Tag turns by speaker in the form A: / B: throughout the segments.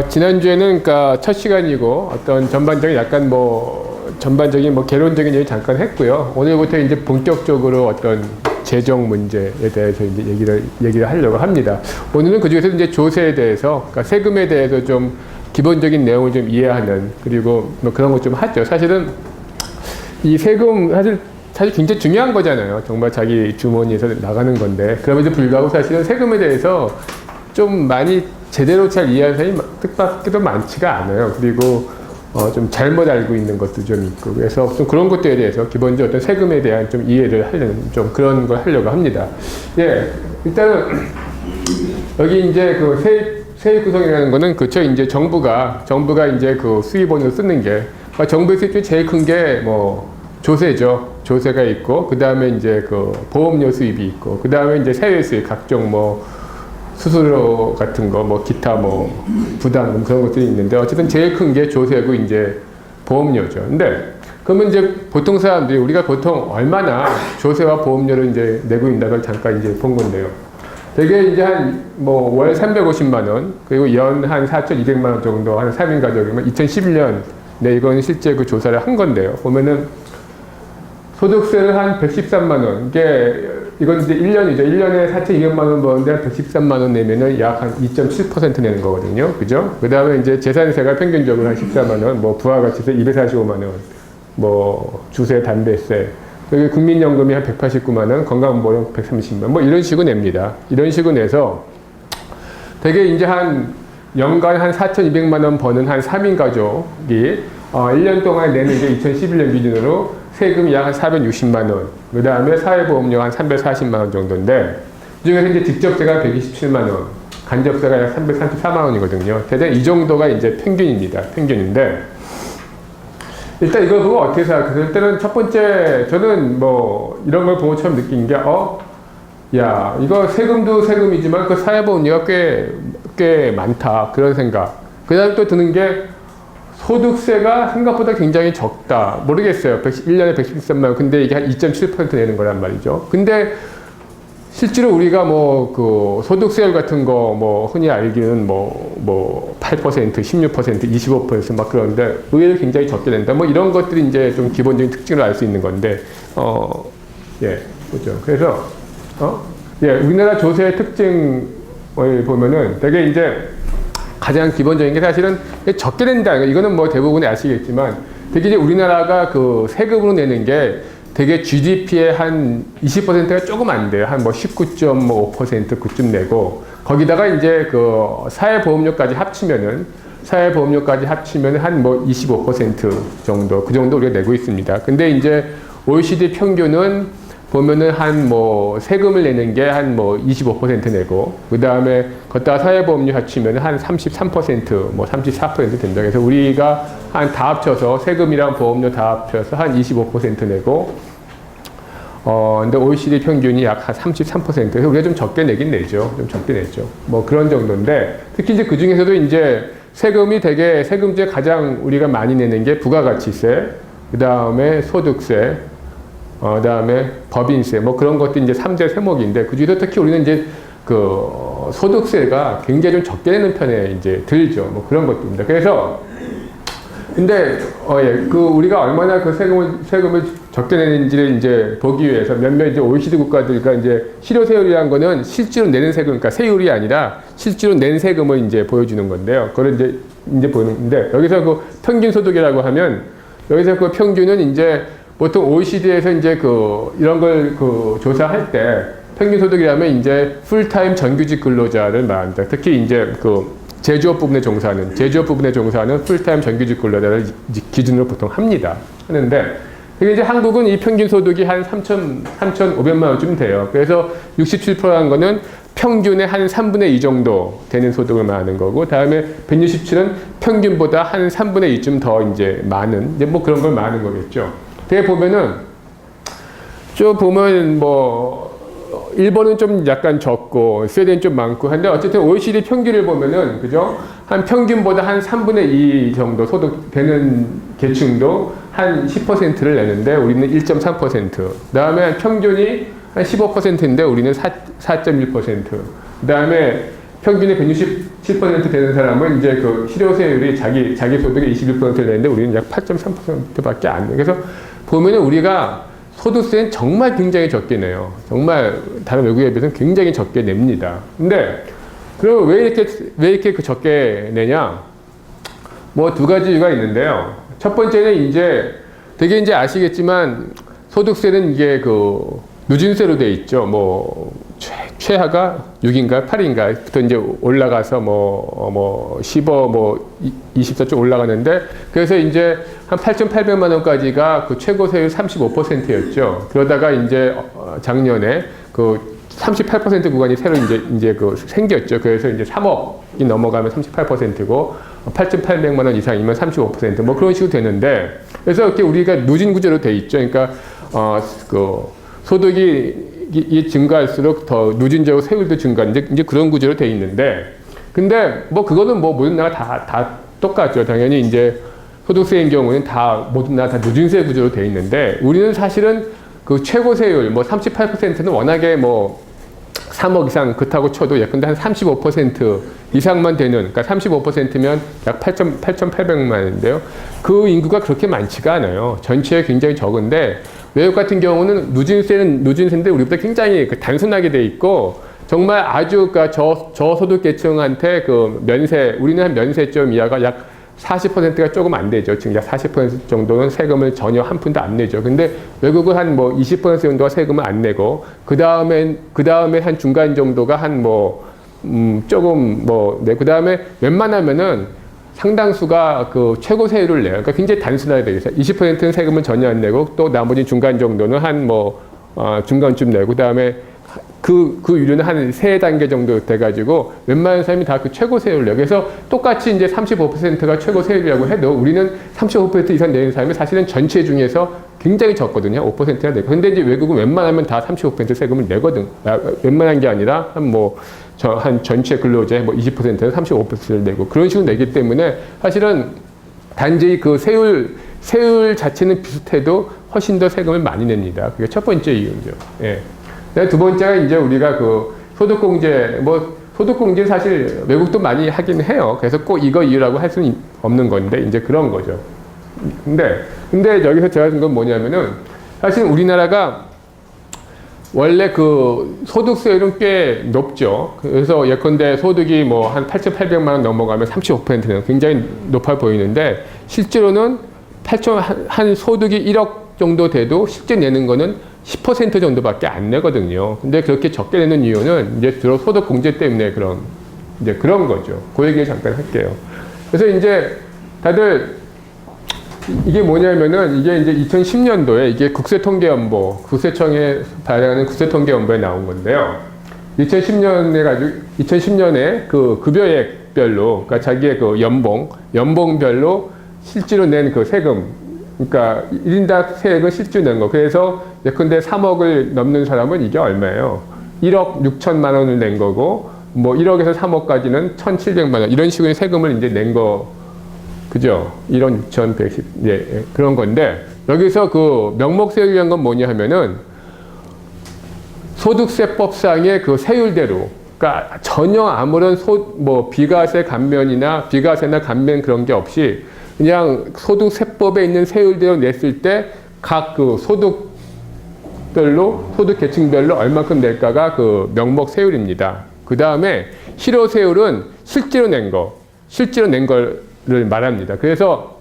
A: 지난주에는 그러니까 첫 시간이고 어떤 전반적인 개론적인 얘기 잠깐 했고요. 오늘부터 이제 본격적으로 어떤 재정 문제에 대해서 이제 얘기를 하려고 합니다. 오늘은 그 중에서 이제 조세에 대해서, 그러니까 세금에 대해서 좀 기본적인 내용을 좀 이해하는, 그리고 뭐 그런 거 좀 하죠. 사실은 이 세금 사실 굉장히 중요한 거잖아요. 정말 자기 주머니에서 나가는 건데, 그럼에도 불구하고 사실은 세금에 대해서 좀 많이 제대로 잘 이해하는 사람이 뜻밖에도 많지가 않아요. 그리고 좀 잘못 알고 있는 것도 좀 있고, 그래서 좀 그런 것들에 대해서 기본적으로 어떤 세금에 대한 좀 이해를 하려는, 좀 그런 걸 하려고 합니다. 예, 일단은 여기 이제 그 세입 구성이라는 거는 그쵸, 이제 정부가 이제 그 수입원으로 쓰는 게, 그러니까 정부의 수입 중에 제일 큰 게 뭐 조세죠. 조세가 있고, 그 다음에 이제 그 보험료 수입이 있고, 그 다음에 이제 세외 수입, 각종 뭐 수수료 같은 거, 뭐 기타 뭐 부담금 그런 것들이 있는데, 어쨌든 제일 큰 게 조세고 이제 보험료죠. 근데 그러면 이제 보통 사람들이 우리가 보통 얼마나 조세와 보험료를 이제 내고 있다고 잠깐 이제 본 건데요. 되게 이제 한 뭐 월 350만 원, 그리고 연 한 4,200만 원 정도 하는 3인 가족이면 2011년에 이건 실제 그 조사를 한 건데요. 보면은 소득세를 한 113만 원. 이건 이제 1년이죠. 1년에 4,200만 원 버는데 한 113만 원 내면은 약 한 2.7% 내는 거거든요. 그죠? 그 다음에 이제 재산세가 평균적으로 한 14만 원, 뭐 부가가치세 245만 원, 뭐 주세, 담배세, 그리고 국민연금이 한 189만 원, 건강보험 130만 원, 뭐 이런 식으로 냅니다. 이런 식으로 내서 되게 이제 한 연간 한 4,200만 원 버는 한 3인 가족이 1년 동안 내는 게 2011년 기준으로 세금이 약 한 460만 원, 그 다음에 사회보험료 한 340만 원 정도인데, 그 중에서 이제 직접세가 127만 원, 간접세가 약 334만 원이거든요. 대략 이 정도가 이제 평균입니다. 평균인데, 일단 이걸 보고 어떻게 생각해요? 일단은 첫 번째, 저는 뭐 이런 걸 보고 처음 느낀 게, 야, 이거 세금도 세금이지만 그 사회보험료가 꽤 많다. 그런 생각. 그 다음에 또 드는 게, 소득세가 생각보다 굉장히 적다. 모르겠어요. 1년에 113만 원. 근데 이게 한 2.7% 내는 거란 말이죠. 근데 실제로 우리가 뭐 그 소득세율 같은 거 뭐 흔히 알기는 뭐 8%, 16%, 25%막 그런데 의외로 굉장히 적게 낸다. 뭐 이런 것들이 이제 좀 기본적인 특징을 알 수 있는 건데, 예, 그죠. 그래서, 우리나라 조세의 특징을 보면은 되게 이제 가장 기본적인 게 사실은 적게 낸다. 이거는 뭐 대부분이 아시겠지만, 되게 이제 우리나라가 그 세금으로 내는 게 되게 GDP의 한 20%가 조금 안 돼요. 한 뭐 19.5% 그쯤 내고, 거기다가 이제 그 사회보험료까지 합치면은 한 뭐 25% 정도, 그 정도 우리가 내고 있습니다. 근데 이제 OECD 평균은 보면은 한 뭐 세금을 내는 게 한 뭐 25% 내고, 그 다음에 걷다가 사회보험료 합치면 한 33%, 뭐 34% 된다. 그래서 우리가 한 다 합쳐서 세금이랑 보험료 다 합쳐서 한 25% 내고, 근데 OECD 평균이 약 한 33%. 그래서 우리가 좀 적게 내긴 내죠. 좀 적게 냈죠. 뭐 그런 정도인데, 특히 이제 그 중에서도 이제 세금 중에 가장 우리가 많이 내는 게 부가가치세, 그 다음에 소득세, 그 다음에 법인세, 뭐 그런 것도 이제 3대 세목인데, 그 중에서 특히 우리는 이제 그 소득세가 굉장히 좀 적게 내는 편에 이제 들죠. 뭐 그런 것들입니다. 그래서, 근데, 우리가 얼마나 그 세금을 적게 내는지를 이제 보기 위해서 몇몇 이제 OECD 국가들과 이제 실효세율이라는 거는 실제로 내는 세금, 그러니까 세율이 아니라 실제로 낸 세금을 이제 보여주는 건데요. 그걸 이제 보는데, 여기서 그 평균 소득이라고 하면, 여기서 그 평균은 이제 보통 OECD에서 이제 이런 걸 조사할 때 평균 소득이라면 이제 풀타임 정규직 근로자를 말합니다. 특히 이제 제조업 부분에 종사하는 풀타임 정규직 근로자를 기준으로 보통 하는데, 그게 이제 한국은 이 평균 소득이 한 3,500만 원쯤 돼요. 그래서 67%라는 거는 평균의 한 3분의 2 정도 되는 소득을 말하는 거고, 다음에 167은 평균보다 한 3분의 2쯤 더 이제 많은, 이제 뭐 그런 걸 말하는 거겠죠. 되게 보면은, 뭐, 일본은 좀 약간 적고, 스웨덴은 좀 많고 한데, 어쨌든 OECD 평균을 보면은, 그죠? 한 평균보다 한 3분의 2 정도 소득 되는 계층도 한 10%를 내는데, 우리는 1.3%. 그 다음에 평균이 한 15%인데, 우리는 4.1%. 그 다음에 평균에 167% 되는 사람은 이제 그 실효세율이 자기 소득의 21%를 내는데 우리는 약 8.3%밖에 안 돼. 그래서 보면은 우리가 소득세는 정말 굉장히 적게 내요. 정말 다른 외국에 비해서는 굉장히 적게 냅니다. 근데 그럼 왜 이렇게 그 적게 내냐? 뭐 두 가지 이유가 있는데요. 첫 번째는 이제 되게 이제 아시겠지만 소득세는 이게 그 누진세로 돼 있죠. 뭐 최하가 6인가 8인가부터 이제 올라가서 뭐 15, 뭐 24쪽 올라가는데 그래서 이제 한 8,800만 원까지가 그 최고 세율 35%였죠. 그러다가 이제 작년에 그 38% 구간이 새로 이제 그 생겼죠. 그래서 이제 3억이 넘어가면 38%고 8,800만 원 이상이면 35%뭐 그런 식으로 되는데 그래서 이렇게 우리가 누진 구조로 돼 있죠. 그러니까 그 소득이 증가할수록 더 누진적으로 세율도 증가 이제 그런 구조로 돼 있는데 근데 뭐 그거는 뭐 모든 나라 다 똑같죠. 당연히 이제 소득세인 경우는 모든 나라 다 누진세 구조로 돼 있는데 우리는 사실은 그 최고 세율 뭐 38%는 워낙에 뭐 3억 이상 그렇다고 쳐도 예컨대 한 35% 이상만 되는 그러니까 35%면 약 8,800만 원인데요. 그 인구가 그렇게 많지가 않아요. 전체에 굉장히 적은데 외국 같은 경우는 누진세는 누진세인데 우리보다 굉장히 단순하게 돼 있고 정말 아주 그러니까 저소득 계층한테 그 면세 우리는 한 면세점 이하가 약 40%가 조금 안 되죠. 지금 약 40% 정도는 세금을 전혀 한 푼도 안 내죠. 근데 외국은 한 뭐 20% 정도가 세금을 안 내고 그 다음에 한 중간 정도가 한 조금 그 다음에 웬만하면은 상당수가 그 최고 세율을 내요. 그러니까 굉장히 단순하게 되어 있어요. 20%는 세금을 전혀 안 내고 또 나머지 중간 정도는 한 중간쯤 내고 그 다음에 그 유료는 한 3단계 정도 돼가지고 웬만한 사람이 다 그 최고 세율을 내요. 그래서 똑같이 이제 35%가 최고 세율이라고 해도 우리는 35% 이상 내는 사람이 사실은 전체 중에서 굉장히 적거든요. 5%나 내고. 근데 이제 외국은 웬만하면 다 35% 세금을 내거든. 웬만한 게 아니라 한 전체 근로자의 20%는 35%를 내고 그런 식으로 내기 때문에 사실은 단지 그 세율 자체는 비슷해도 훨씬 더 세금을 많이 냅니다. 그게 첫 번째 이유죠. 예. 두 번째가 이제 우리가 그 소득공제, 소득공제 사실 외국도 많이 하긴 해요. 그래서 꼭 이거 이유라고 할 수는 없는 건데, 이제 그런 거죠. 근데 여기서 제가 준 건 뭐냐면은, 사실 우리나라가 원래 그 소득세율은 꽤 높죠. 그래서 예컨대 소득이 뭐 한 8,800만 원 넘어가면 35%는 굉장히 높아 보이는데, 실제로는 한 소득이 1억 정도 돼도 실제 내는 거는 10% 정도밖에 안 내거든요. 근데 그렇게 적게 내는 이유는 이제 주로 소득 공제 때문에 그런 거죠. 그 얘기를 잠깐 할게요. 그래서 이제 다들 이게 뭐냐면은 이게 이제 2010년도에 이게 국세통계연보, 국세청에 발행하는 국세통계연보에 나온 건데요. 2010년에 그 급여액별로, 그러니까 자기의 그 연봉별로 실제로 낸 그 세금, 그러니까 1인당 세액은 실제로 낸 거. 그래서 예컨대 3억을 넘는 사람은 이게 얼마예요? 1억 6천만 원을 낸 거고, 뭐 1억에서 3억까지는 1,700만 원. 이런 식으로 세금을 이제 낸 거, 그죠? 1억 6,110, 예, 그런 건데, 여기서 그 명목세율이란 건 뭐냐 하면은, 소득세법상의 그 세율대로, 그러니까 전혀 아무런 비과세 감면이나 비과세나 감면 그런 게 없이, 그냥 소득세법에 있는 세율대로 냈을 때 각 그 소득별로, 소득 계층별로 얼마큼 낼까가 그 명목 세율입니다. 그 다음에 실효세율은 실제로 낸 거를 말합니다. 그래서,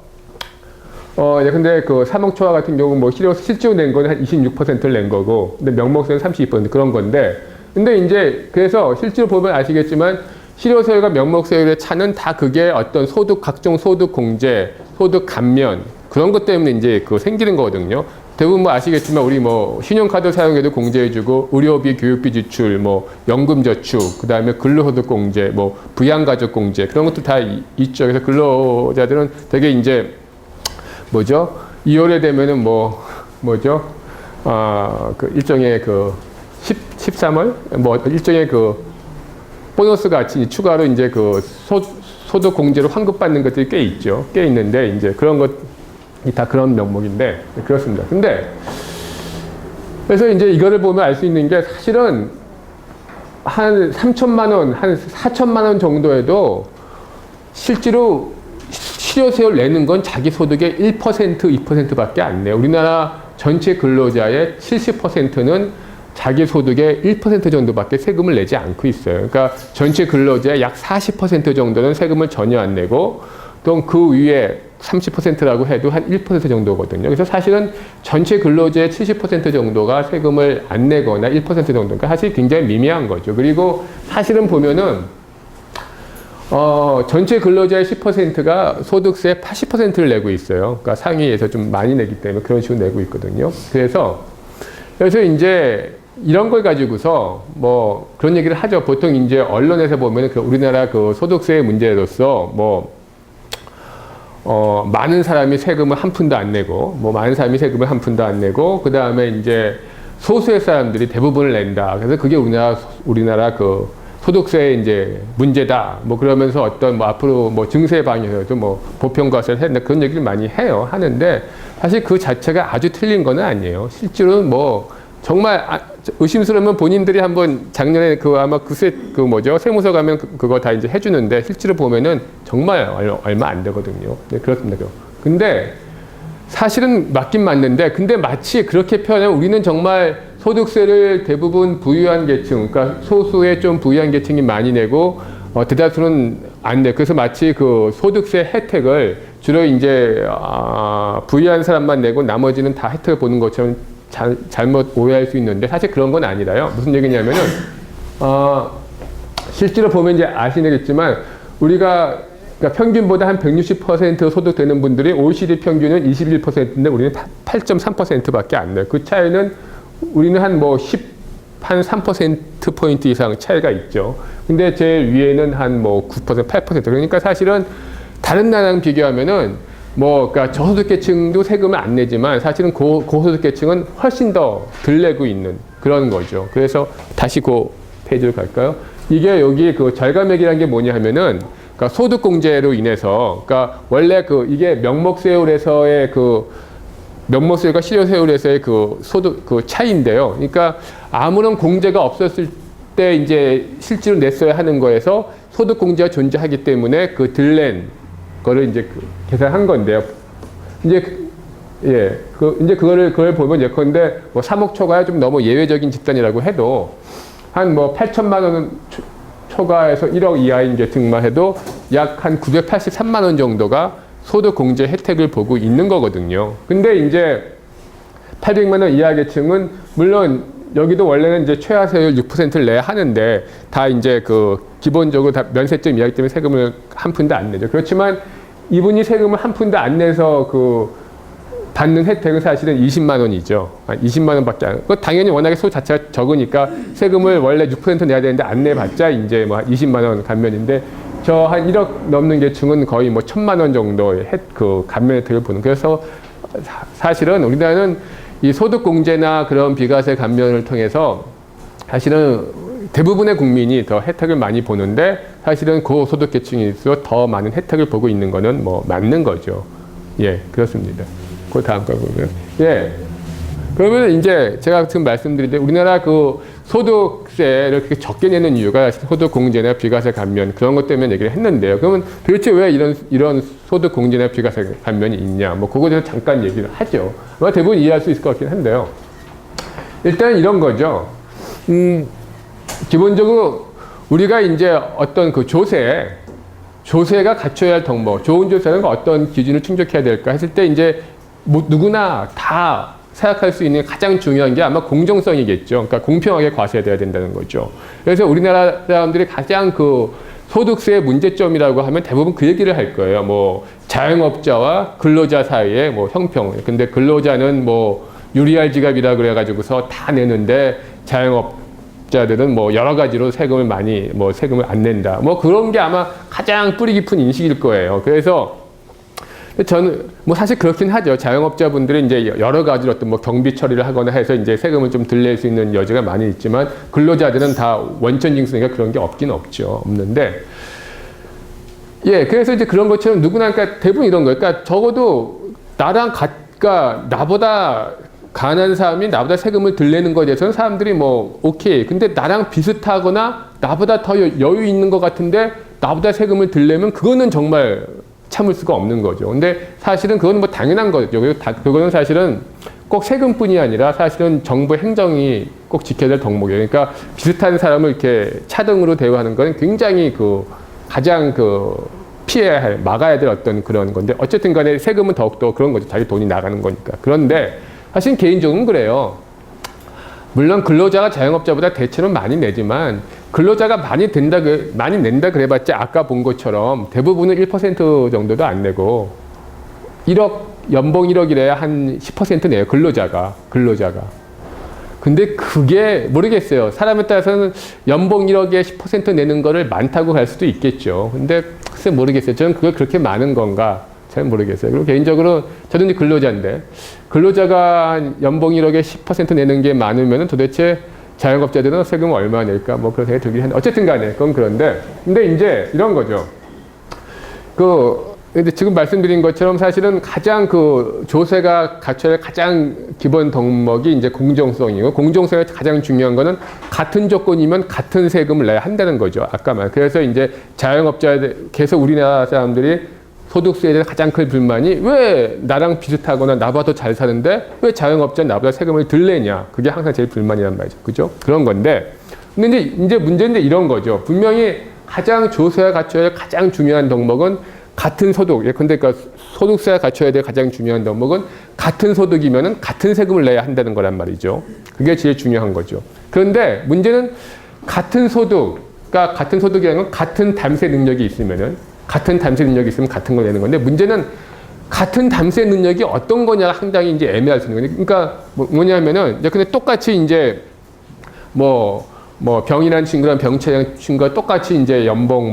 A: 근데 그 3억 초과 같은 경우 실제로 낸 거는 한 26%를 낸 거고, 근데 명목세율은 32% 그런 건데, 근데 이제 그래서 실제로 보면 아시겠지만 실효세율과 명목세율의 차는 다 그게 어떤 각종 소득 공제, 소득 감면, 그런 것 때문에 이제 생기는 거거든요. 대부분 아시겠지만 우리 신용카드 사용해도 공제해주고, 의료비, 교육비 지출, 연금저축, 그 다음에 근로소득 공제, 부양가족 공제, 그런 것도 다 있죠. 그래서 근로자들은 되게 이제, 2월에 되면은 일종의 13월? 일종의 보너스 같이 추가로 이제 소득 공제로 환급받는 것들이 꽤 있죠. 꽤 있는데, 이제 그런 것이 다 그런 명목인데, 그렇습니다. 근데, 그래서 이제 이거를 보면 알 수 있는 게 사실은 한 3천만 원, 한 4천만 원 정도에도 실제로 실효세율 내는 건 자기 소득의 1%, 2%밖에 안 내요. 우리나라 전체 근로자의 70%는 자기 소득의 1% 정도밖에 세금을 내지 않고 있어요. 그러니까 전체 근로자의 약 40% 정도는 세금을 전혀 안 내고 또 그 위에 30%라고 해도 한 1% 정도거든요. 그래서 사실은 전체 근로자의 70% 정도가 세금을 안 내거나 1% 정도니까 사실 굉장히 미미한 거죠. 그리고 사실은 보면은 전체 근로자의 10%가 소득세 80%를 내고 있어요. 그러니까 상위에서 좀 많이 내기 때문에 그런 식으로 내고 있거든요. 그래서 이제 이런 걸 가지고서 뭐 그런 얘기를 하죠. 보통 이제 언론에서 보면 그 우리나라 그 소득세 문제로서 많은 사람이 세금을 한 푼도 안 내고, 많은 사람이 세금을 한 푼도 안 내고, 그 다음에 이제 소수의 사람들이 대부분을 낸다. 그래서 그게 우리나라 그 소득세의 이제 문제다. 그러면서 어떤 앞으로 증세 방향에서도 보편과세를 했나 그런 얘기를 많이 하는데 사실 그 자체가 아주 틀린 건 아니에요. 실제로는 정말 의심스러우면 본인들이 한번 작년에 아마 세무서 가면 그거 다 이제 해주는데 실제로 보면은 정말 얼마 안 되거든요. 네, 그렇습니다. 근데 사실은 맞긴 맞는데 근데 마치 그렇게 표현하면 우리는 정말 소득세를 대부분 부유한 계층, 그러니까 소수의 좀 부유한 계층이 많이 내고 대다수는 안 내. 그래서 마치 그 소득세 혜택을 주로 이제 부유한 사람만 내고 나머지는 다 혜택을 보는 것처럼 잘못 오해할 수 있는데 사실 그런 건 아니라요. 무슨 얘기냐면은 실제로 보면 이제 아시겠지만 우리가 그러니까 평균보다 한 160% 소득되는 분들이 OECD 평균은 21%인데 우리는 8.3%밖에 안 돼요. 그 차이는 우리는 한 3%포인트 이상 차이가 있죠. 근데 제일 위에는 한 9%, 8%. 그러니까 사실은 다른 나라랑 비교하면은 그러니까 저소득계층도 세금을 안 내지만 사실은 고소득계층은 훨씬 더 덜 내고 있는 그런 거죠. 그래서 다시 그 페이지로 갈까요? 이게 여기 그 절감액이라는 게 뭐냐 하면은 그러니까 소득공제로 인해서 그러니까 원래 이게 명목세율에서의 명목세율과 실효세율에서의 소득 차이인데요. 그러니까 아무런 공제가 없었을 때 이제 실제로 냈어야 하는 거에서 소득공제가 존재하기 때문에 덜 낸 거를 이제 계산한 건데요. 이제 이제 그걸 보면 예컨대 3억 초과야 좀 너무 예외적인 집단이라고 해도 한 8천만 원 초과해서 1억 이하인 계층만 해도 약 한 983만 원 정도가 소득 공제 혜택을 보고 있는 거거든요. 근데 이제 800만 원 이하 계층은 물론 여기도 원래는 이제 최하세율 6%를 내야 하는데 다 이제 기본적으로 다 면세점 이하기 때문에 세금을 한 푼도 안 내죠. 그렇지만 이분이 세금을 한 푼도 안 내서 받는 혜택은 사실은 20만 원이죠. 20만 원밖에 안. 당연히 워낙에 소 자체가 적으니까 세금을 원래 6% 내야 되는데 안 내봤자 이제 20만 원 감면인데 저 한 1억 넘는 계층은 거의 1,000만 원 정도의 감면 혜택을 보는. 그래서 사실은 우리나라는 이 소득공제나 그런 비과세 감면을 통해서 사실은 대부분의 국민이 더 혜택을 많이 보는데 사실은 고소득계층일수록 더 많은 혜택을 보고 있는 거는 맞는 거죠. 예, 그렇습니다. 그 다음 거 보면. 예. 그러면 이제 제가 지금 말씀드린 우리나라 소득세를 그렇게 적게 내는 이유가 소득공제나 비과세 감면 그런 것 때문에 얘기를 했는데요. 그러면 도대체 왜 이런 소득공제나 비과세 감면이 있냐? 그거에 대해서 잠깐 얘기를 하죠. 대부분 이해할 수 있을 것 같긴 한데요. 일단 이런 거죠. 기본적으로 우리가 이제 어떤 조세가 갖춰야 할 덕목, 좋은 조세는 어떤 기준을 충족해야 될까 했을 때 이제 누구나 다 생각할 수 있는 가장 중요한 게 아마 공정성이겠죠. 그러니까 공평하게 과세돼야 된다는 거죠. 그래서 우리나라 사람들이 가장 소득세의 문제점이라고 하면 대부분 그 얘기를 할 거예요. 자영업자와 근로자 사이에 형평. 근데 근로자는 유리할 지갑이라 그래가지고서 다 내는데 자영업자들은 여러 가지로 세금을 세금을 안 낸다. 그런 게 아마 가장 뿌리 깊은 인식일 거예요. 그래서 저는 사실 그렇긴 하죠. 자영업자분들이 이제 여러 가지로 어떤 경비 처리를 하거나 해서 이제 세금을 좀 덜 낼 수 있는 여지가 많이 있지만 근로자들은 다 원천징수니까 그런 게 없는데 예, 그래서 이제 그런 것처럼 누구나 그러니까 대부분 이런 거예요. 그러니까 적어도 나보다 가난한 사람이 나보다 세금을 덜 내는 거에 대해서는 사람들이 뭐 오케이. 근데 나랑 비슷하거나 나보다 더 여유 있는 것 같은데 나보다 세금을 덜 내면 그거는 정말 참을 수가 없는 거죠. 근데 사실은 그건 뭐 당연한 거죠. 그거는 사실은 꼭 세금뿐이 아니라 사실은 정부 행정이 꼭 지켜야 될 덕목이에요. 그러니까 비슷한 사람을 이렇게 차등으로 대우하는 건 굉장히 가장 피해야 할, 막아야 될 어떤 그런 건데 어쨌든 간에 세금은 더욱더 그런 거죠. 자기 돈이 나가는 거니까. 그런데 사실 개인적으로는 그래요. 물론 근로자가 자영업자보다 대체로 많이 내지만 근로자가 많이 낸다 그래봤자 아까 본 것처럼 대부분은 1% 정도도 안 내고 연봉 1억이래야 한 10% 내요. 근로자가. 근데 그게 모르겠어요. 사람에 따라서는 연봉 1억에 10% 내는 거를 많다고 할 수도 있겠죠. 근데 글쎄 모르겠어요. 저는 그걸 그렇게 많은 건가 잘 모르겠어요. 그리고 개인적으로 저도 이제 근로자인데 근로자가 연봉 1억에 10% 내는 게 많으면 도대체 자영업자들은 세금을 얼마 낼까 뭐 그런 생각이 들긴 한데 어쨌든 간에 그건 그런데 근데 이제 이런 거죠. 근데 지금 말씀드린 것처럼 사실은 가장 조세가 갖춰야 할 가장 기본 덕목이 이제 공정성이고 공정성이 가장 중요한 거는 같은 조건이면 같은 세금을 내야 한다는 거죠. 아까 말. 그래서 이제 자영업자들 계속 우리나라 사람들이 소득세에 대해서 가장 큰 불만이 왜 나랑 비슷하거나 나보다 더 잘 사는데 왜 자영업자는 나보다 세금을 덜 내냐. 그게 항상 제일 불만이란 말이죠. 그죠? 그런 건데. 근데 이제 문제는 이런 거죠. 분명히 가장 조세가 갖춰야 할 가장 중요한 덕목은 같은 소득, 그러니까 소득세가 갖춰야 될 가장 중요한 덕목은 같은 소득이면은 같은 세금을 내야 한다는 거란 말이죠. 그게 제일 중요한 거죠. 그런데 문제는 같은 소득이라는 건 같은 담세 능력이 있으면 같은 걸 내는 건데 문제는 같은 담세 능력이 어떤 거냐가 상당히 이제 애매할 수 있는 거예요. 그러니까 뭐냐면은 이제 근데 똑같이 이제 병이란 친구랑 병치라는 친구가 똑같이 이제 연봉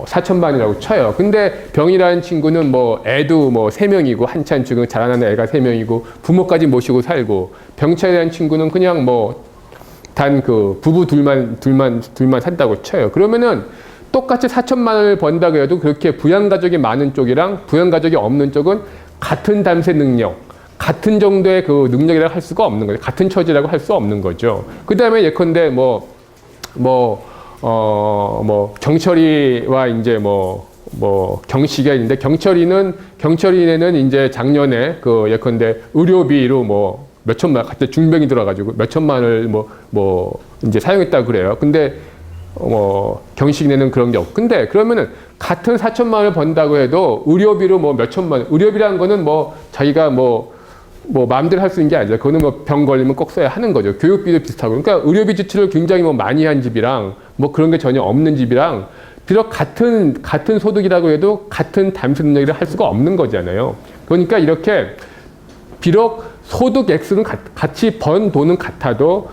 A: 4천만이라고 쳐요. 근데 병이라는 친구는 애도 3명이고 한참 지금 자라나는 애가 3명이고 부모까지 모시고 살고 병치라는 친구는 그냥 단 부부 둘만 산다고 쳐요. 그러면은 똑같이 4천만 원을 번다고 해도 그렇게 부양가족이 많은 쪽이랑 부양가족이 없는 쪽은 같은 담세 능력, 같은 정도의 능력이라고 할 수가 없는 거죠. 같은 처지라고 할 수 없는 거죠. 그 다음에 예컨대 경철이와 이제 경식이가 있는데 경철이는 이제 작년에 예컨대 의료비로 몇천만, 갑자기 중병이 들어가지고 몇천만 원을 이제 사용했다고 그래요. 근데 경식이는 그런 게 없고. 근데 그러면은 같은 4천만 원을 번다고 해도 의료비로 몇천만 원, 의료비라는 거는 자기가 마음대로 할 수 있는 게 아니죠. 그거는 병 걸리면 꼭 써야 하는 거죠. 교육비도 비슷하고. 그러니까 의료비 지출을 굉장히 많이 한 집이랑 그런 게 전혀 없는 집이랑 비록 같은 소득이라고 해도 같은 담세 능력이라 할 수가 없는 거잖아요. 그러니까 이렇게 비록 소득 액수는 같이 번 돈은 같아도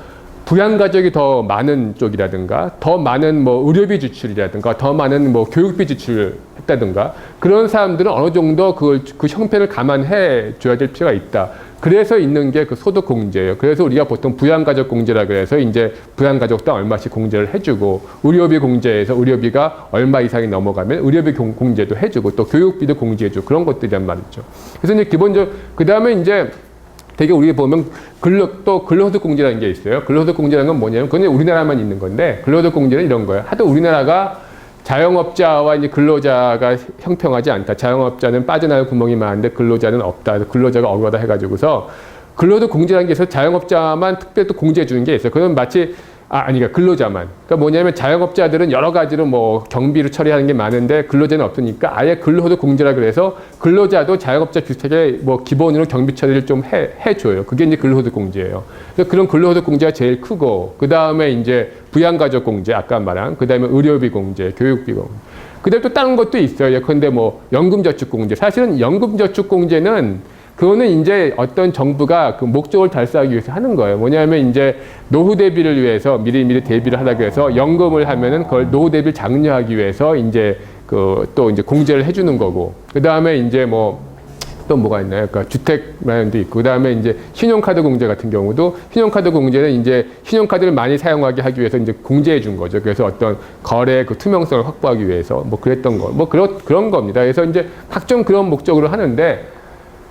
A: 부양가족이 더 많은 쪽이라든가 더 많은 의료비 지출이라든가 더 많은 교육비 지출을 했다든가 그런 사람들은 어느 정도 그 형편을 감안해 줘야 될 필요가 있다. 그래서 있는 게 소득 공제예요. 그래서 우리가 보통 부양가족 공제라 그래서 이제 부양가족당 얼마씩 공제를 해주고 의료비 공제에서 의료비가 얼마 이상이 넘어가면 의료비 공제도 해주고 또 교육비도 공제해주고 그런 것들이란 말이죠. 그래서 이제 기본적으로 그 다음에 이제 되게 우리가 보면 근로소득 공제라는 게 있어요. 근로소득 공제라는 건 뭐냐면 그건 우리나라만 있는 건데 근로소득 공제는 이런 거예요. 하도 우리나라가 자영업자와 이제 근로자가 형평하지 않다. 자영업자는 빠져나갈 구멍이 많은데 근로자는 없다. 근로자가 억울하다 해가지고서 근로소득 공제라는 게 있어서 자영업자만 특별히 또 공제해 주는 게 있어요. 그건 마치 그러니까 근로자만. 그러니까 뭐냐면 자영업자들은 여러 가지로 경비로 처리하는 게 많은데 근로자는 없으니까 아예 근로소득 공제라 그래서 근로자도 자영업자 비슷하게 기본으로 경비 처리를 좀 해줘요. 그게 이제 근로소득 공제예요. 그래서 그런 근로소득 공제가 제일 크고 그 다음에 이제 부양가족 공제 아까 말한 그 다음에 의료비 공제, 교육비 공제. 그 다음에 또 다른 것도 있어요. 예컨대 연금저축 공제. 사실은 연금저축 공제는 그거는 이제 어떤 정부가 목적을 달성하기 위해서 하는 거예요. 뭐냐면 이제 노후 대비를 위해서 미리 대비를 하라고 해서 연금을 하면은 그걸 노후 대비를 장려하기 위해서 이제 또 이제 공제를 해주는 거고. 그 다음에 이제 또 뭐가 있나요? 그러니까 주택 마련도 있고. 그 다음에 이제 신용카드 공제 같은 경우도 신용카드 공제는 이제 신용카드를 많이 사용하게 하기 위해서 이제 공제해 준 거죠. 그래서 어떤 거래 투명성을 확보하기 위해서 그랬던 거. 그런 겁니다. 그래서 이제 각종 그런 목적으로 하는데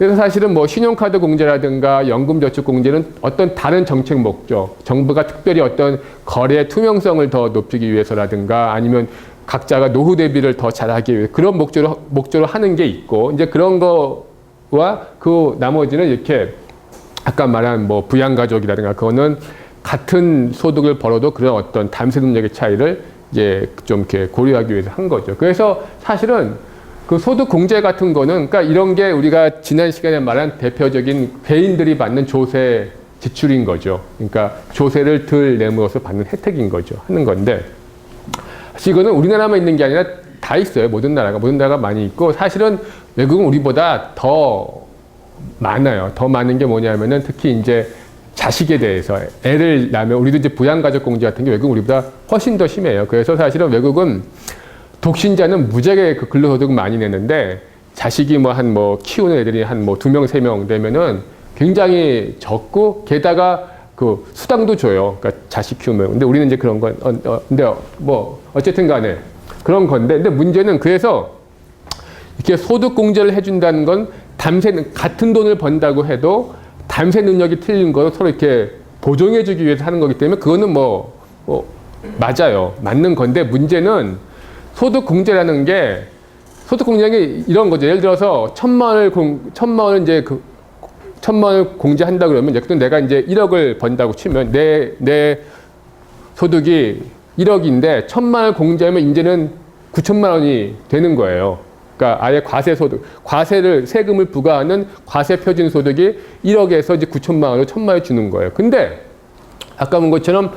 A: 그래서 사실은 뭐 신용카드 공제라든가 연금저축공제는 어떤 다른 정책 목적, 정부가 특별히 어떤 거래 투명성을 더 높이기 위해서라든가 아니면 각자가 노후 대비를 더 잘하기 위해 그런 목적으로 하는 게 있고, 이제 그런 거와 그 나머지는 이렇게 아까 말한 뭐 부양가족이라든가 그거는 같은 소득을 벌어도 그런 어떤 담세 능력의 차이를 이제 좀 이렇게 고려하기 위해서 한 거죠. 그래서 사실은 그 소득 공제 같은 거는, 그러니까 이런 게 우리가 지난 시간에 말한 대표적인 개인들이 받는 조세 지출인 거죠. 그러니까 조세를 덜 내므로써 받는 혜택인 거죠. 하는 건데, 사실 이거는 우리나라만 있는 게 아니라 다 있어요. 모든 나라가 많이 있고, 사실은 외국은 우리보다 더 많아요. 더 많은 게 뭐냐면은 특히 이제 자식에 대해서 애를 낳으면 우리도 이제 부양가족 공제 같은 게 외국은 우리보다 훨씬 더 심해요. 그래서 사실은 외국은 독신자는 무지하게 그 근로소득을 많이 내는데 자식이 키우는 애들이 한 2명, 3명 되면은 굉장히 적고 게다가 그 수당도 줘요. 그러니까 자식 키우면. 근데 우리는 이제 그런 건, 근데 어쨌든 간에 그런 건데, 근데 문제는 그래서 이렇게 소득 공제를 해준다는 건 같은 돈을 번다고 해도 담세 능력이 틀린 거를 서로 이렇게 보정해주기 위해서 하는 거기 때문에 그거는 맞아요. 맞는 건데 문제는 소득 공제라는 게 이런 거죠. 예를 들어서 1,000만 원을 이제 1,000만 원을 공제한다 그러면 이제 내가 이제 1억을 번다고 치면 내 소득이 1억인데 1,000만 원을 공제하면 이제는 9천만 원이 되는 거예요. 그러니까 아예 세금을 부과하는 과세 표준 소득이 1억에서 이제 9천만 원을 1,000만 원을 주는 거예요. 근데 아까 본 것처럼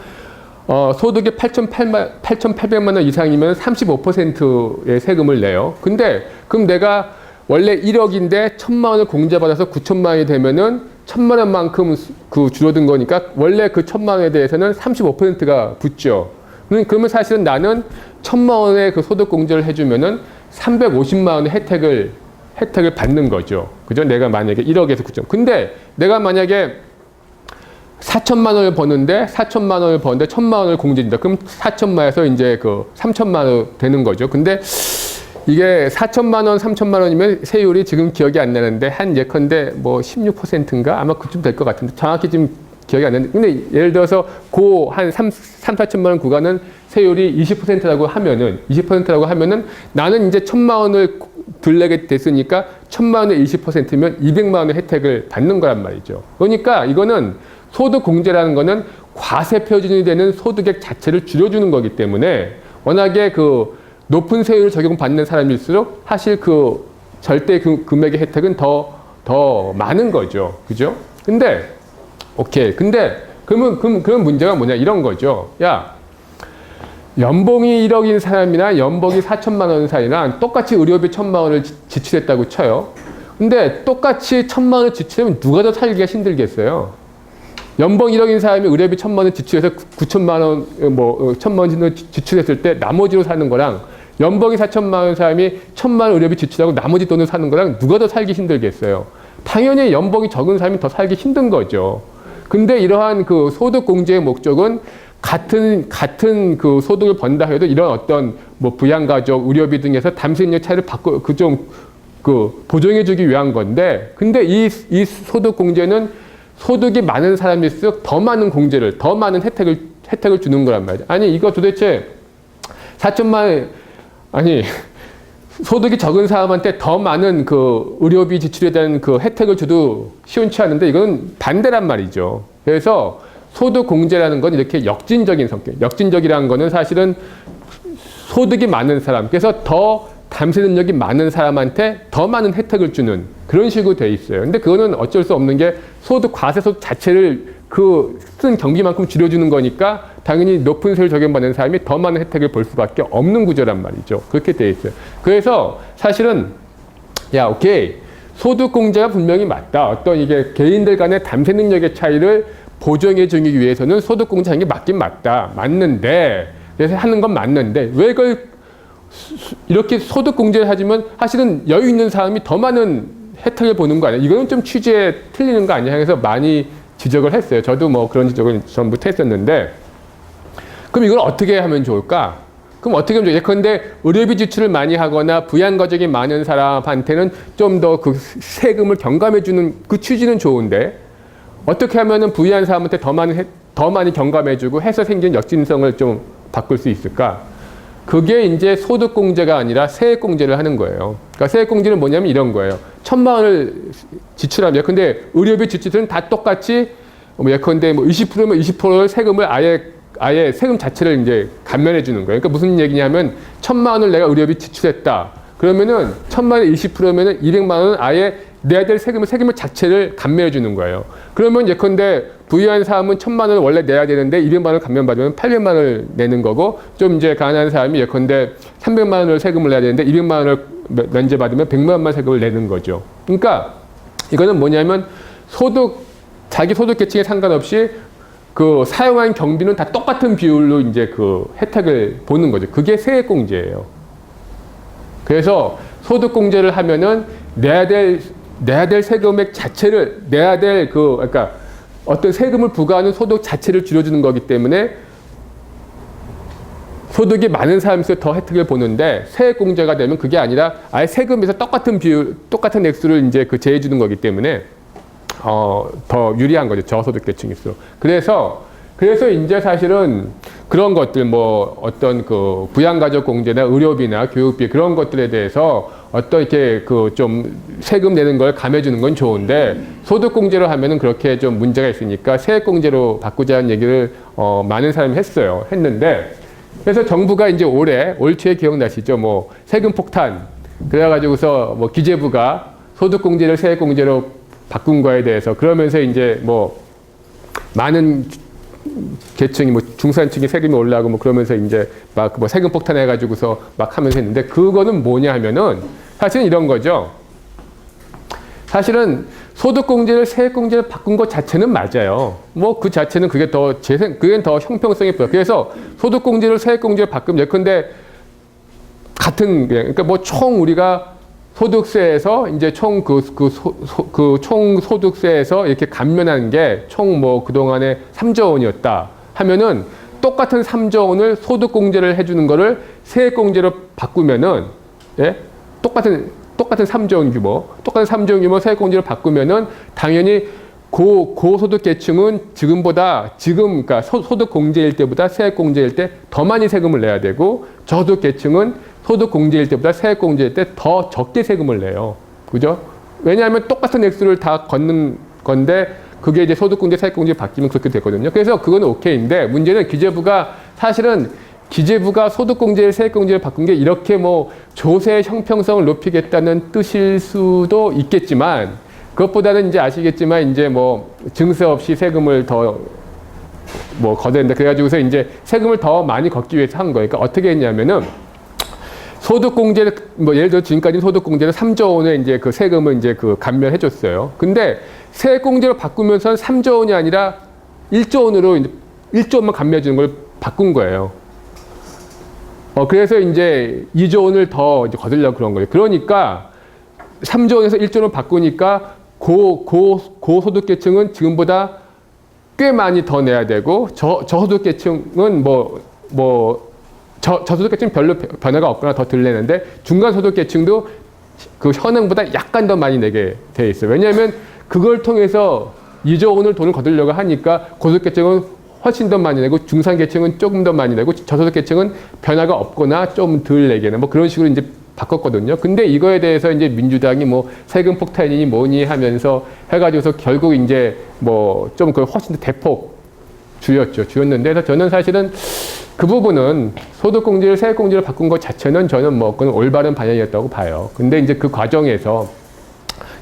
A: 소득이 8,800만 원 이상이면 35%의 세금을 내요. 근데 그럼 내가 원래 1억인데 1,000만 원을 공제받아서 9천만 원이 되면은 1,000만 원만큼 그 줄어든 거니까 원래 그 1,000만 원에 대해서는 35%가 붙죠. 그러면 사실은 나는 1,000만 원의 그 소득 공제를 해주면은 350만 원의 혜택을 받는 거죠. 그죠? 내가 만약에 1억에서 9천. 근데 내가 만약에 4천만 원을 버는데 1,000만 원을 공제준다. 그럼 4천만에서 이제 그 3천만 원 되는 거죠. 근데 이게 4천만 원, 3천만 원이면 세율이 지금 기억이 안 나는데 예컨대 16%인가? 아마 그쯤 될 것 같은데 정확히 지금 기억이 안 나는데, 근데 예를 들어서 한 4천만 원 구간은 세율이 20%라고 하면은 나는 이제 1,000만 원을 덜 내게 됐으니까 1,000만 원의 20%면 200만 원의 혜택을 받는 거란 말이죠. 그러니까 이거는 소득 공제라는 거는 과세 표준이 되는 소득액 자체를 줄여주는 거기 때문에 워낙에 그 높은 세율을 적용받는 사람일수록 사실 그 절대 금액의 혜택은 더 많은 거죠. 그죠? 근데 그러면 문제가 뭐냐 이런 거죠. 연봉이 1억인 사람이나 연봉이 4천만 원 사이나 똑같이 의료비 1,000만 원을 지출했다고 쳐요. 근데 똑같이 1,000만 원을 지출하면 누가 더 살기가 힘들겠어요? 연봉 1억인 사람이 의료비 1,000만 원 지출해서 9천만 원, 1,000만 원 지출했을 때 나머지로 사는 거랑 연봉이 4천만 원 사람이 1,000만 원 의료비 지출하고 나머지 돈을 사는 거랑 누가 더 살기 힘들겠어요? 당연히 연봉이 적은 사람이 더 살기 힘든 거죠. 근데 이러한 그 소득 공제의 목적은 같은 그 소득을 번다 해도 이런 어떤 부양가족, 의료비 등에서 담세인력 차이를 보정해주기 위한 건데, 근데 이 소득 공제는 소득이 많은 사람일수록 더 많은 공제를, 더 많은 혜택을 주는 거란 말이죠. 아니, 이거 도대체 4천만 원, 소득이 적은 사람한테 더 많은 그 의료비 지출에 대한 그 혜택을 줘도 시원치 않은데 이건 반대란 말이죠. 그래서 소득 공제라는 건 이렇게 역진적인 성격. 역진적이라는 거는 사실은 소득이 많은 사람, 그래서 더 담세 능력이 많은 사람한테 더 많은 혜택을 주는 그런 식으로 돼 있어요. 근데 그거는 어쩔 수 없는 게 과세소득 자체를 쓴 경비만큼 줄여주는 거니까 당연히 높은 세율 적용받는 사람이 더 많은 혜택을 볼 수밖에 없는 구조란 말이죠. 그렇게 돼 있어요. 그래서 사실은 오케이. 소득 공제가 분명히 맞다. 어떤 이게 개인들 간의 담세 능력의 차이를 보정해 주기 위해서는 소득 공제하는 게 맞긴 맞다. 맞는데, 그래서 하는 건 맞는데 왜 그걸 이렇게 소득 공제를 하지만 사실은 여유 있는 사람이 더 많은 혜택을 보는 거 아니야? 이거는 좀 취지에 틀리는 거 아니야? 해서 많이 지적을 했어요. 저도 그런 지적을 전부터 했었는데, 그럼 이걸 어떻게 하면 좋을까? 그럼 어떻게 하면 좋아요? 예컨대 의료비 지출을 많이 하거나 부양가족이 많은 사람한테는 좀 더 그 세금을 경감해주는 그 취지는 좋은데 어떻게 하면은 부유한 사람한테 더 많이 경감해주고 해서 생긴 역진성을 좀 바꿀 수 있을까? 그게 이제 소득공제가 아니라 세액공제를 하는 거예요. 그러니까 세액공제는 뭐냐면 이런 거예요. 1,000만 원을 지출하면, 근데 의료비 지출은 다 똑같이 예컨대 뭐 20%면 20%를 세금을 아예 세금 자체를 이제 감면해 주는 거예요. 그러니까 무슨 얘기냐면 1,000만 원을 내가 의료비 지출했다. 그러면은 1,000만 원에 20%면은 200만 원은 아예 내야 될 세금을 자체를 감면해 주는 거예요. 그러면 예컨대 부유한 사람은 1,000만 원을 원래 내야 되는데 200만 원을 감면받으면 800만 원을 내는 거고, 좀 이제 가난한 사람이 예컨대 300만 원을 세금을 내야 되는데 200만 원을 면제받으면 100만 원만 세금을 내는 거죠. 그러니까 이거는 뭐냐면 자기 소득 계층에 상관없이 그 사용한 경비는 다 똑같은 비율로 이제 그 혜택을 보는 거죠. 그게 세액공제예요. 그래서 소득공제를 하면은 내야 될 세금액 자체를 그러니까 어떤 세금을 부과하는 소득 자체를 줄여주는 거기 때문에 소득이 많은 사람일수록 더 혜택을 보는데, 세액공제가 되면 그게 아니라 아예 세금에서 똑같은 액수를 이제 그 제해주는 거기 때문에 더 유리한 거죠. 저소득 계층일수록. 그래서 이제 사실은 그런 것들 뭐 어떤 그 부양가족 공제나 의료비나 교육비 그런 것들에 대해서 어떤 이렇게 그 좀 세금 내는 걸 감해주는 건 좋은데, 소득공제로 하면은 그렇게 좀 문제가 있으니까 세액공제로 바꾸자는 얘기를 많은 사람이 했는데, 그래서 정부가 이제 올 초에 기억나시죠? 뭐 세금 폭탄 그래가지고서 뭐 기재부가 소득공제를 세액공제로 바꾼 거에 대해서 그러면서 이제 뭐 많은 계층이 뭐 중산층이 세금이 올라가고 뭐 그러면서 이제 막 뭐 세금 폭탄 해가지고서 막 하면서 했는데, 그거는 뭐냐 하면은 사실은 이런 거죠. 사실은 소득공제를 세액공제를 바꾼 것 자체는 맞아요. 뭐 그 자체는 그게 더 형평성이 보여. 그래서 소득공제를 세액공제를 바꾸면 예컨대 그러니까 뭐 총 우리가 소득세에서 이제 총 총 소득세에서 이렇게 감면한 게 총 뭐 그동안에 3조 원이었다 하면은 똑같은 3조 원을 소득공제를 해주는 거를 세액공제로 바꾸면은, 예? 똑같은 3조 원 규모 세액공제로 바꾸면은 당연히 고소득 계층은 그러니까 소득공제일 때보다 세액공제일 때 더 많이 세금을 내야 되고, 저소득 계층은 소득공제일 때보다 세액공제일 때 더 적게 세금을 내요. 그죠? 왜냐하면 똑같은 액수를 다 걷는 건데, 그게 이제 소득공제, 세액공제 바뀌면 그렇게 되거든요. 그래서 그거는 오케이인데, 문제는 기재부가 소득공제를 세액공제를 바꾼 게 이렇게 뭐 조세 형평성을 높이겠다는 뜻일 수도 있겠지만, 그것보다는 이제 아시겠지만 이제 뭐 증세 없이 세금을 더 뭐 걷어야 된다. 그래가지고서 이제 세금을 더 많이 걷기 위해서 한 거예요. 그러니까 어떻게 했냐면은 소득공제를 뭐 예를 들어 지금까지 소득공제를 3조 원의 이제 그 세금을 이제 그 감면해 줬어요. 근데 세액공제로 바꾸면서는 3조 원이 아니라 1조 원으로 이제 1조 원만 감면해 주는 걸 바꾼 거예요. 그래서 이제 2조 원을 더 이제 거두려고 그런 거예요. 그러니까 3조 원에서 1조 원을 바꾸니까 고소득 계층은 지금보다 꽤 많이 더 내야 되고, 저소득 계층은 저소득 계층 별로 변화가 없거나 더 덜 내는데, 중간소득 계층도 그 현행보다 약간 더 많이 내게 돼 있어요. 왜냐하면 그걸 통해서 2조 원을 돈을 거두려고 하니까 고소득 계층은 훨씬 더 많이 내고, 중산 계층은 조금 더 많이 내고, 저소득 계층은 변화가 없거나 좀 덜 내게는 뭐 그런 식으로 이제 바꿨거든요. 근데 이거에 대해서 이제 민주당이 뭐 세금 폭탄이니 뭐니 하면서 해가지고서 결국 이제 뭐 좀 그걸 훨씬 더 대폭 줄였는데, 그래서 저는 사실은 그 부분은 소득공제를 세액공제를 바꾼 것 자체는 저는 뭐 그건 올바른 방향이었다고 봐요. 근데 이제 그 과정에서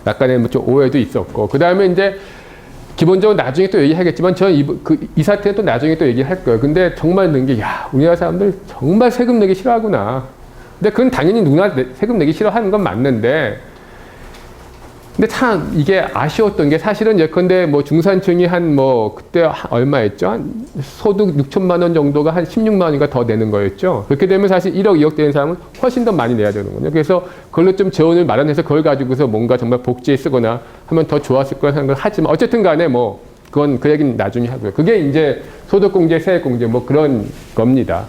A: 약간의 뭐 좀 오해도 있었고, 그 다음에 이제 기본적으로 나중에 또 얘기하겠지만, 저는 이 사태는 또 나중에 또 얘기할 거예요. 근데 정말 는 게, 우리나라 사람들 정말 세금 내기 싫어하구나. 근데 그건 당연히 누구나 세금 내기 싫어하는 건 맞는데, 근데 참 이게 아쉬웠던 게, 사실은 예컨대 뭐 중산층이 한 뭐 그때 얼마였죠? 한 소득 6천만 원 정도가 한 16만 원인가 더 내는 거였죠. 그렇게 되면 사실 1억, 2억 되는 사람은 훨씬 더 많이 내야 되는거든요. 그래서 그걸로 좀 재원을 마련해서 그걸 가지고서 뭔가 정말 복지에 쓰거나 하면 더 좋았을 거라는 생각을 하지만, 어쨌든 간에 뭐 그건 그 얘기는 나중에 하고요. 그게 이제 소득공제, 세액공제 뭐 그런 겁니다.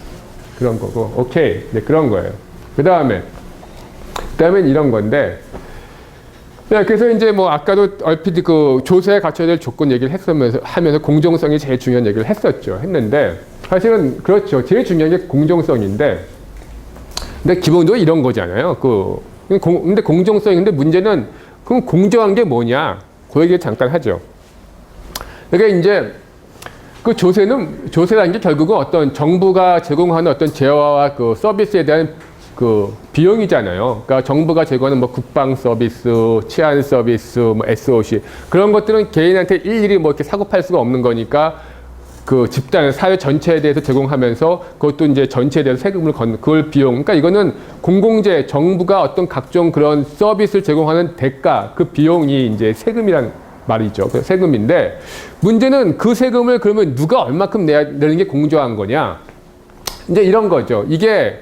A: 그런 거고. 오케이. 네, 그런 거예요. 그다음엔 이런 건데. 네, 그래서 이제 뭐 아까도 얼핏 그 조세에 갖춰야 될 조건 얘기를 하면서 공정성이 제일 중요한 얘기를 했는데 사실은 그렇죠. 제일 중요한 게 공정성인데 근데 기본적으로 이런 거잖아요. 근데 공정성인데 문제는 그럼 공정한 게 뭐냐? 그 얘기를 잠깐 하죠. 그러니까 이제 그 조세라는 게 결국은 어떤 정부가 제공하는 어떤 재화와 그 서비스에 대한 그 비용이잖아요. 그러니까 정부가 제공하는 뭐 국방 서비스, 치안 서비스, 뭐 SOC 그런 것들은 개인한테 일일이 뭐 이렇게 사고 팔 수가 없는 거니까 그 집단 사회 전체에 대해서 제공하면서 그것도 이제 전체에 대해서 세금을 걷는 그걸 비용. 그러니까 이거는 공공재 정부가 어떤 각종 그런 서비스를 제공하는 대가 그 비용이 이제 세금이란 말이죠. 세금인데 문제는 그 세금을 그러면 누가 얼마큼 내는 게 공정한 거냐? 이제 이런 거죠. 이게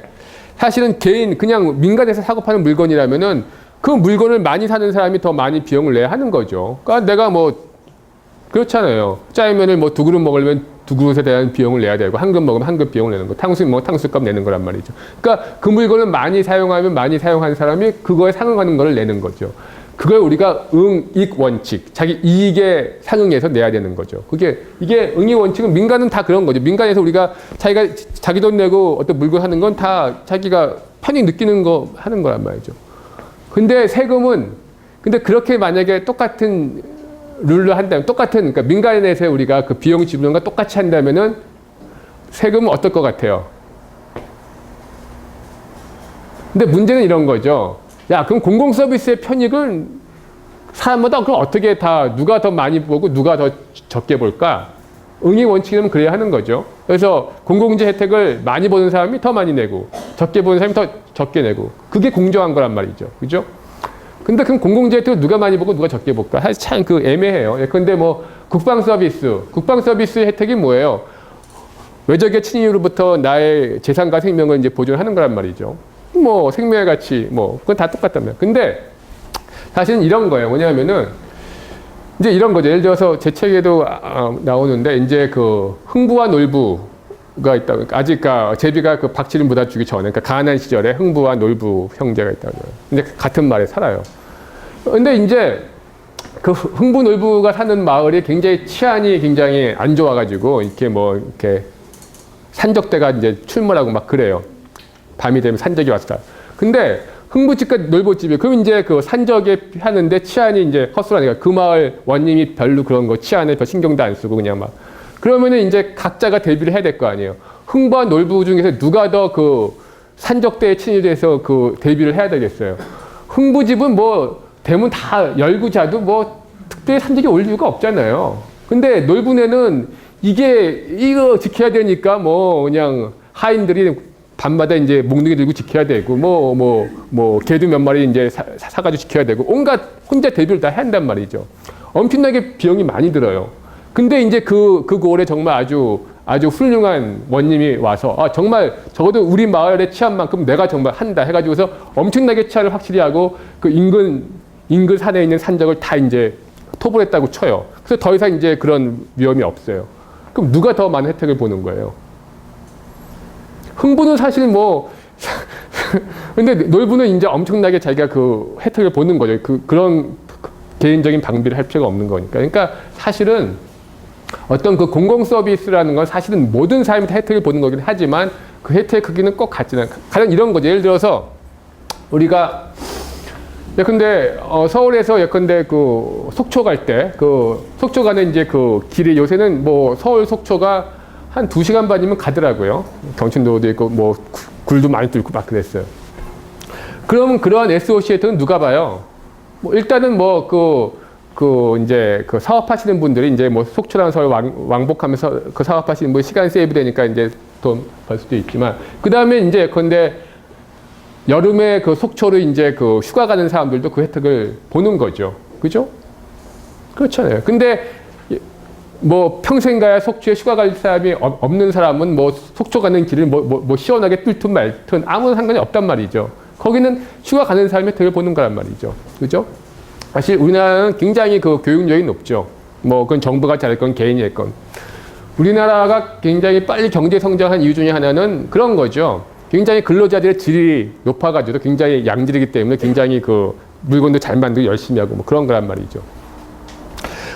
A: 사실은 개인 그냥 민간에서 사고 파는 물건이라면은 그 물건을 많이 사는 사람이 더 많이 비용을 내야 하는 거죠. 그러니까 내가 뭐 그렇잖아요. 짜장면을 뭐 2그릇 먹으려면 2그릇에 대한 비용을 내야 되고 한 그릇 먹으면 한 그릇 비용을 내는 거. 탕수육 먹으면 탕수육값 내는 거란 말이죠. 그러니까 그 물건을 많이 사용하면 많이 사용한 사람이 그거에 상응하는 거를 내는 거죠. 그걸 우리가 응익 원칙, 자기 이익에 상응해서 내야 되는 거죠. 이게 응익 원칙은 민간은 다 그런 거죠. 민간에서 우리가 자기 돈 내고 어떤 물건 하는 건 다 자기가 편히 느끼는 거 하는 거란 말이죠. 근데 세금은 그렇게 만약에 똑같은 룰로 한다면 그러니까 민간에서 우리가 그 비용 지불과 똑같이 한다면은 세금은 어떨 것 같아요? 근데 문제는 이런 거죠. 야, 그럼 공공 서비스의 편익은 사람마다 그럼 어떻게 다 누가 더 많이 보고 누가 더 적게 볼까? 응익 원칙이면 그래야 하는 거죠. 그래서 공공재 혜택을 많이 보는 사람이 더 많이 내고 적게 보는 사람이 더 적게 내고 그게 공정한 거란 말이죠. 그죠? 근데 그럼 공공재 혜택을 누가 많이 보고 누가 적게 볼까? 사실 참 애매해요. 근데 뭐 국방 서비스 혜택이 뭐예요? 외적의 침입으로부터 나의 재산과 생명을 이제 보존하는 거란 말이죠. 뭐 생명의 가치 그건 다 똑같다면. 근데 사실은 이런 거예요. 뭐냐면은 이제 이런 거죠. 예를 들어서 제 책에도 나오는데 이제 그 흥부와 놀부가 있다. 아직 제비가 그 박쥐를 물어주기 전에 그러니까 가난한 시절에 흥부와 놀부 형제가 있다고요. 근데 같은 말에 살아요. 근데 이제 그 흥부 놀부가 사는 마을이 치안이 굉장히 안 좋아가지고 이렇게 산적대가 이제 출몰하고 막 그래요. 밤이 되면 산적이 왔다. 근데 흥부집과 놀부집이 그럼 이제 그 산적에 하는데 치안이 이제 허술하니까 그 마을 원님이 별로 그런 거 치안에 별 신경도 안 쓰고 그냥 막 그러면은 이제 각자가 대비를 해야 될 거 아니에요. 흥부와 놀부 중에서 누가 더 그 산적대에 친일돼서 그 대비를 해야 되겠어요. 흥부집은 뭐 대문 다 열고 자도 뭐 특별히 산적이 올 이유가 없잖아요. 근데 놀부네는 이거 지켜야 되니까 뭐 그냥 하인들이 밤마다 이제 몽둥이 들고 지켜야 되고, 개도 몇 마리 이제 사가지고 지켜야 되고, 온갖 혼자 대비를 다 해야 한단 말이죠. 엄청나게 비용이 많이 들어요. 근데 이제 그 고을에 정말 아주 훌륭한 원님이 와서, 정말 적어도 우리 마을의 치안만큼 내가 정말 한다 해가지고서 엄청나게 치안을 확실히 하고, 그 인근 산에 있는 산적을 다 이제 토벌했다고 쳐요. 그래서 더 이상 이제 그런 위험이 없어요. 그럼 누가 더 많은 혜택을 보는 거예요? 흥부는 사실 근데 놀부는 이제 엄청나게 자기가 그 혜택을 보는 거죠. 그런 개인적인 방비를 할 필요가 없는 거니까. 그러니까 사실은 어떤 그 공공 서비스라는 건 사실은 모든 사람이 다 혜택을 보는 거긴 하지만 그 혜택의 크기는 꼭 같지는 않아요. 가령 이런 거죠. 예를 들어서 우리가 예컨대 서울에서 예컨대 그 속초 갈 때 속초 가는 이제 그 길이 요새는 서울 속초가 한 2시간 반이면 가더라고요. 경춘도도 있고 굴도 많이 뚫고 막 그랬어요. 그러면 그러한 SOC 혜택은 누가 봐요? 일단은 이제 사업하시는 분들이 이제 속초랑 서울 왕복하면서 그 사업하시는 분 시간 세이브 되니까 이제 돈 벌 수도 있지만 그 다음에 이제 근데 여름에 그 속초로 이제 휴가 가는 사람들도 그 혜택을 보는 거죠. 그죠? 그렇잖아요. 근데 평생 가야 속초에 휴가 갈 사람이 없는 사람은 속초 가는 길을 시원하게 뚫든 말든 아무런 상관이 없단 말이죠. 거기는 휴가 가는 사람이 혜택을 보는 거란 말이죠. 그죠? 사실 우리나라는 굉장히 그 교육열이 높죠. 그건 정부가 잘했건 개인이 했건. 우리나라가 굉장히 빨리 경제 성장한 이유 중에 하나는 그런 거죠. 굉장히 근로자들의 질이 높아가지고 굉장히 양질이기 때문에 굉장히 그 물건도 잘 만들고 열심히 하고 뭐 그런 거란 말이죠.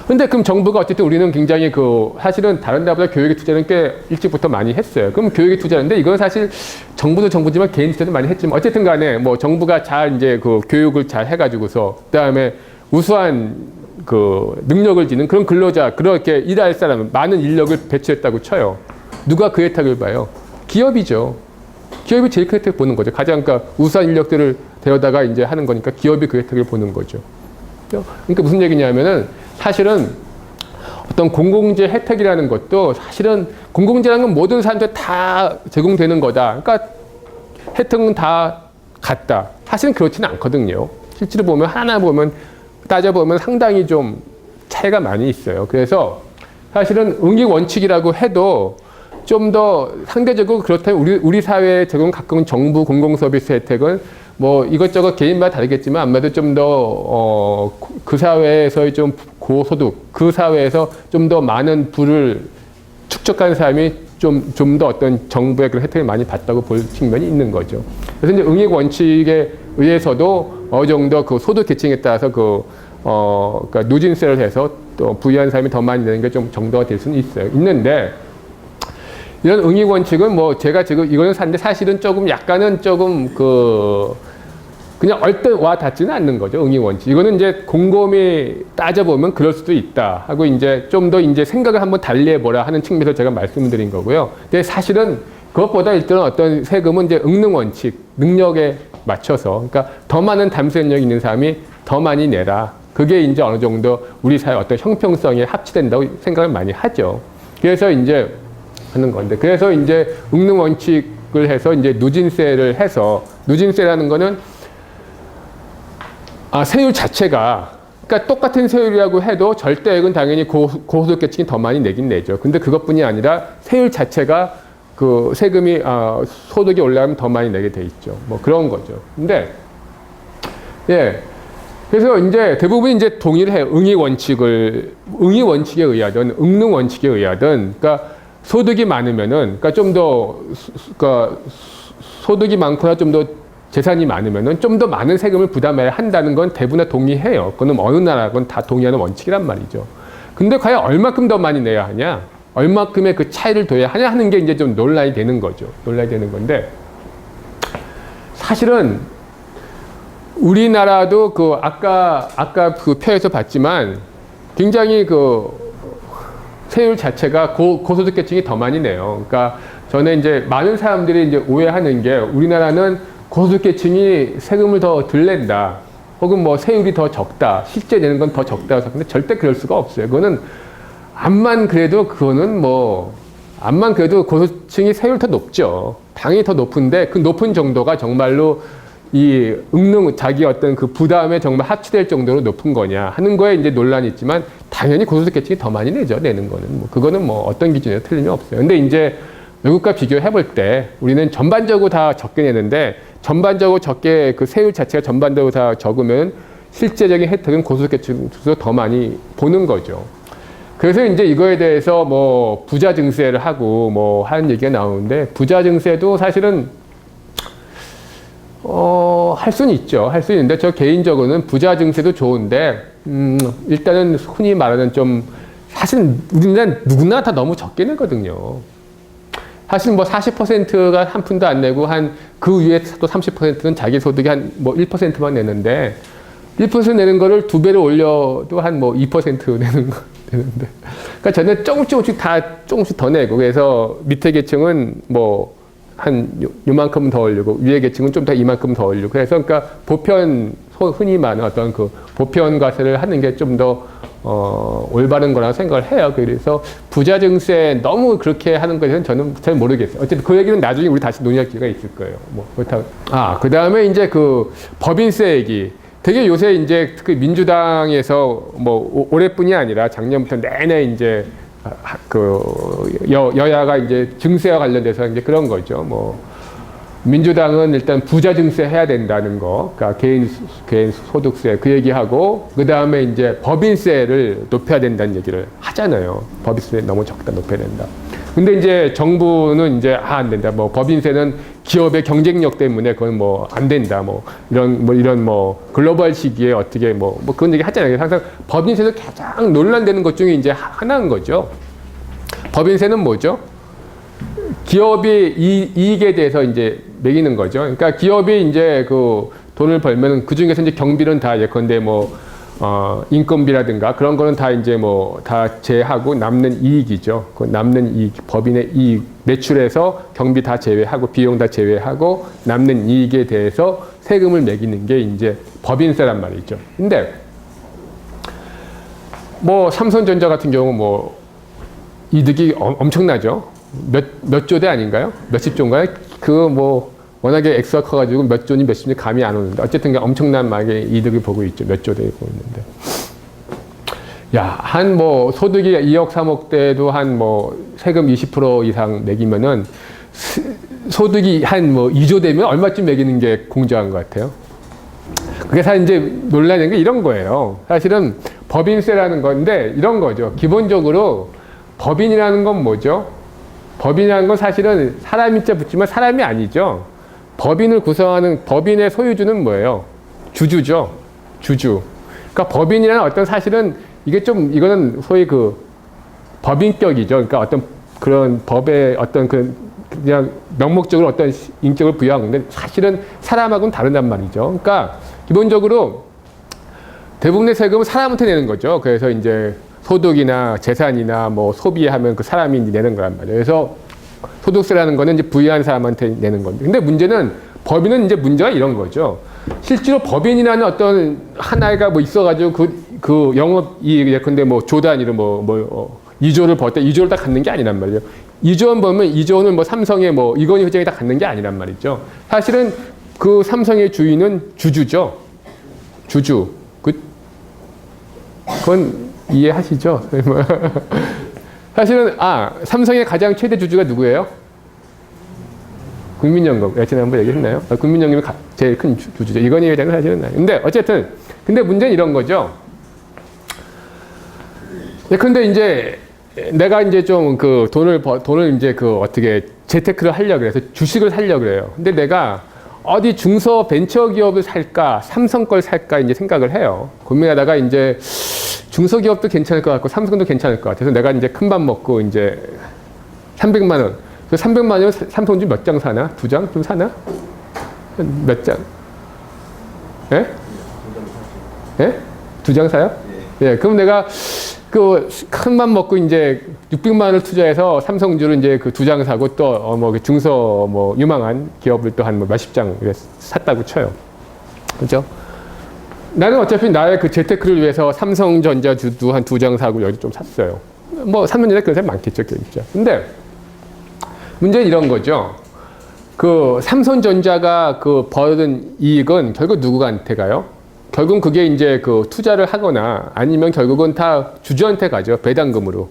A: 근데 그럼 정부가 어쨌든 우리는 굉장히 그 사실은 다른 나라보다 교육에 투자는 꽤 일찍부터 많이 했어요. 그럼 교육에 투자하는데 이건 사실 정부도 정부지만 개인 투자도 많이 했지만 어쨌든 간에 뭐 정부가 잘 이제 그 교육을 잘 해가지고서 그다음에 우수한 그 능력을 지닌 그런 근로자 그렇게 일할 사람 많은 인력을 배치했다고 쳐요. 누가 그 혜택을 봐요? 기업이죠. 기업이 제일 그 혜택을 보는 거죠. 가장 그러니까 우수한 인력들을 데려다가 이제 하는 거니까 기업이 그 혜택을 보는 거죠. 그러니까 무슨 얘기냐면은 사실은 어떤 공공재 혜택이라는 것도 사실은 공공재라는 건 모든 사람들 다 제공되는 거다. 그러니까 혜택은 다 같다. 사실은 그렇지는 않거든요. 실제로 보면 하나 보면 따져보면 상당히 좀 차이가 많이 있어요. 그래서 사실은 응익 원칙이라고 해도 좀 더 상대적으로 그렇다면 우리 사회에 제공 가까운 정부 공공 서비스 혜택은 뭐 이것저것 개인마다 다르겠지만 아무래도 좀 더 그 사회에서의 좀 고소득, 그 사회에서 좀 더 많은 부를 축적한 사람이 좀 더 어떤 정부의 그런 혜택을 많이 받다고 볼 측면이 있는 거죠. 그래서 이제 응익 원칙에 의해서도 어느 정도 그 소득 계층에 따라서 그러니까 누진세를 해서 또 부유한 사람이 더 많이 내는 게 좀 정도가 될 수는 있어요. 있는데 이런 응익 원칙은 뭐 제가 지금 이거는 샀는데 사실은 조금 약간은 조금 그냥 얼뜻 와 닿지는 않는 거죠. 응익 원칙. 이거는 이제 곰곰이 따져보면 그럴 수도 있다 하고 이제 좀 더 이제 생각을 한번 달리 해보라 하는 측면에서 제가 말씀드린 거고요. 근데 사실은 그것보다 일단 어떤 세금은 이제 응능 원칙, 능력에 맞춰서 그러니까 더 많은 담세 능력이 있는 사람이 더 많이 내라. 그게 이제 어느 정도 우리 사회 어떤 형평성에 합치된다고 생각을 많이 하죠. 그래서 이제 하는 건데 그래서 이제 응능 원칙을 해서 이제 누진세를 해서 누진세라는 거는 세율 자체가 그러니까 똑같은 세율이라고 해도 절대액은 당연히 고소득 계층이 더 많이 내긴 내죠. 근데 그것뿐이 아니라 세율 자체가 그 세금이 소득이 올라가면 더 많이 내게 돼 있죠. 뭐 그런 거죠. 근데 예. 그래서 이제 대부분 이제 동의를 해요. 응익 원칙에 의하든 응능 원칙에 의하든 그러니까 소득이 많으면은 그러니까 좀 더 그러니까 소득이 많거나 좀 더 재산이 많으면은 좀 더 많은 세금을 부담해야 한다는 건 대부분 동의해요. 그거는 어느 나라건 다 동의하는 원칙이란 말이죠. 근데 과연 얼마큼 더 많이 내야 하냐? 얼마큼의 그 차이를 둬야 하냐 하는 게 이제 좀 논란이 되는 거죠. 논란이 되는 건데 사실은 우리나라도 그 아까 그 표에서 봤지만 굉장히 그 세율 자체가 고소득 계층이 더 많이 내요. 그러니까 저는 이제 많은 사람들이 이제 오해하는 게 우리나라는 고소득 계층이 세금을 더 덜 낸다. 혹은 뭐 세율이 더 적다. 실제 내는 건 더 적다. 근데 절대 그럴 수가 없어요. 그거는 암만 그래도 고소층이 세율이 더 높죠. 당연히 더 높은데 그 높은 정도가 정말로 이 자기 어떤 그 부담에 정말 합치될 정도로 높은 거냐 하는 거에 이제 논란이 있지만 당연히 고소득 계층이 더 많이 내는 거는 그거는 뭐 어떤 기준에 틀림이 없어요. 근데 이제 외국과 비교해 볼 때 우리는 전반적으로 다 적게 내는데 전반적으로 적게 그 세율 자체가 전반적으로 다 적으면 실제적인 혜택은 고소득 계층에서 더 많이 보는 거죠. 그래서 이제 이거에 대해서 뭐 부자 증세를 하고 뭐 하는 얘기가 나오는데 부자 증세도 사실은 할 수는 있죠. 할 수 있는데 저 개인적으로는 부자 증세도 좋은데 일단은 흔히 말하는 좀 사실 우리나라 누구나 다 너무 적게 내거든요. 사실 뭐 40%가 한 푼도 안 내고 그 위에 또 30%는 자기 소득이 한 뭐 1%만 내는데 1% 내는 거를 2배로 올려도 한 뭐 2% 되는데 그러니까 저는 조금씩 더 내고 그래서 밑에 계층은 뭐 요만큼 더 올리고 위에 계층은 좀 더 이만큼 더 올리고 그래서 그러니까 흔히 말하는 어떤 그 보편 과세를 하는 게 좀 더 올바른 거라고 생각을 해요. 그래서 부자 증세 너무 그렇게 하는 것에는 저는 잘 모르겠어요. 어쨌든 그 얘기는 나중에 우리 다시 논의할 기회가 있을 거예요. 뭐 그렇다고. 그 다음에 이제 그 법인세 얘기. 되게 요새 이제 특히 민주당에서 뭐 올해뿐이 아니라 작년부터 내내 이제 여야가 이제 증세와 관련돼서 이제 그런 거죠. 민주당은 일단 부자 증세 해야 된다는 거, 그러니까 개인 소득세 그 얘기하고, 그 다음에 이제 법인세를 높여야 된다는 얘기를 하잖아요. 법인세 너무 적다, 높여야 된다. 근데 이제 정부는 이제 안 된다. 뭐 법인세는 기업의 경쟁력 때문에 그건 뭐 안 된다. 뭐 이런 글로벌 시기에 어떻게 뭐 그런 얘기 하잖아요. 항상 법인세도 가장 논란되는 것 중에 이제 하나인 거죠. 법인세는 뭐죠? 기업이 이익에 대해서 이제 매기는 거죠. 그러니까 기업이 이제 그 돈을 벌면 그 중에서 이제 경비는 다 예컨대 인건비라든가 그런 거는 다 이제 다 제하고 남는 이익이죠. 그 남는 이익, 법인의 이익, 매출에서 경비 다 제외하고 비용 다 제외하고 남는 이익에 대해서 세금을 매기는 게 이제 법인세란 말이죠. 근데 삼성전자 같은 경우 이득이 엄청나죠. 몇 조대 아닌가요? 몇십 조인가요? 워낙에 액수가 커가지고 몇 조니 몇십니 감이 안 오는데 어쨌든 엄청난 이득을 보고 있죠. 몇 조대 보고 있는데. 야, 소득이 2억, 3억 대도 세금 20% 이상 매기면은 소득이 2조 되면 얼마쯤 매기는 게 공정한 것 같아요? 그게 사실 이제 논란인 게 이런 거예요. 사실은 법인세라는 건데 이런 거죠. 기본적으로 법인이라는 건 뭐죠? 법인이라는 건 사실은 사람인자 붙지만 사람이 아니죠. 법인을 구성하는 법인의 소유주는 뭐예요? 주주죠. 주주. 그러니까 법인이라는 어떤 사실은 이거는 소위 법인격이죠. 그러니까 어떤 그런 법의 어떤 그냥 명목적으로 어떤 인격을 부여한 건데 사실은 사람하고는 다르단 말이죠. 그러니까 기본적으로 대부분의 세금은 사람한테 내는 거죠. 그래서 이제 소득이나 재산이나 소비하면 그 사람이 이제 내는 거란 말이에요. 그래서 소득세라는 거는 이제 부유한 사람한테 내는 건데. 근데 문제는 법인은 이제 문제가 이런 거죠. 실제로 법인이라는 어떤 하나가 있어가지고 그 영업이익 예컨대 조 단위로 2조를 벌 때 2조를 다 갖는 게 아니란 말이에요. 2조 원 벌면 2조 원을 삼성의 이건희 회장이 다 갖는 게 아니란 말이죠. 사실은 그 삼성의 주인은 주주죠. 주주. 그건 이해하시죠? 사실은 삼성의 가장 최대 주주가 누구예요? 국민연금. 예전에 한번 얘기했나요? 국민연금이 제일 큰 주주죠. 이건희 회장은 사실은. 근데 어쨌든 근데 문제는 이런 거죠. 근데 이제 내가 이제 좀 돈을 이제 어떻게 재테크를 하려고 그래서 주식을 사려고 그래요. 근데 내가 어디 중소 벤처기업을 살까, 삼성 걸 살까 이제 생각을 해요. 고민하다가 이제 중소기업도 괜찮을 것 같고 삼성도 괜찮을 것 같아서 내가 이제 큰 밥 먹고 이제 300만 원. 그 300만 원이면 삼성주 몇 장 사나? 2장 좀 사나? 몇 장? 예? 2장 사요? 예. 그럼 내가 큰 밥 먹고 이제 600만 원을 투자해서 삼성주를 이제 2장 사고 또 중소 유망한 기업을 또 한 몇십 장 샀다고 쳐요. 그죠? 나는 어차피 나의 재테크를 위해서 삼성전자주도 한 2장 사고 여기 좀 샀어요. 삼성전자 그런 사람 많겠죠, 진짜. 근데 문제는 이런 거죠. 삼성전자가 벌은 이익은 결국 누구한테 가요? 결국은 그게 이제 투자를 하거나 아니면 결국은 다 주주한테 가죠. 배당금으로.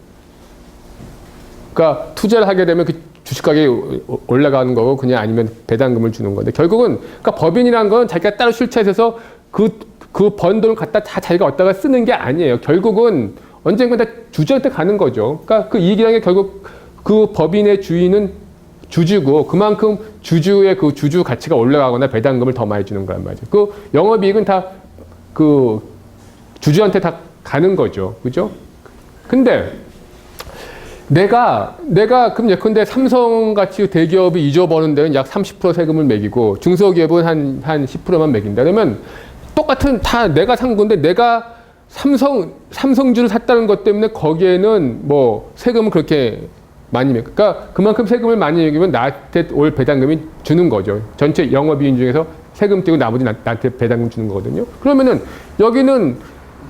A: 그러니까 투자를 하게 되면 주식 가격이 올라가는 거고 그냥 아니면 배당금을 주는 건데 결국은 그러니까 법인이라는 건 자기가 따로 출자해서 그 번 돈을 갖다 다 자기가 얻다가 쓰는 게 아니에요. 결국은 언젠가 다 주주한테 가는 거죠. 그러니까 그 이익이라는 게 결국 그 법인의 주인은 주주고 그만큼 주주의 주주 가치가 올라가거나 배당금을 더 많이 주는 거란 말이죠. 영업이익은 다 주주한테 다 가는 거죠. 그죠? 근데 내가 그럼 예컨대 삼성같이 대기업이 2조 버는 데는 약 30% 세금을 매기고 중소기업은 한 10%만 매긴다. 그러면 똑같은 다 내가 산 건데 내가 삼성주를 샀다는 것 때문에 거기에는 세금을 그렇게 많이 그러니까 그만큼 세금을 많이 매기면 나한테 올 배당금이 주는 거죠. 전체 영업이익 중에서 세금 떼고 나머지 나한테 배당금 주는 거거든요. 그러면은 여기는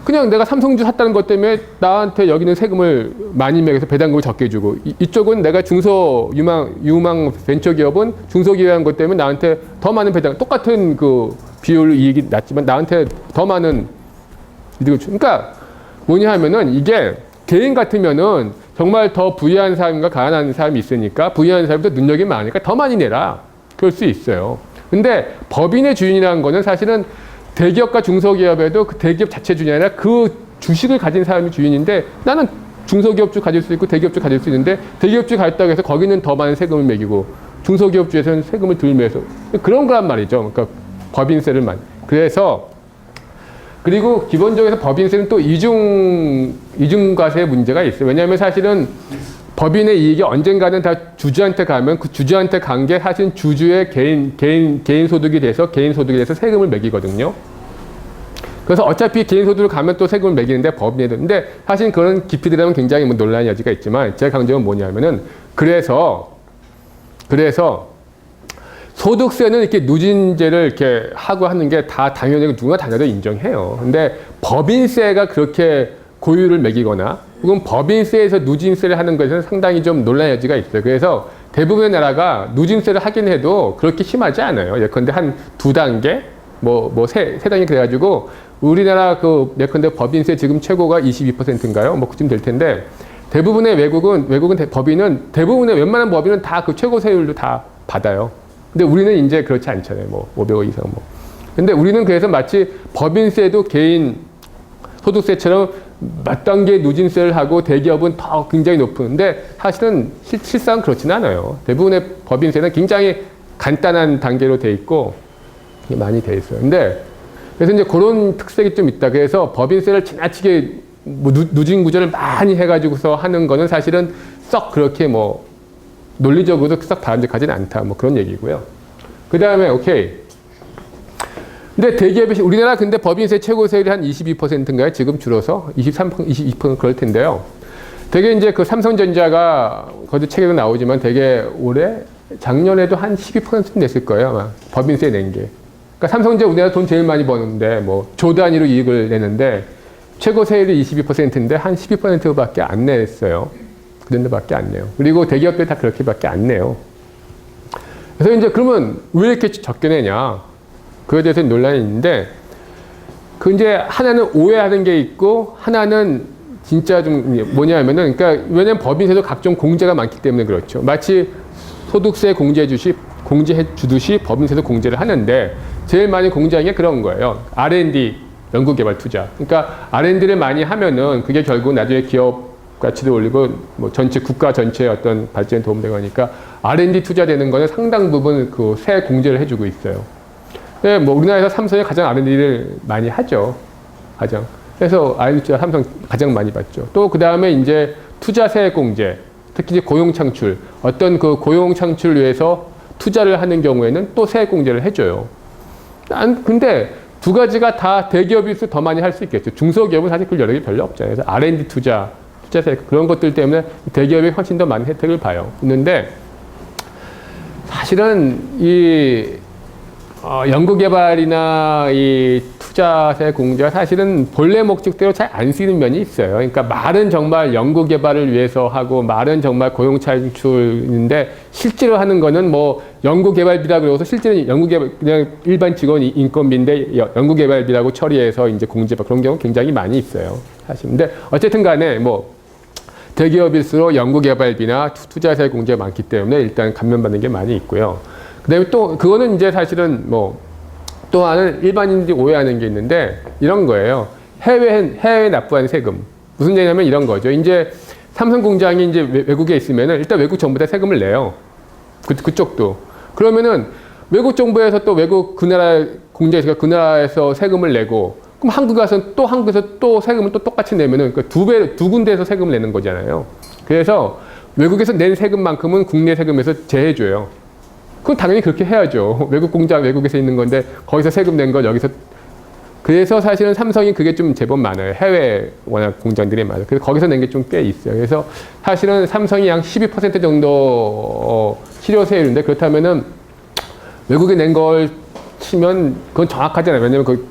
A: 그냥 내가 삼성주 샀다는 것 때문에 나한테 여기는 세금을 많이 매겨서 배당금을 적게 주고 이쪽은 내가 중소 유망 벤처기업은 중소기업이라는 것 때문에 나한테 더 많은 배당 똑같은 비율 이익이 낮지만 나한테 더 많은 이득을 주. 그러니까 뭐냐 하면은 이게 개인 같으면은 정말 더 부유한 사람과 가난한 사람이 있으니까 부유한 사람도 능력이 많으니까 더 많이 내라. 그럴 수 있어요. 근데 법인의 주인이라는 거는 사실은 대기업과 중소기업에도 그 대기업 자체 주인이 아니라 그 주식을 가진 사람이 주인인데 나는 중소기업주 가질 수 있고 대기업주 가질 수 있는데 대기업주 가졌다고 해서 거기는 더 많은 세금을 매기고 중소기업주에서는 세금을 덜 매서 그런 거란 말이죠. 그러니까 법인세를 그래서 그리고 기본적으로 법인세는 또 이중과세 문제가 있어요. 왜냐하면 사실은 법인의 이익이 언젠가는 다 주주한테 가면 그 주주한테 간 게 사실 주주의 개인 소득이 돼서 세금을 매기거든요. 그래서 어차피 개인 소득으로 가면 또 세금을 매기는데 법인에도. 근데 사실 그런 깊이 들어가면 굉장히 뭐 논란의 여지가 있지만 제 강점은 뭐냐면은 그래서 소득세는 이렇게 누진제를 이렇게 하고 하는 게 다 당연히 누가 당연히 인정해요. 근데 법인세가 그렇게 고유를 매기거나 혹은 법인세에서 누진세를 하는 것에는 상당히 좀 논란의 여지가 있어요. 그래서 대부분의 나라가 누진세를 하긴 해도 그렇게 심하지 않아요. 예컨대 한 두 단계, 세 단계 그래가지고 우리나라 예컨대 법인세 지금 최고가 22%인가요? 그쯤 될 텐데 대부분의 법인은 대부분의 웬만한 법인은 다 그 최고 세율로 다 받아요. 근데 우리는 이제 그렇지 않잖아요. 500억 이상 근데 우리는 그래서 마치 법인세도 개인 소득세처럼 몇 단계 누진세를 하고 대기업은 더 굉장히 높은데 사실은 실상 그렇지는 않아요. 대부분의 법인세는 굉장히 간단한 단계로 돼 있고 많이 돼 있어요. 근데 그래서 이제 그런 특색이 좀 있다. 그래서 법인세를 지나치게 누진 구조를 많이 해가지고서 하는 거는 사실은 썩 그렇게 논리적으로도 썩 바람직하지는 않다. 그런 얘기고요. 그 다음에 오케이. 근데 대기업이 우리나라 근데 법인세 최고 세율이 한 22%인가요? 지금 줄어서 22% 그럴 텐데요. 되게 이제 그 삼성전자가 거기 책에도 나오지만 되게 작년에도 한 12% 냈을 거예요. 아마 법인세 낸 게. 그러니까 삼성전자 우리나라 돈 제일 많이 버는데 조 단위로 이익을 내는데 최고 세율이 22%인데 한 12%밖에 안 냈어요. 그 정도밖에 안 내요. 그리고 대기업들 다 그렇게밖에 안 내요. 그래서 이제 그러면 왜 이렇게 적게 내냐? 그에 대해서 논란이 있는데, 이제 하나는 오해하는 게 있고, 하나는 진짜 좀 뭐냐면은, 그러니까 왜냐면 법인세도 각종 공제가 많기 때문에 그렇죠. 마치 소득세 공제해 주듯이 법인세도 공제를 하는데, 제일 많이 공제하는 게 그런 거예요. R&D, 연구개발 투자. 그러니까 R&D를 많이 하면은 그게 결국 나중에 기업 가치도 올리고 전체 국가 전체의 어떤 발전에 도움되고 하니까 R&D 투자되는 거는 상당 부분 그 세 공제를 해주고 있어요. 네, 우리나라에서 삼성이 가장 R&D를 많이 하죠. 그래서 R&D 투자 삼성 가장 많이 받죠. 또 그 다음에 이제 투자세 공제, 특히 이제 고용 창출, 어떤 그 고용 창출을 위해서 투자를 하는 경우에는 또 세액 공제를 해줘요. 근데 두 가지가 다 대기업일수록 더 많이 할 수 있겠죠. 중소기업은 사실 그 여력이 별로 없잖아요. 그래서 R&D 투자세 그런 것들 때문에 대기업이 훨씬 더 많은 혜택을 있는데 사실은 연구개발이나 이 투자세 공제가 사실은 본래 목적대로 잘 안 쓰이는 면이 있어요. 그러니까 말은 정말 연구개발을 위해서 하고 말은 정말 고용창출인데 실제로 하는 거는 연구개발비라 그러고서 실제는 그냥 일반 직원 인건비인데 연구개발비라고 처리해서 이제 공제받고 그런 경우 굉장히 많이 있어요. 사실. 근데 어쨌든 간에 대기업일수록 연구개발비나 투자세 공제가 많기 때문에 일단 감면받는 게 많이 있고요. 그 다음에 또, 그거는 이제 사실은 또 하나는 일반인들이 오해하는 게 있는데, 이런 거예요. 해외에 납부한 세금. 무슨 얘기냐면 이런 거죠. 이제 삼성 공장이 이제 외국에 있으면은 일단 외국 정부에 세금을 내요. 그쪽도. 그러면은 외국 정부에서 또 외국 그 나라 공장에서 그 나라에서 세금을 내고, 그럼 한국에서 또 세금을 또 똑같이 내면은 두 군데에서 세금을 내는 거잖아요. 그래서 외국에서 낸 세금만큼은 국내 세금에서 제해줘요. 그건 당연히 그렇게 해야죠. 외국 공장 외국에서 있는 건데 거기서 세금 낸 거 여기서. 그래서 사실은 삼성이 그게 좀 제법 많아요. 해외 워낙 공장들이 많아요. 그래서 거기서 낸 게 좀 꽤 있어요. 그래서 사실은 삼성이 약 12% 정도 실효세율인데 그렇다면은 외국에 낸 걸 치면 그건 정확하지 않아요. 왜냐면 그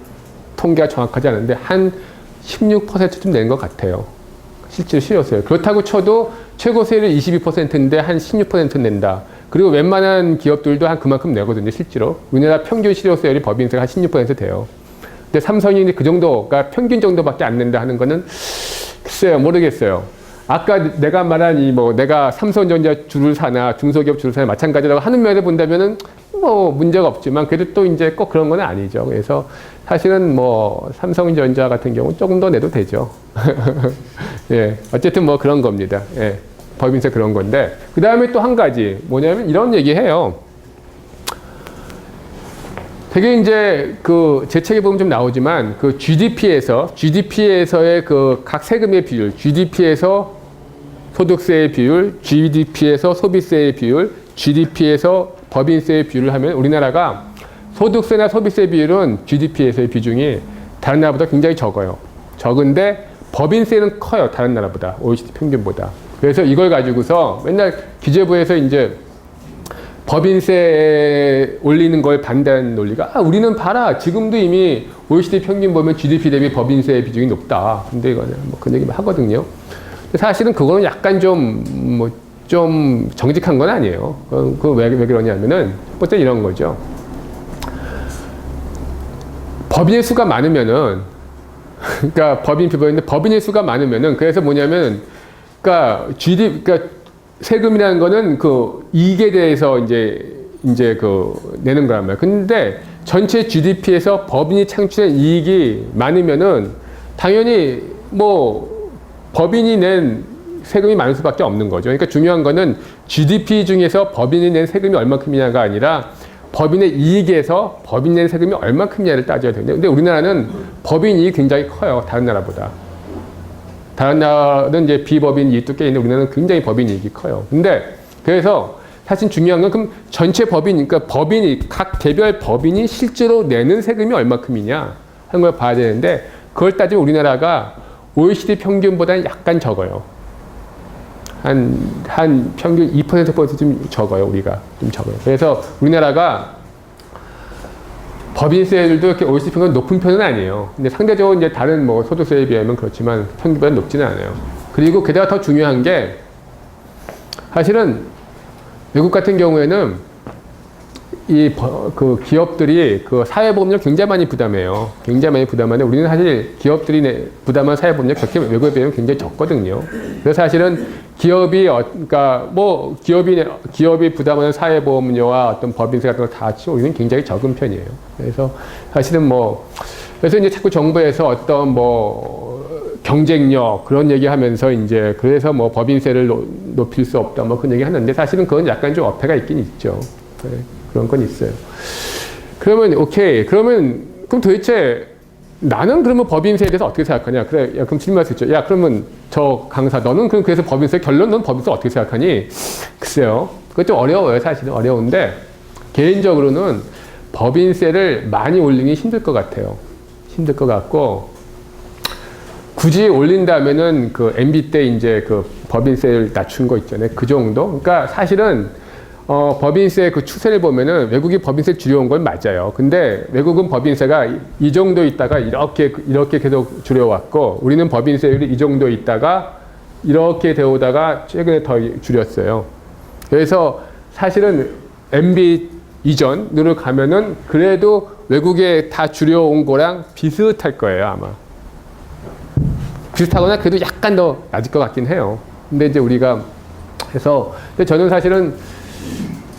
A: 통계가 정확하지 않은데 한 16%쯤 낸 것 같아요. 실제로 실효세율. 그렇다고 쳐도 최고세율이 22%인데 한 16% 낸다. 그리고 웬만한 기업들도 한 그만큼 내거든요, 실제로. 우리나라 평균 실효세율이 법인세가 한 16% 돼요. 근데 삼성이 그 정도가 평균 정도밖에 안 낸다 하는 거는 글쎄요, 모르겠어요. 아까 내가 말한 내가 삼성전자 주를 사나 중소기업 주를 사나 마찬가지라고 하는 면에서 본다면은 문제가 없지만 그래도 또 이제 꼭 그런 건 아니죠. 그래서 사실은 삼성전자 같은 경우는 조금 더 내도 되죠. 예. 어쨌든 그런 겁니다. 예. 법인세 그런 건데. 그 다음에 또 한 가지 뭐냐면 이런 얘기 해요. 되게 이제 제 책에 보면 좀 나오지만 GDP에서의 각 세금의 비율, GDP에서 소득세의 비율, GDP에서 소비세의 비율, GDP에서 법인세의 비율을 하면 우리나라가 소득세나 소비세 비율은 GDP에서의 비중이 다른 나라보다 굉장히 적어요. 적은데 법인세는 커요. 다른 나라보다. OECD 평균보다. 그래서 이걸 가지고서 맨날 기재부에서 이제 법인세 올리는 걸 반대하는 논리가 우리는 봐라. 지금도 이미 OECD 평균 보면 GDP 대비 법인세 비중이 높다. 근데 이거는 그런 얘기 하거든요. 사실은 그거는 약간 좀 정직한 건 아니에요. 왜 그러냐면은 첫 번째 이런 거죠. 법인의 수가 많으면은 그러니까 법인의 수가 많으면은 그래서 뭐냐면 그러니까 세금이라는 거는 이익에 대해서 이제 내는 거란 말이에요. 근데 전체 GDP에서 법인이 창출한 이익이 많으면은 당연히 법인이 낸 세금이 많을 수밖에 없는 거죠. 그러니까 중요한 거는 GDP 중에서 법인이 낸 세금이 얼마큼이냐가 아니라 법인의 이익에서 법인 낸 세금이 얼마큼이냐를 따져야 되는데 근데 우리나라는 법인 이익이 굉장히 커요. 다른 나라보다. 다른 나라는 이제 비법인 이익도 꽤 있는데 우리나라는 굉장히 법인 이익이 커요. 근데 그래서 사실 중요한 건 그럼 전체 법인, 그러니까 각 개별 법인이 실제로 내는 세금이 얼마큼이냐 하는 걸 봐야 되는데 그걸 따지면 우리나라가 OECD 평균보다는 약간 적어요. 한 평균 2% 좀 적어요. 우리가 좀 적어요. 그래서 우리나라가 법인세율도 이렇게 OECD 평균 높은 편은 아니에요. 근데 상대적으로 이제 다른 소득세에 비하면 그렇지만 평균보다 높지는 않아요. 그리고 게다가 더 중요한 게 사실은 외국 같은 경우에는 기업들이 사회보험료 굉장히 많이 부담해요. 굉장히 많이 부담하는데 우리는 사실 기업들이 부담한 사회보험료 그렇게 외국에 비하면 굉장히 적거든요. 그래서 사실은 기업이 부담하는 사회보험료와 어떤 법인세 같은 걸 다 합치면 우리는 굉장히 적은 편이에요. 그래서 사실은 그래서 이제 자꾸 정부에서 어떤 경쟁력 그런 얘기하면서 이제 그래서 법인세를 높일 수 없다 그런 얘기 하는데 사실은 그건 약간 좀 어폐가 있긴 있죠. 네, 그런 건 있어요. 그러면 오케이. 그럼 도대체 나는 그러면 법인세에 대해서 어떻게 생각하냐? 그래, 그럼 질문할 수 있죠. 그러면 저 강사 너는 그래서 법인세 넌 법인세 어떻게 생각하니? 글쎄요. 그거 좀 어려워요. 사실은 어려운데 개인적으로는 법인세를 많이 올리기 힘들 것 같아요. 힘들 것 같고 굳이 올린다면은 MB 때 이제 법인세를 낮춘 거 있잖아요. 그 정도. 그러니까 사실은 법인세 추세를 보면은 외국이 법인세 줄여온 건 맞아요. 근데 외국은 법인세가 이 정도 있다가 이렇게 계속 줄여왔고 우리는 법인세율이 이 정도 있다가 이렇게 되오다가 최근에 더 줄였어요. 그래서 사실은 MB 이전으로 가면은 그래도 외국에 다 줄여온 거랑 비슷할 거예요, 아마. 비슷하거나 그래도 약간 더 낮을 것 같긴 해요. 근데 이제 우리가 해서 근데 저는 사실은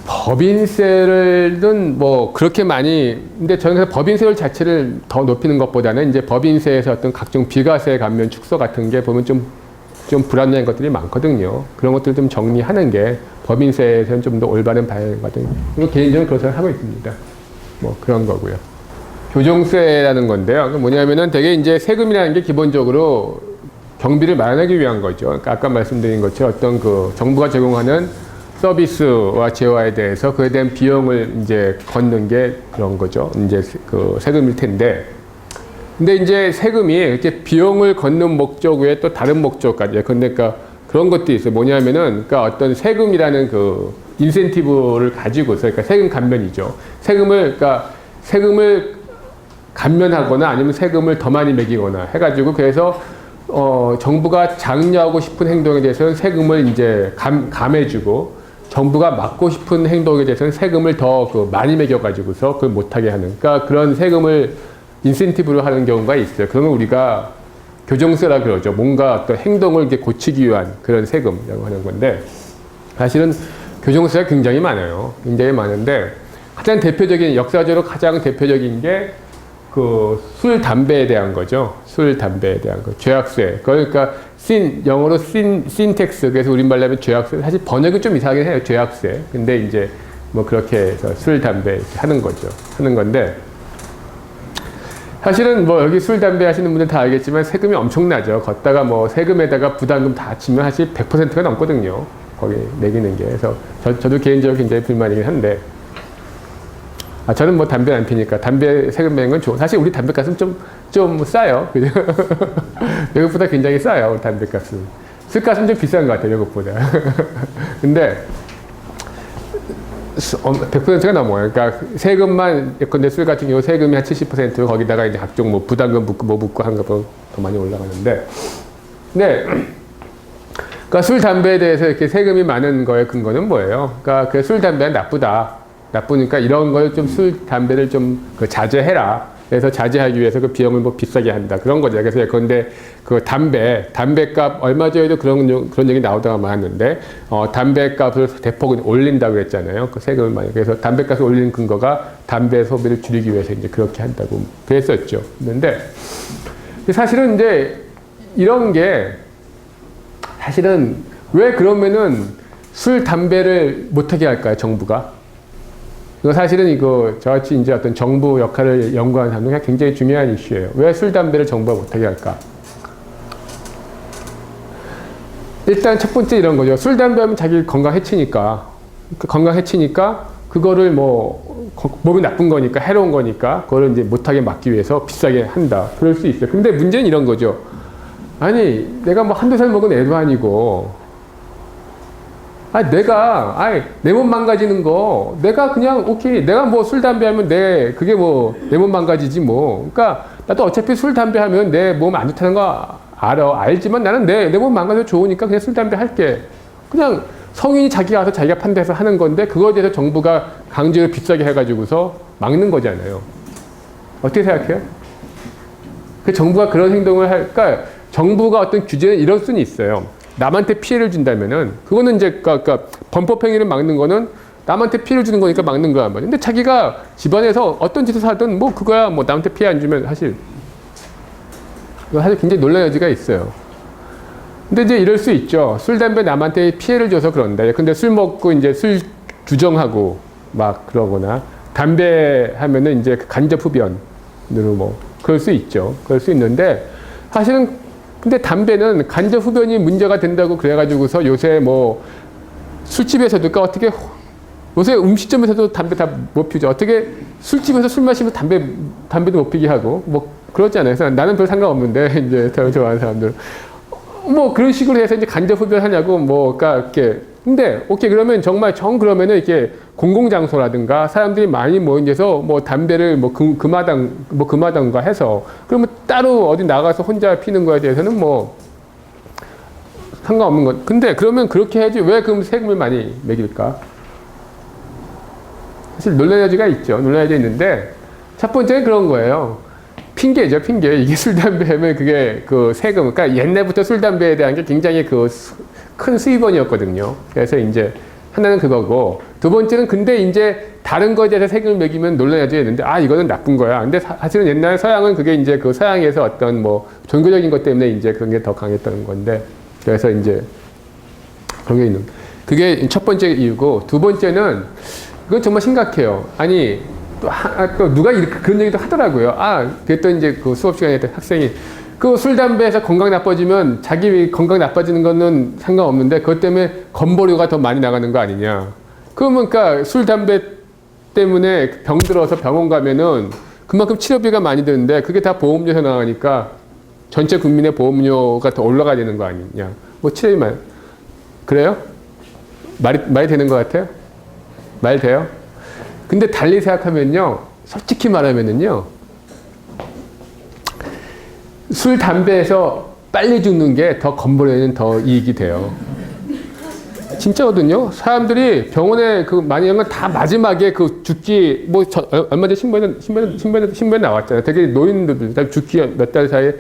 A: 법인세는 그렇게 많이 근데 저는 법인세율 자체를 더 높이는 것보다는 이제 법인세에서 어떤 각종 비과세 감면 축소 같은 게 보면 좀 불합리한 것들이 많거든요. 그런 것들 좀 정리하는 게 법인세에서는 좀 더 올바른 방향이거든요. 그리고 개인적으로 그런 생각을 하고 있습니다. 그런 거고요. 교정세라는 건데요. 뭐냐면은 되게 이제 세금이라는 게 기본적으로 경비를 마련하기 위한 거죠. 그러니까 아까 말씀드린 것처럼 어떤 정부가 제공하는 서비스와 재화에 대해서 그에 대한 비용을 이제 걷는 게 그런 거죠. 이제 세금일 텐데. 근데 이제 세금이 이렇게 비용을 걷는 목적 외에 또 다른 목적까지. 그러니까 그런 것도 있어요. 뭐냐면은 그러니까 어떤 세금이라는 인센티브를 가지고서 그러니까 세금 감면이죠. 세금을 감면하거나 아니면 세금을 더 많이 매기거나 해가지고 그래서 정부가 장려하고 싶은 행동에 대해서는 세금을 이제 감해주고 정부가 막고 싶은 행동에 대해서는 세금을 더 많이 매겨가지고서 그걸 못하게 하는 그러니까 그런 세금을 인센티브로 하는 경우가 있어요. 그러면 우리가 교정세라 그러죠. 뭔가 어떤 행동을 이렇게 고치기 위한 그런 세금이라고 하는 건데, 사실은 교정세가 굉장히 많아요. 굉장히 많은데, 가장 대표적인, 역사적으로 가장 대표적인 게 그 술, 담배에 대한 거죠. 술, 담배에 대한 거. 죄악세. 그러니까 영어로 신텍스. 그래서 우리말로 하면 죄악세. 사실 번역은 좀 이상하긴 해요. 죄악세. 근데 이제 뭐 그렇게 해서 술, 담배 이렇게 하는 거죠. 하는 건데, 사실은 뭐 여기 술, 담배 하시는 분들 다 알겠지만 세금이 엄청나죠. 걷다가 뭐 세금에다가 부담금 다 치면 사실 100%가 넘거든요. 거기 매기는 게. 그래서 저도 개인적으로 굉장히 불만이긴 한데, 저는 뭐 담배 안 피니까 담배 세금 매는 건 좋아. 사실 우리 담배값은 좀 싸요. 그죠? 외국보다 굉장히 싸요. 우리 담배값은. 술값은 좀 비싼 것 같아요. 외국보다. 근데 100%가 넘어요. 그러니까 세금만, 예컨대 술 같은 경우 세금이 한 70%, 거기다가 이제 각종 뭐 부담금 붙고 뭐 붙고 하는 것보다 더 많이 올라가는데, 네. 그러니까 술, 담배에 대해서 이렇게 세금이 많은 거의 근거는 뭐예요? 그러니까 그 술, 담배는 나쁘다. 나쁘니까 이런 걸 좀 술, 담배를 좀 자제해라. 그래서 자제하기 위해서 그 비용을 뭐 비싸게 한다. 그런 거죠. 그래서 예컨대 그 담배값 얼마 전에도 그런 얘기 나오다가 많았는데, 담배값을 대폭 올린다고 했잖아요. 그 세금을 많이. 그래서 담배값을 올리는 근거가 담배 소비를 줄이기 위해서 이제 그렇게 한다고 그랬었죠. 그런데 사실은 이제 이런 게 사실은 왜 그러면은 술, 담배를 못하게 할까요? 정부가? 이거 사실은 저같이 이제 어떤 정부 역할을 연구하는 사람들이 굉장히 중요한 이슈예요. 왜 술, 담배를 정부가 못하게 할까? 일단 첫 번째 이런 거죠. 술, 담배 하면 자기 건강 해치니까. 건강 해치니까 그거를 뭐 몸이 나쁜 거니까, 해로운 거니까 그거를 이제 못하게 막기 위해서 비싸게 한다. 그럴 수 있어요. 근데 문제는 이런 거죠. 아니, 내가 뭐 한두 살 먹은 애도 아니고, 내 몸 망가지는 거, 내가 그냥, 오케이, 내가 뭐 술, 담배 하면 그게 뭐, 내 몸 망가지지 뭐. 그러니까, 나도 어차피 술, 담배 하면 내 몸 안 좋다는 거 알지만 나는 내 몸 망가져 좋으니까 그냥 술, 담배 할게. 그냥 성인이 자기가 와서 자기가 판단해서 하는 건데, 그거에 대해서 정부가 강제로 비싸게 해가지고서 막는 거잖아요. 어떻게 생각해요? 그 정부가 그런 행동을 할까? 정부가 어떤 규제는 이럴 수는 있어요. 남한테 피해를 준다면은, 그거는 이제, 그러니까 범법행위를 막는 거는 남한테 피해를 주는 거니까 막는 거란 말이에요. 근데 자기가 집안에서 어떤 짓을 하든 뭐 그거야 뭐 남한테 피해 안 주면 사실 굉장히 논란의 여지가 있어요. 근데 이제 이럴 수 있죠. 술, 담배 남한테 피해를 줘서 그런다. 근데 술 먹고 이제 술 규정하고 막 그러거나, 담배 하면은 이제 간접 흡연으로 뭐, 그럴 수 있죠. 그럴 수 있는데, 사실은 근데 담배는 간접 흡연이 문제가 된다고 그래가지고서 요새 뭐 술집에서도, 그러니까 어떻게 요새 음식점에서도 담배 다 못 피우죠. 어떻게 술집에서 술 마시면 담배도 못 피게 하고 뭐 그러잖아요. 그래서 나는 별 상관없는데 이제 좋아하는 사람들 뭐 그런 식으로 해서 이제 간접 흡연하냐고 뭐, 그러니까 이렇게. 근데 오케이, 그러면 정말 그러면은 이렇게 공공장소라든가 사람들이 많이 모여서 뭐 담배를 뭐 금하던가 해서, 그러면 따로 어디 나가서 혼자 피는 거에 대해서는 뭐 상관없는 것. 근데 그러면 그렇게 해야지 왜 그럼 세금을 많이 매길까? 사실 논란의 여지가 있죠. 논란의 여지가 있는데, 첫 번째는 그런 거예요. 핑계죠, 핑계. 이게 술, 담배 하면 그게 그 세금, 그러니까 옛날부터 술, 담배에 대한 게 굉장히 큰 수입원이었거든요. 그래서 이제 하나는 그거고, 두 번째는 근데 이제 다른 거에 대해서 세금을 매기면 논란의 여지가 있는데, 이거는 나쁜 거야. 근데 사실은 옛날 서양은 그게 이제 그 서양에서 어떤 뭐 종교적인 것 때문에 이제 그런 게 더 강했던 건데, 그래서 이제 그런 게 있는. 그게 첫 번째 이유고, 두 번째는 그건 정말 심각해요. 아니, 또 누가 그런 얘기도 하더라고요. 그랬더니 이제 그 수업 시간에 학생이 그 술, 담배에서 건강 나빠지면 자기 건강 나빠지는 거는 상관없는데 그것 때문에 건보료가 더 많이 나가는 거 아니냐. 그러면 그러니까 술, 담배 때문에 병 들어서 병원 가면은 그만큼 치료비가 많이 드는데 그게 다 보험료에서 나가니까 전체 국민의 보험료가 더 올라가야 되는 거 아니냐. 뭐 치료비만. 그래요? 말이 되는 것 같아요? 말 돼요? 근데 달리 생각하면요, 솔직히 말하면은요, 술, 담배에서 빨리 죽는 게 더 건보료에는 더 이익이 돼요. 진짜거든요. 사람들이 병원에 많이 한 건 다 마지막에 죽기, 얼마 전에 신문에 나왔잖아요. 되게 노인들, 죽기 몇 달 사이에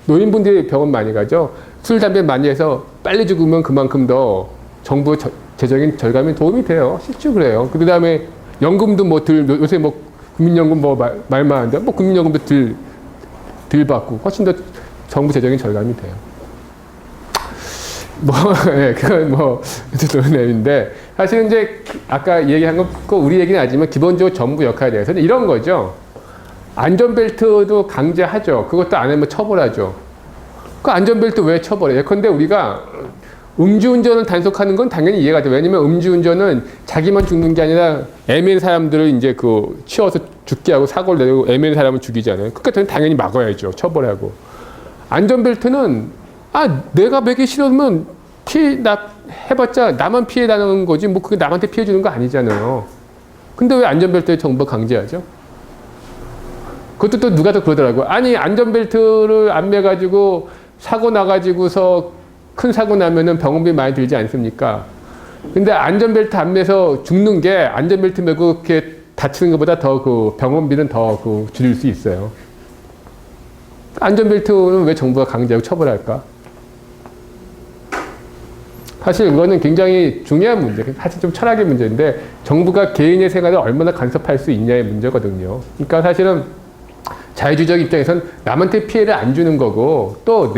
A: 노인분들이 병원 많이 가죠. 술, 담배 많이 해서 빨리 죽으면 그만큼 더 정부 재정인 절감에 도움이 돼요. 실제 그래요. 그 다음에 연금도 뭐 요새 뭐 국민연금 뭐 말 많은데 뭐 국민연금도 덜 받고 훨씬 더 정부 재정인 절감이 돼요. 뭐, 예, 그건 뭐, 논의인데, 사실은 이제, 아까 얘기한 건, 우리 얘기는 아니지만, 기본적으로 정부 역할에 대해서는 이런 거죠. 안전벨트도 강제하죠. 그것도 안 하면 처벌하죠. 그 안전벨트 왜 처벌해? 예컨대 우리가 음주운전을 단속하는 건 당연히 이해가 돼요. 왜냐면 음주운전은 자기만 죽는 게 아니라 애매한 사람들을 이제 치워서 죽게 하고 사고를 내고 애매한 사람을 죽이잖아요. 그러니까 당연히 막아야죠. 처벌하고. 안전벨트는 내가 매기 싫으면 해봤자 나만 피해 나는 거지, 뭐, 그게 남한테 피해 주는 거 아니잖아요. 근데 왜 안전벨트에 정부가 강제하죠? 그것도 또 누가 더 그러더라고요. 아니, 안전벨트를 안 매가지고 사고 나가지고서 큰 사고 나면은 병원비 많이 들지 않습니까? 근데 안전벨트 안 매서 죽는 게 안전벨트 매고 이렇게 다치는 것보다 더 병원비는 더 줄일 수 있어요. 안전벨트는 왜 정부가 강제하고 처벌할까? 사실 이거는 굉장히 중요한 문제, 사실 좀 철학의 문제인데 정부가 개인의 생활을 얼마나 간섭할 수 있냐의 문제거든요. 그러니까 사실은 자유주의적 입장에선 남한테 피해를 안 주는 거고 또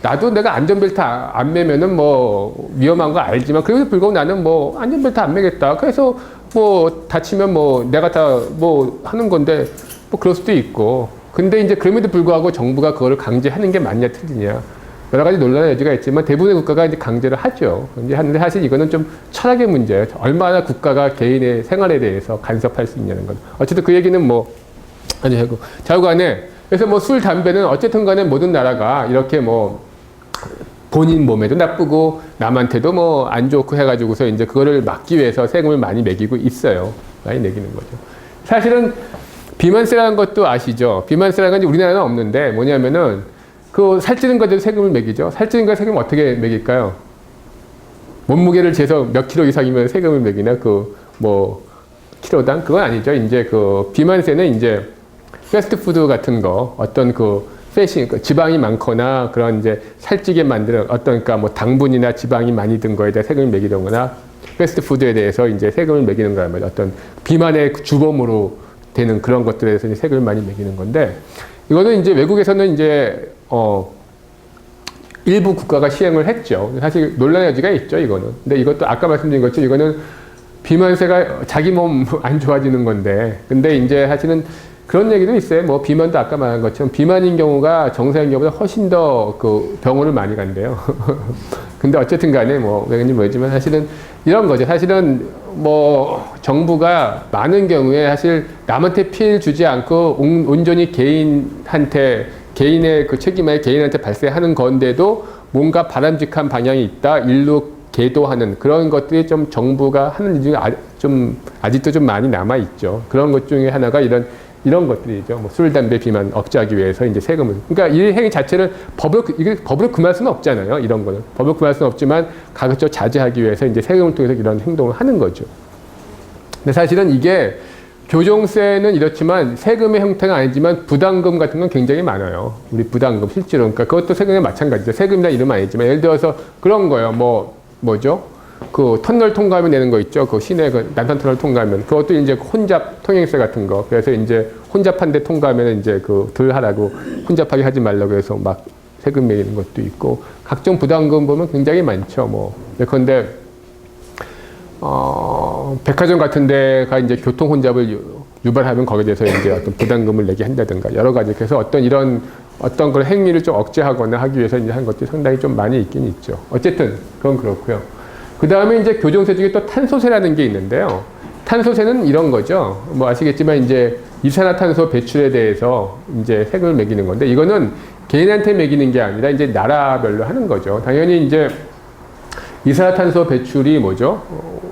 A: 나도 내가 안전벨트 안 매면은 뭐 위험한 거 알지만 그래도 불구하고 나는 뭐 안전벨트 안 매겠다. 그래서 뭐 다치면 뭐 내가 다 뭐 하는 건데 뭐 그럴 수도 있고. 근데 이제 그럼에도 불구하고 정부가 그거를 강제하는 게 맞냐 틀리냐. 여러 가지 논란의 여지가 있지만 대부분의 국가가 이제 강제를 하죠. 이제 하는데 사실 이거는 좀 철학의 문제예요. 얼마나 국가가 개인의 생활에 대해서 간섭할 수 있냐는 건. 어쨌든 그 얘기는 뭐 아니 하고 자우간에 그래서 뭐 술, 담배는 어쨌든 간에 모든 나라가 이렇게 뭐 본인 몸에도 나쁘고 남한테도 뭐 안 좋고 해가지고서 이제 그거를 막기 위해서 세금을 많이 매기고 있어요. 많이 매기는 거죠. 사실은 비만세라는 것도 아시죠? 비만세라는 건 우리나라는 없는데 뭐냐면은 살찌는 것에도 세금을 매기죠. 살찌는 거에 세금 어떻게 매길까요? 몸무게를 재서 몇 킬로 이상이면 세금을 매기나 킬로당? 그건 아니죠. 이제 비만세는 이제 패스트푸드 같은 거, 어떤 패션, 지방이 많거나 그런 이제 살찌게 만드는 그러니까 뭐 당분이나 지방이 많이 든 거에 대해 세금을 매기거나 패스트푸드에 대해서 이제 세금을 매기는 거라면 어떤 비만의 주범으로 되는 그런 것들에 대해서 이제 세금을 많이 매기는 건데 이거는 이제 외국에서는 이제 일부 국가가 시행을 했죠. 사실 논란의 여지가 있죠, 이거는. 근데 이것도 아까 말씀드린 것처럼 이거는 비만세가 자기 몸 안 좋아지는 건데 근데 이제 사실은 그런 얘기도 있어요. 뭐 비만도 아까 말한 것처럼 비만인 경우가 정상인 경우보다 훨씬 더 병원을 많이 간대요. 근데 어쨌든 간에 뭐 왜인지 모르지만 사실은 이런 거죠. 사실은 뭐 정부가 많은 경우에 사실 남한테 피해를 주지 않고 온전히 개인의 책임에 개인한테 발생하는 건데도 뭔가 바람직한 방향이 있다. 일로 계도하는 그런 것들이 좀 정부가 하는 일 중에 아직도 좀 많이 남아 있죠. 그런 것 중에 하나가 이런 것들이죠. 뭐 술, 담배, 비만 억제하기 위해서 이제 세금을. 그러니까 이 행위 자체를 법으로 금할 수는 없잖아요. 이런 거는. 법으로 금할 수는 없지만 가급적 자제하기 위해서 이제 세금을 통해서 이런 행동을 하는 거죠. 근데 사실은 이게 교정세는 이렇지만 세금의 형태는 아니지만 부담금 같은 건 굉장히 많아요. 우리 부담금 실제로. 그러니까 그것도 세금에 마찬가지죠. 세금이나 이름 아니지만 예를 들어서 그런 거예요. 뭐죠? 터널 통과하면 내는 거 있죠. 시내 난산 터널 통과하면 그것도 이제 혼잡 통행세 같은 거. 그래서 이제 혼잡한 데 통과하면 이제 덜 하라고 혼잡하게 하지 말라고 해서 막 세금 매기는 것도 있고 각종 부담금 보면 굉장히 많죠. 예컨대 백화점 같은 데가 이제 교통 혼잡을 유발하면 거기에 대해서 이제 어떤 부담금을 내게 한다든가 여러 가지. 그래서 어떤 걸 행위를 좀 억제하거나 하기 위해서 이제 한 것들이 상당히 좀 많이 있긴 있죠. 어쨌든 그건 그렇고요. 그 다음에 이제 교정세 중에 또 탄소세라는 게 있는데요. 탄소세는 이런 거죠. 뭐 아시겠지만 이제 이산화탄소 배출에 대해서 이제 세금을 매기는 건데 이거는 개인한테 매기는 게 아니라 이제 나라별로 하는 거죠. 당연히 이제 이산화탄소 배출이 뭐죠?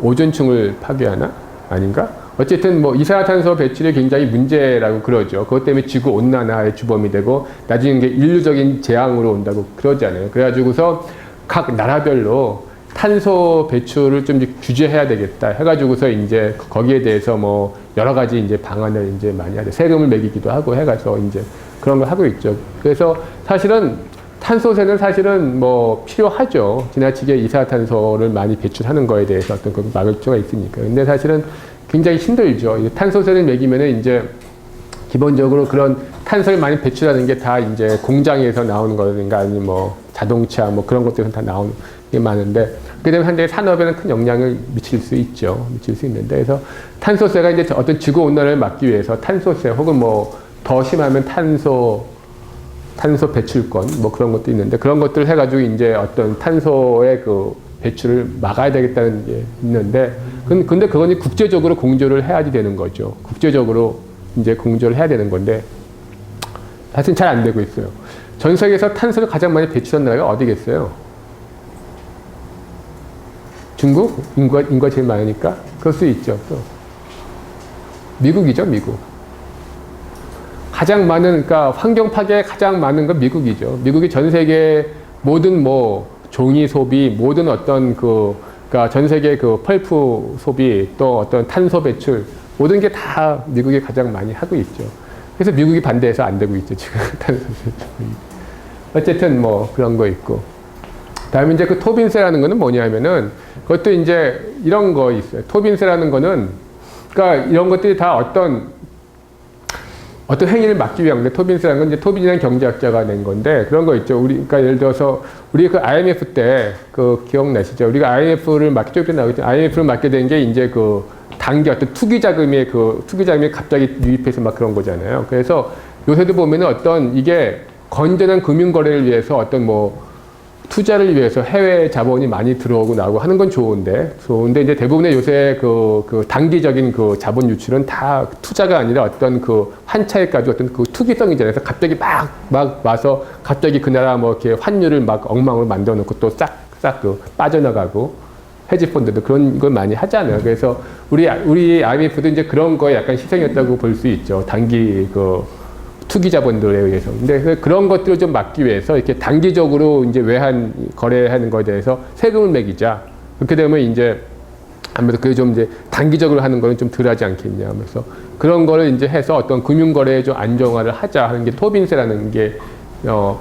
A: 오존층을 파괴하나? 아닌가? 어쨌든 뭐 이산화탄소 배출이 굉장히 문제라고 그러죠. 그것 때문에 지구 온난화의 주범이 되고 나중에 이게 인류적인 재앙으로 온다고 그러잖아요. 그래가지고서 각 나라별로 탄소 배출을 좀 규제해야 되겠다 해가지고서 이제 거기에 대해서 뭐 여러 가지 이제 방안을 이제 많이 하죠. 세금을 매기기도 하고 해가서 이제 그런 걸 하고 있죠. 그래서 사실은 탄소세는 사실은 뭐 필요하죠. 지나치게 이산화탄소를 많이 배출하는 거에 대해서 어떤 그 막을 필요가 있으니까. 근데 사실은 굉장히 힘들죠. 탄소세를 매기면은 이제 기본적으로 그런 탄소를 많이 배출하는 게 다 이제 공장에서 나오는 거든가 아니면 뭐 자동차 뭐 그런 것들에서 다 나오는 게 많은데 그렇게 되면 한데 산업에는 큰 영향을 미칠 수 있죠. 미칠 수 있는데 그래서 탄소세가 이제 어떤 지구 온난화를 막기 위해서 탄소세 혹은 뭐 더 심하면 탄소 배출권 뭐 그런 것도 있는데 그런 것들을 해가지고 이제 어떤 탄소의 그 배출을 막아야 되겠다는 게 있는데 근데 그건 국제적으로 공조를 해야지 되는 거죠. 국제적으로 이제 공조를 해야 되는 건데 사실 잘 안 되고 있어요. 전 세계에서 탄소를 가장 많이 배출한 나라가 어디겠어요? 중국? 인구가 제일 많으니까? 그럴 수 있죠. 또. 미국이죠, 미국. 가장 많은, 그러니까 환경 파괴 가장 많은 건 미국이죠. 미국이 전 세계 모든 뭐 종이 소비, 모든 어떤 그러니까 전 세계 그 펄프 소비, 또 어떤 탄소 배출, 모든 게 다 미국이 가장 많이 하고 있죠. 그래서 미국이 반대해서 안 되고 있죠, 지금. 탄소 배출. 어쨌든 뭐 그런 거 있고. 다음에 이제 그 토빈세라는 거는 뭐냐면은 그것도 이제 이런 거 있어요. 토빈세라는 거는 그러니까 이런 것들이 다 어떤 행위를 막기 위한 건데 토빈세라는 건 이제 토빈이라는 경제학자가 낸 건데 그런 거 있죠. 그러니까 예를 들어서 우리 그 IMF 때 그 기억나시죠? 우리가 IMF를 맡게 좀 이따 나오겠죠. IMF를 맡게 된 게 이제 그 단기 어떤 투기 자금이 갑자기 유입해서 막 그런 거잖아요. 그래서 요새도 보면은 어떤 이게 건전한 금융 거래를 위해서 어떤 뭐 투자를 위해서 해외 자본이 많이 들어오고 나오고 하는 건 좋은데 이제 대부분의 요새 그 단기적인 그 자본 유출은 다 투자가 아니라 어떤 그 환차에 가지고 어떤 그 투기성이잖아요. 그래서 갑자기 막 와서 갑자기 그 나라 뭐 이렇게 환율을 막 엉망으로 만들어 놓고 또 싹 그 빠져나가고 헤지펀드도 그런 걸 많이 하잖아요. 그래서 우리 IMF도 이제 그런 거에 약간 희생이었다고 볼 수 있죠. 단기 그 투기 자본들에 의해서. 근데 그런 것들을 좀 막기 위해서 이렇게 단기적으로 이제 외환 거래하는 거에 대해서 세금을 매기자. 그렇게 되면 이제 아무래도 그게 좀 이제 단기적으로 하는 거는 좀 덜 하지 않겠냐 하면서 그런 거를 이제 해서 어떤 금융 거래에 좀 안정화를 하자 하는 게 토빈세라는 게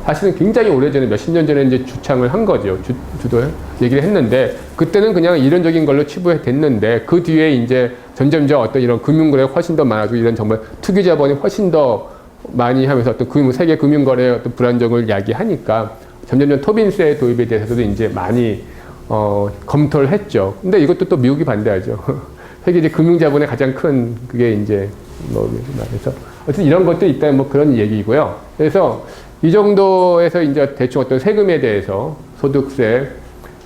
A: 사실은 굉장히 오래전에 몇십 년 전에 이제 주창을 한 거죠. 주도 얘기를 했는데 그때는 그냥 이론적인 걸로 치부됐는데 그 뒤에 이제 점점점 어떤 이런 금융 거래가 훨씬 더 많아지고 이런 정말 투기 자본이 훨씬 더 많이 하면서 어떤 세계 금융거래의 어떤 불안정을 야기하니까 점점점 토빈세 도입에 대해서도 이제 많이 검토를 했죠. 근데 이것도 또 미국이 반대하죠. 세계 이제 금융자본의 가장 큰 그게 이제 뭐 그래서 어쨌든 이런 것도 있다 뭐 그런 얘기고요. 그래서 이 정도에서 이제 대충 어떤 세금에 대해서 소득세,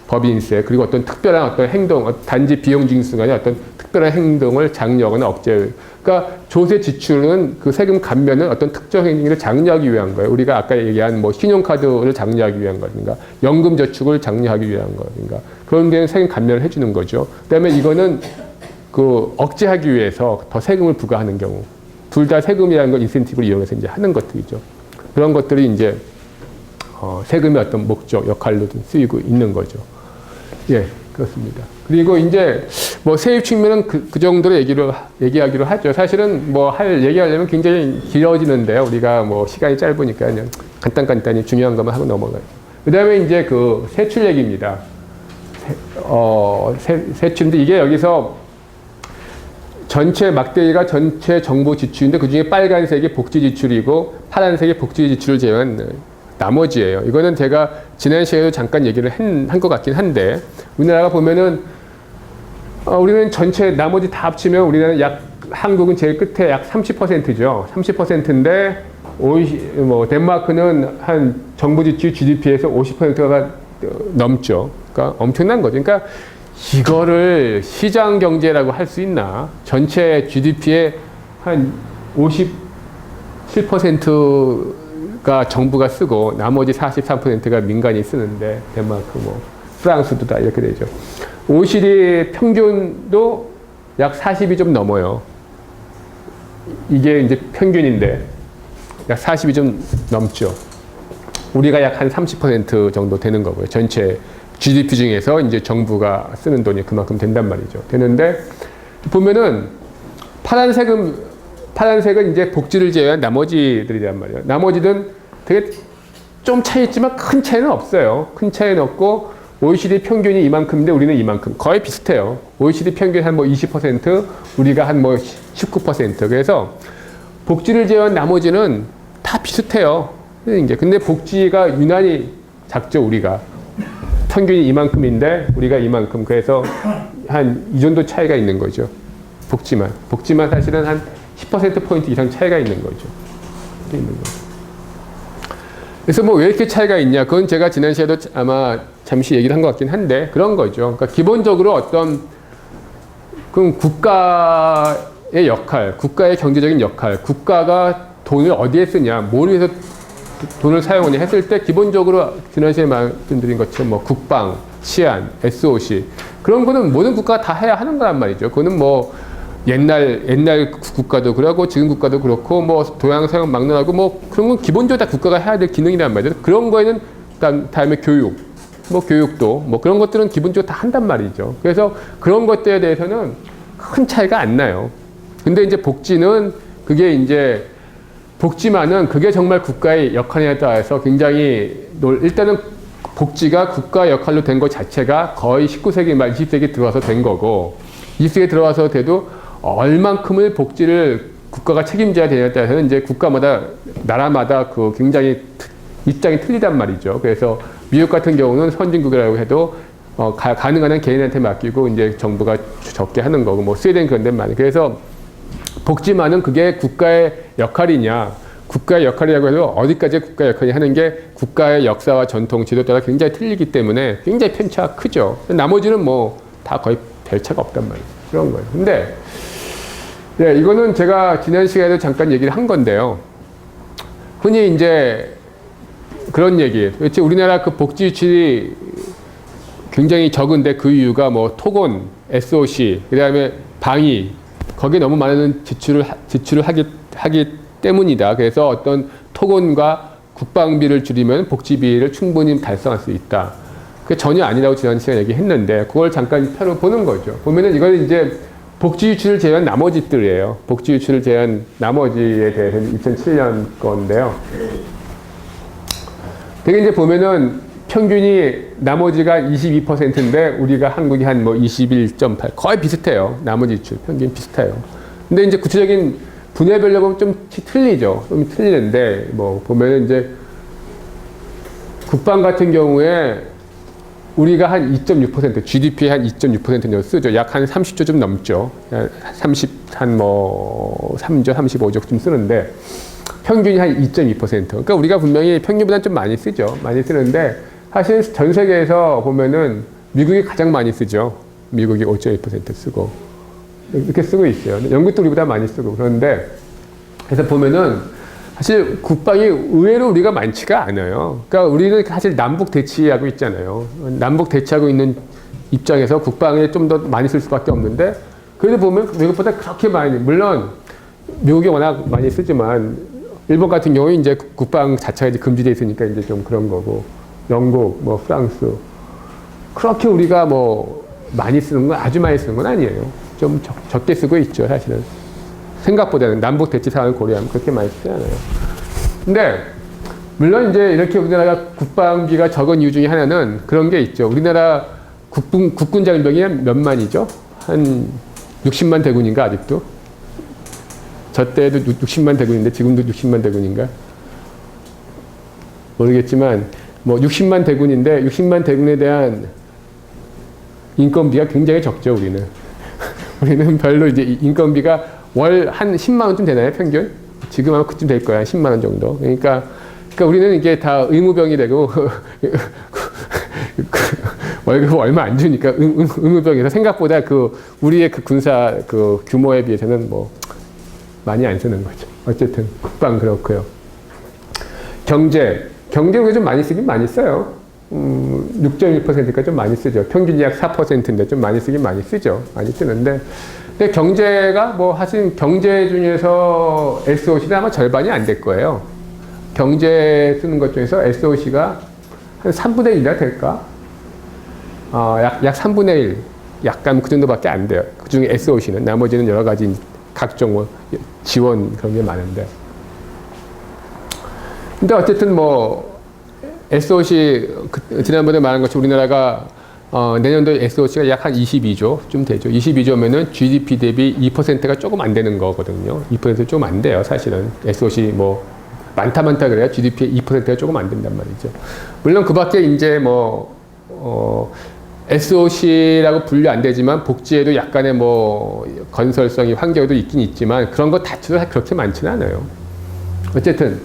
A: 법인세 그리고 어떤 특별한 어떤 행동, 단지 비용 징수가 아니라 어떤 특별한 행동을 장려하거나 억제. 그러니까 조세 지출은 그 세금 감면은 어떤 특정 행위를 장려하기 위한 거예요. 우리가 아까 얘기한 뭐 신용카드를 장려하기 위한 거든가, 연금 저축을 장려하기 위한 거든가 그런 데는 세금 감면을 해주는 거죠. 그다음에 이거는 그 억제하기 위해서 더 세금을 부과하는 경우, 둘 다 세금이라는 걸 인센티브를 이용해서 이제 하는 것들이죠. 그런 것들이 이제 세금의 어떤 목적, 역할로 좀 쓰이고 있는 거죠. 예, 그렇습니다. 그리고 이제 뭐 세입 측면은 그 정도로 얘기하기로 하죠. 사실은 뭐 얘기하려면 굉장히 길어지는데요. 우리가 뭐 시간이 짧으니까 그냥 간단히 중요한 것만 하고 넘어가요. 그 다음에 이제 그 세출 얘기입니다. 세출인데 이게 여기서 전체 막대기가 전체 정부 지출인데 그 중에 빨간색이 복지 지출이고 파란색이 복지 지출을 제외한 나머지예요. 이거는 제가 지난 시간에도 잠깐 얘기를 한 것 같긴 한데 우리나라가 보면은 우리는 전체 나머지 다 합치면 우리나라는 한국은 제일 끝에 약 30%죠. 30%인데 덴마크는 한 정부 지출 GDP에서 50%가 넘죠. 그러니까 엄청난 거죠. 그러니까 이거를 시장 경제라고 할 수 있나? 전체 GDP의 한 57%가 정부가 쓰고 나머지 43%가 민간이 쓰는데 덴마크 프랑스도 다 이렇게 되죠. OECD 평균도 약 40이 좀 넘어요. 이게 이제 평균인데 약 40이 좀 넘죠. 우리가 약 한 30% 정도 되는 거고요. 전체 GDP 중에서 이제 정부가 쓰는 돈이 그만큼 된단 말이죠. 되는데 보면은 파란색은 이제 복지를 제외한 나머지들이란 말이에요. 나머지는 되게 좀 차이 있지만 큰 차이는 없어요. 큰 차이는 없고 OECD 평균이 이만큼인데 우리는 이만큼. 거의 비슷해요. OECD 평균 한 뭐 20%, 우리가 한 뭐 19%. 그래서 복지를 제외한 나머지는 다 비슷해요. 근데 복지가 유난히 작죠, 우리가. 평균이 이만큼인데 우리가 이만큼. 그래서 한 이 정도 차이가 있는 거죠. 복지만 사실은 한 10%포인트 이상 차이가 있는 거죠. 그래서 뭐 왜 이렇게 차이가 있냐. 그건 제가 지난 시간에도 아마 잠시 얘기를 한 것 같긴 한데 그런 거죠. 그러니까 기본적으로 어떤 그럼 국가의 역할, 국가의 경제적인 역할, 국가가 돈을 어디에 쓰냐, 뭘 위해서 돈을 사용하냐 했을 때 기본적으로 지난 시간에 말씀드린 것처럼 뭐 국방, 치안, SOC 그런 거는 모든 국가가 다 해야 하는 거란 말이죠. 그거는 뭐 옛날 국가도 그러고 지금 국가도 그렇고 뭐 동양 서양 막론하고 뭐 그런 건 기본적으로 다 국가가 해야 될 기능이란 말이죠. 그런 거에는 다음에 교육, 뭐 교육도 뭐 그런 것들은 기본적으로 다 한단 말이죠. 그래서 그런 것들에 대해서는 큰 차이가 안 나요. 근데 이제 복지는 그게 이제 복지만은 그게 정말 국가의 역할에 따라서 굉장히 일단은 복지가 국가 역할로 된 것 자체가 거의 19세기 말 20세기 들어와서 된 거고 20세기 들어와서 돼도 얼만큼을 복지를 국가가 책임져야 되냐에 따라서는 이제 국가마다 나라마다 그 굉장히 입장이 틀리단 말이죠. 그래서 미국 같은 경우는 선진국이라고 해도 가능한 한 개인한테 맡기고 이제 정부가 적게 하는 거고 뭐 스웨덴 그런 데는 많이. 그래서 복지만은 그게 국가의 역할이냐, 국가의 역할이라고 해도 어디까지 국가의 역할이 하는 게 국가의 역사와 전통, 지도에 따라 굉장히 틀리기 때문에 굉장히 편차가 크죠. 나머지는 뭐 다 거의 별 차가 없단 말이에요. 그런 거예요. 근데 네, 이거는 제가 지난 시간에도 잠깐 얘기를 한 건데요. 흔히 이제 그런 얘기, 도대체 우리나라 그 복지 유출이 굉장히 적은데 그 이유가 뭐 토건, SOC, 그 다음에 방위, 거기에 너무 많은 지출을 하기 때문이다. 그래서 어떤 토건과 국방비를 줄이면 복지비를 충분히 달성할 수 있다. 그게 전혀 아니라고 지난 시간에 얘기했는데 그걸 잠깐 펴로 보는 거죠. 보면은 이건 이제 복지 유출을 제외한 나머지들이에요. 복지 유출을 제외한 나머지에 대해서는 2007년 건데요. 되게 이제 보면은 평균이 나머지가 22%인데 우리가 한국이 한 뭐 21.8 거의 비슷해요. 나머지 유출 평균 비슷해요. 근데 이제 구체적인 분야별로 보면 좀 틀리죠. 좀 틀리는데 뭐 보면은 이제 국방 같은 경우에 우리가 한 2.6% GDP의 한 2.6% 정도 쓰죠. 약 한 30조 좀 넘죠. 한 뭐 3조, 35조쯤 쓰는데 평균이 한 2.2%. 그러니까 우리가 분명히 평균보다 좀 많이 쓰죠. 많이 쓰는데 사실 전 세계에서 보면은 미국이 가장 많이 쓰죠. 미국이 5.1% 쓰고 이렇게 쓰고 있어요. 영국도 우리보다 많이 쓰고 그런데 그래서 보면은 사실 국방이 의외로 우리가 많지가 않아요. 그러니까 우리는 사실 남북 대치하고 있잖아요. 남북 대치하고 있는 입장에서 국방에 좀 더 많이 쓸 수밖에 없는데 그래도 보면 미국보다 그렇게 많이, 물론 미국이 워낙 많이 쓰지만 일본 같은 경우에 이제 국방 자체가 이제 금지되어 있으니까 이제 좀 그런 거고 영국, 뭐 프랑스 그렇게 우리가 뭐 많이 쓰는 건 아주 많이 쓰는 건 아니에요. 좀 적게 쓰고 있죠, 사실은. 생각보다는 남북 대치 상황을 고려하면 그렇게 많이 쓰지 않아요. 근데 물론 이제 이렇게 우리나라가 국방비가 적은 이유 중에 하나는 그런 게 있죠. 우리나라 국군 장병이 몇 만이죠? 한 60만 대군인가 아직도? 저 때도 60만 대군인데 지금도 60만 대군인가? 모르겠지만 뭐 60만 대군인데 60만 대군에 대한 인건비가 굉장히 적죠, 우리는. 우리는 별로 이제 인건비가 월 한 10만 원쯤 되나요, 평균? 지금 아마 그쯤 될 거야, 10만 원 정도. 그러니까 우리는 이게 다 의무병이 되고, 월급 얼마 안 주니까 의무병에서 생각보다 우리의 군사 규모에 비해서는 뭐 많이 안 쓰는 거죠. 어쨌든, 국방 그렇고요. 경제 우리가 좀 많이 쓰긴 많이 써요. 6.1%니까 좀 많이 쓰죠. 평균이 약 4%인데 좀 많이 쓰긴 많이 쓰죠. 많이 쓰는데. 근데 경제가 뭐 사실 경제 중에서 SOC는 아마 절반이 안 될 거예요. 경제 쓰는 것 중에서 SOC가 한 3분의 1이나 될까? 약 3분의 1. 약간 그 정도밖에 안 돼요. 그 중에 SOC는. 나머지는 여러 가지 각종 뭐 지원 그런 게 많은데. 근데 어쨌든 뭐 SOC 지난번에 말한 것처럼 우리나라가 내년도에 SOC가 약 한 22조 좀 되죠. 22조면은 GDP 대비 2%가 조금 안 되는 거거든요. 2% 조금 안 돼요, 사실은. SOC 뭐 많다 그래야 GDP의 2%가 조금 안 된단 말이죠. 물론 그 밖에 이제 뭐 SOC라고 분류 안 되지만 복지에도 약간의 뭐 건설성이 환경도 있긴 있지만 그런 거 자체도 그렇게 많지는 않아요. 어쨌든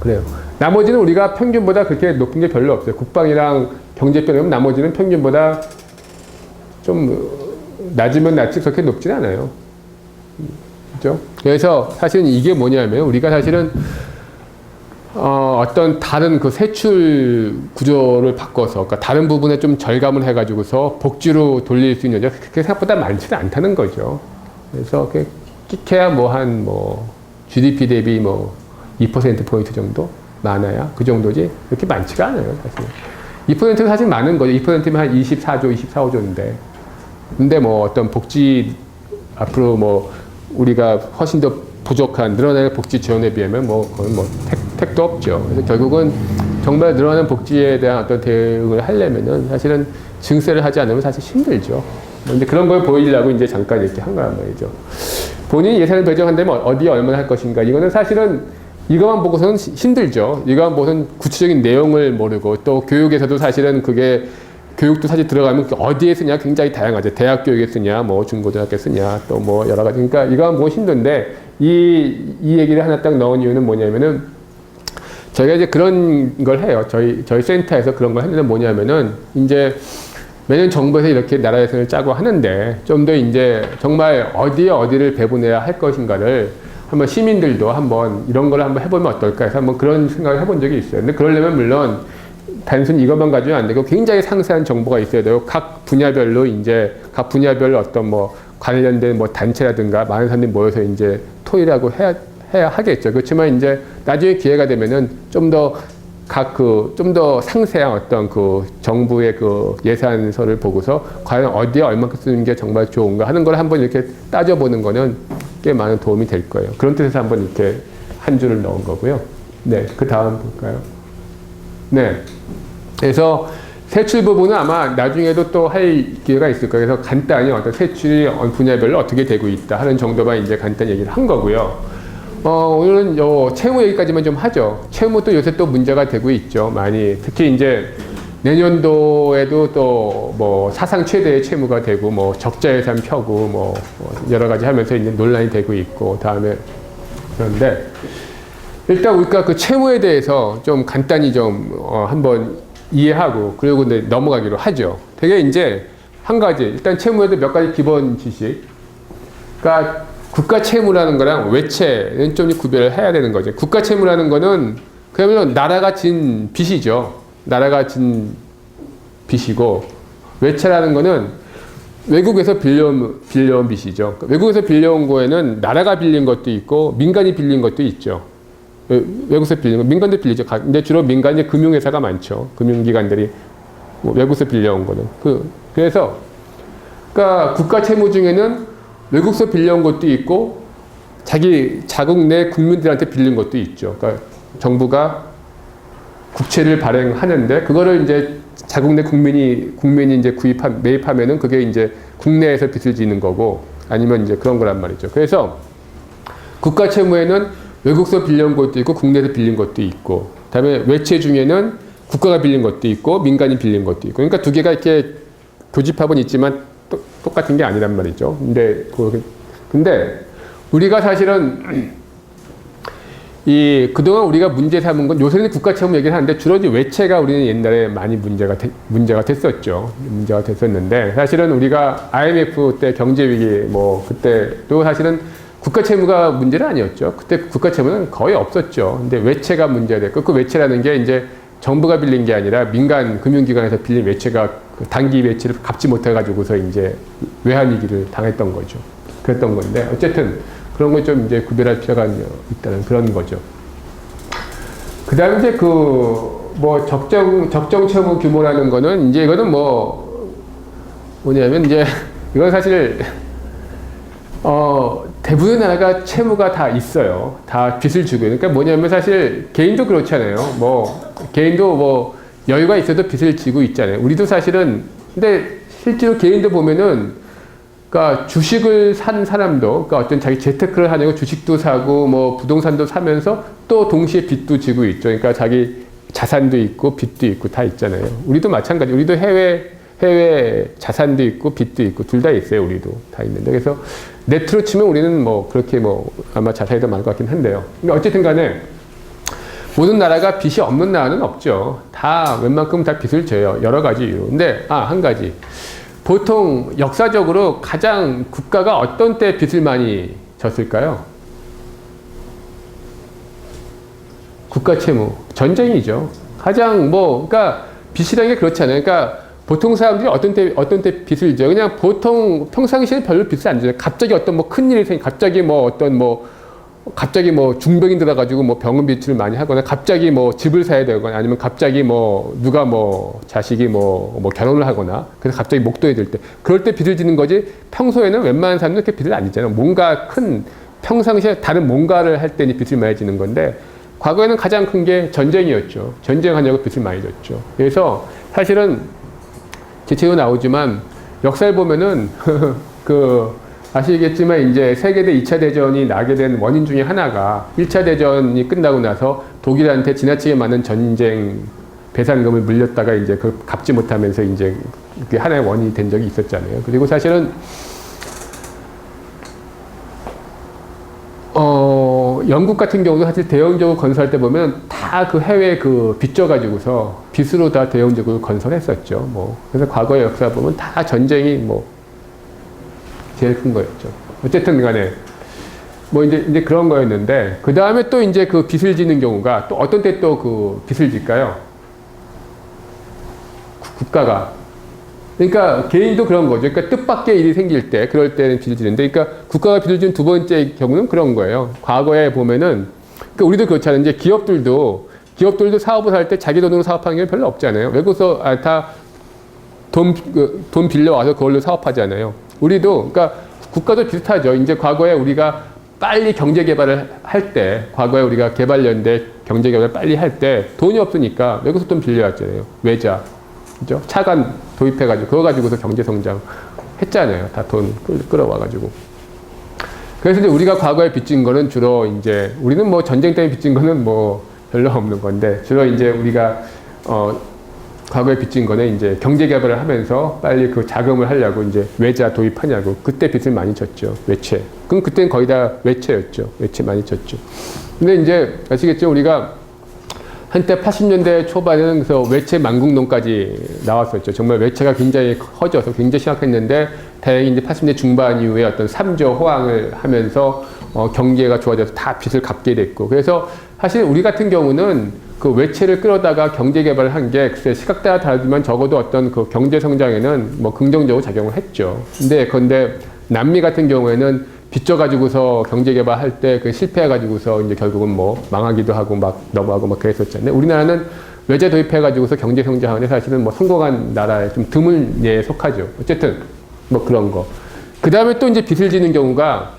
A: 그래요. 나머지는 우리가 평균보다 그렇게 높은 게 별로 없어요. 국방이랑 경제병이면 나머지는 평균보다 좀 낮으면 낮지 그렇게 높진 않아요. 그죠? 그래서 사실은 이게 뭐냐면 우리가 사실은 어떤 다른 그 세출 구조를 바꿔서 그러니까 다른 부분에 좀 절감을 해가지고서 복지로 돌릴 수 있는 여지가 그렇게 생각보다 많지는 않다는 거죠. 그래서 끼케야 뭐 한 뭐 GDP 대비 뭐 2%포인트 정도 많아야 그 정도지 그렇게 많지가 않아요, 사실. 2%가 사실 많은 거죠. 2%면 한 24조, 24호조인데. 근데 뭐 어떤 복지 앞으로 뭐 우리가 훨씬 더 부족한 늘어나는 복지 지원에 비하면 뭐 거의 뭐 택도 없죠. 그래서 결국은 정말 늘어나는 복지에 대한 어떤 대응을 하려면은 사실은 증세를 하지 않으면 사실 힘들죠. 근데 그런 걸 보이려고 이제 잠깐 이렇게 한 거란 말이죠. 본인이 예산을 배정한다면 어디에 얼마나 할 것인가. 이거는 사실은 이것만 보고서는 힘들죠. 이것만 보고서는 구체적인 내용을 모르고 또 교육에서도 사실은 그게 교육도 사실 들어가면 어디에 쓰냐 굉장히 다양하죠. 대학 교육에 쓰냐, 뭐 중고등학교에 쓰냐, 또 뭐 여러 가지. 그러니까 이거만 보고 힘든데 이 얘기를 하나 딱 넣은 이유는 뭐냐면은 저희가 이제 그런 걸 해요. 저희 센터에서 그런 걸 했는데 뭐냐면은 이제 매년 정부에서 이렇게 나라 예산을 짜고 하는데 좀 더 이제 정말 어디를 배분해야 할 것인가를 한번 시민들도 한번 이런 걸 한번 해보면 어떨까 해서 한번 그런 생각을 해본 적이 있어요. 근데 그러려면 물론 단순히 이것만 가지고는 안 되고 굉장히 상세한 정보가 있어야 되고 각 분야별로 이제 각 분야별 어떤 뭐 관련된 뭐 단체라든가 많은 사람들이 모여서 이제 토의라고 해야 하겠죠. 그렇지만 이제 나중에 기회가 되면은 좀 더 좀 더 상세한 어떤 그 정부의 그 예산서를 보고서 과연 어디에 얼마큼 쓰는 게 정말 좋은가 하는 걸 한번 이렇게 따져보는 거는 꽤 많은 도움이 될 거예요. 그런 뜻에서 한번 이렇게 한 줄을 넣은 거고요. 네, 그 다음 볼까요? 네. 그래서 세출 부분은 아마 나중에도 또 할 기회가 있을 거예요. 그래서 간단히 어떤 세출이 분야별로 어떻게 되고 있다 하는 정도만 이제 간단히 얘기를 한 거고요. 오늘은 채무 얘기까지만 좀 하죠. 채무도 요새 또 문제가 되고 있죠. 많이. 특히 이제 내년도에도 또 뭐 사상 최대의 채무가 되고 뭐 적자 예산 펴고 뭐 여러 가지 하면서 이제 논란이 되고 있고 다음에 그런데 일단 우리가 그 채무에 대해서 좀 간단히 좀 한번 이해하고 그리고 이제 넘어가기로 하죠. 되게 이제 한 가지 일단 채무에도 몇 가지 기본 지식. 그러니까 국가 채무라는 거랑 외채는 좀 구별을 해야 되는 거죠. 국가 채무라는 거는 그러면 나라가 진 빚이죠. 나라가 진 빚이고 외채라는 거는 외국에서 빌려온 빚이죠. 외국에서 빌려온 거에는 나라가 빌린 것도 있고 민간이 빌린 것도 있죠. 외국에서 빌린 거 민간도 빌리죠. 근데 주로 민간이 금융회사가 많죠. 금융기관들이 뭐 외국에서 빌려온 거는 그래서 그러니까 국가 채무 중에는 외국에서 빌려온 것도 있고 자국 내 국민들한테 빌린 것도 있죠. 그러니까 정부가 국채를 발행하는데 그거를 이제 자국 내 국민이 이제 매입하면은 그게 이제 국내에서 빚을 지는 거고 아니면 이제 그런 거란 말이죠. 그래서 국가 채무에는 외국에서 빌려온 것도 있고 국내에서 빌린 것도 있고 그다음에 외채 중에는 국가가 빌린 것도 있고 민간이 빌린 것도 있고 그러니까 두 개가 이렇게 교집합은 있지만 똑같은 게 아니란 말이죠. 근데 우리가 사실은 그동안 우리가 문제 삼은 건 요새는 국가 채무 얘기를 하는데 주로 이제 외채가 우리는 옛날에 많이 문제가 됐었죠. 문제가 됐었는데 사실은 우리가 IMF 때 경제 위기 뭐 그때도 사실은 국가 채무가 문제는 아니었죠. 그때 국가 채무는 거의 없었죠. 근데 외채가 문제가 됐고 그 외채라는 게 이제 정부가 빌린 게 아니라 민간 금융기관에서 빌린 외채가 단기 외채를 갚지 못해가지고서 이제 외환위기를 당했던 거죠. 그랬던 건데 어쨌든 그런 걸 좀 이제 구별할 필요가 있다는 그런 거죠. 그 다음에 이제 뭐 적정 채무 규모라는 거는 이제 이거는 뭐냐면 이제 이건 사실 대부분의 나라가 채무가 다 있어요. 다 빚을 주고. 그러니까 뭐냐면 사실 개인도 그렇잖아요. 뭐, 개인도 뭐, 여유가 있어도 빚을 지고 있잖아요. 우리도 사실은, 근데 실제로 개인도 보면은, 그러니까 주식을 산 사람도, 그러니까 어떤 자기 재테크를 하려고 주식도 사고, 뭐, 부동산도 사면서 또 동시에 빚도 지고 있죠. 그러니까 자기 자산도 있고, 빚도 있고, 다 있잖아요. 우리도 마찬가지. 우리도 해외 자산도 있고, 빚도 있고, 둘 다 있어요. 우리도 다 있는데. 그래서 네트로 치면 우리는 뭐, 그렇게 뭐, 아마 자산이 더 많을 것 같긴 한데요. 근데 어쨌든 간에, 모든 나라가 빚이 없는 나라는 없죠. 다 웬만큼 다 빚을 져요. 여러 가지 이유. 근데 한 가지. 보통 역사적으로 가장 국가가 어떤 때 빚을 많이 졌을까요? 국가 채무. 전쟁이죠. 가장 뭐 그러니까 빚이라는 게 그렇잖아요. 그러니까 보통 사람들이 어떤 때 빚을 져요. 그냥 보통 평상시에 별로 빚을 안 져요. 갑자기 어떤 뭐 큰일이 갑자기 뭐 중병이 들어가지고 뭐 병원 비출을 많이 하거나 갑자기 뭐 집을 사야 되거나 아니면 갑자기 뭐 누가 뭐 자식이 뭐 결혼을 하거나 그래서 갑자기 목돈이 들 때 그럴 때 빚을 지는 거지 평소에는 웬만한 사람들은 그렇게 빚을 안 지잖아요. 뭔가 큰 평상시에 다른 뭔가를 할 때니 빚을 많이 지는 건데 과거에는 가장 큰 게 전쟁이었죠. 전쟁하냐고 빚을 많이 졌죠. 그래서 사실은 제 책으로 나오지만 역사를 보면은 아시겠지만 이제 세계대 2차 대전이 나게 된 원인 중에 하나가 1차 대전이 끝나고 나서 독일한테 지나치게 많은 전쟁 배상금을 물렸다가 이제 그걸 갚지 못하면서 이제 그게 하나의 원인이 된 적이 있었잖아요. 그리고 사실은 영국 같은 경우도 사실 대형적으로 건설할 때 보면 다 그 해외 빚져가지고서 빚으로 다 대형적으로 건설했었죠. 뭐 그래서 과거의 역사 보면 다 전쟁이 뭐 제일 큰 거였죠. 어쨌든 간에, 뭐 이제 그런 거였는데, 그 다음에 또 이제 그 빚을 지는 경우가 또 어떤 때 또 그 빚을 질까요? 국가가. 그러니까 개인도 그런 거죠. 그러니까 뜻밖의 일이 생길 때, 그럴 때는 빚을 지는데, 그러니까 국가가 빚을 지는 두 번째 경우는 그런 거예요. 과거에 보면은, 그러니까 우리도 그렇잖아요. 이제 기업들도 사업을 할 때 자기 돈으로 사업하는 게 별로 없잖아요. 외국에서 다 돈 빌려와서 그걸로 사업하잖아요. 우리도, 그러니까 국가도 비슷하죠. 이제 과거에 우리가 빨리 경제 개발을 할 때, 과거에 우리가 개발연대 경제 개발을 빨리 할 때 돈이 없으니까 외국에서 돈 빌려왔잖아요. 외자. 그죠? 차관 도입해가지고, 그거 가지고서 경제 성장 했잖아요. 다 돈 끌어와가지고. 그래서 이제 우리가 과거에 빚진 거는 주로 이제, 우리는 뭐 전쟁 때문에 빚진 거는 뭐 별로 없는 건데, 주로 이제 우리가, 과거에 빚진 거는 이제 경제 개발을 하면서 빨리 그 자금을 하려고 이제 외자 도입하냐고 그때 빚을 많이 졌죠. 외채. 그럼 그때는 거의 다 외채였죠. 외채 많이 졌죠. 근데 이제 아시겠죠? 우리가 한때 80년대 초반에는 그래서 외채 만국론까지 나왔었죠. 정말 외채가 굉장히 커져서 굉장히 심각했는데 다행히 이제 80년대 중반 이후에 어떤 3조 호황을 하면서 경제가 좋아져서 다 빚을 갚게 됐고 그래서 사실 우리 같은 경우는 그 외채를 끌어다가 경제 개발을 한 게 글쎄 시각 따라 다르지만 적어도 어떤 그 경제 성장에는 뭐 긍정적으로 작용을 했죠. 근데 남미 같은 경우에는 빚져가지고서 경제 개발할 때 그 실패해가지고서 이제 결국은 뭐 망하기도 하고 막 넘어가고 막 그랬었잖아요. 우리나라는 외제 도입해가지고서 경제 성장하는데 사실은 뭐 성공한 나라에 좀 드문 예에 속하죠. 어쨌든 뭐 그런 거. 그 다음에 또 이제 빚을 지는 경우가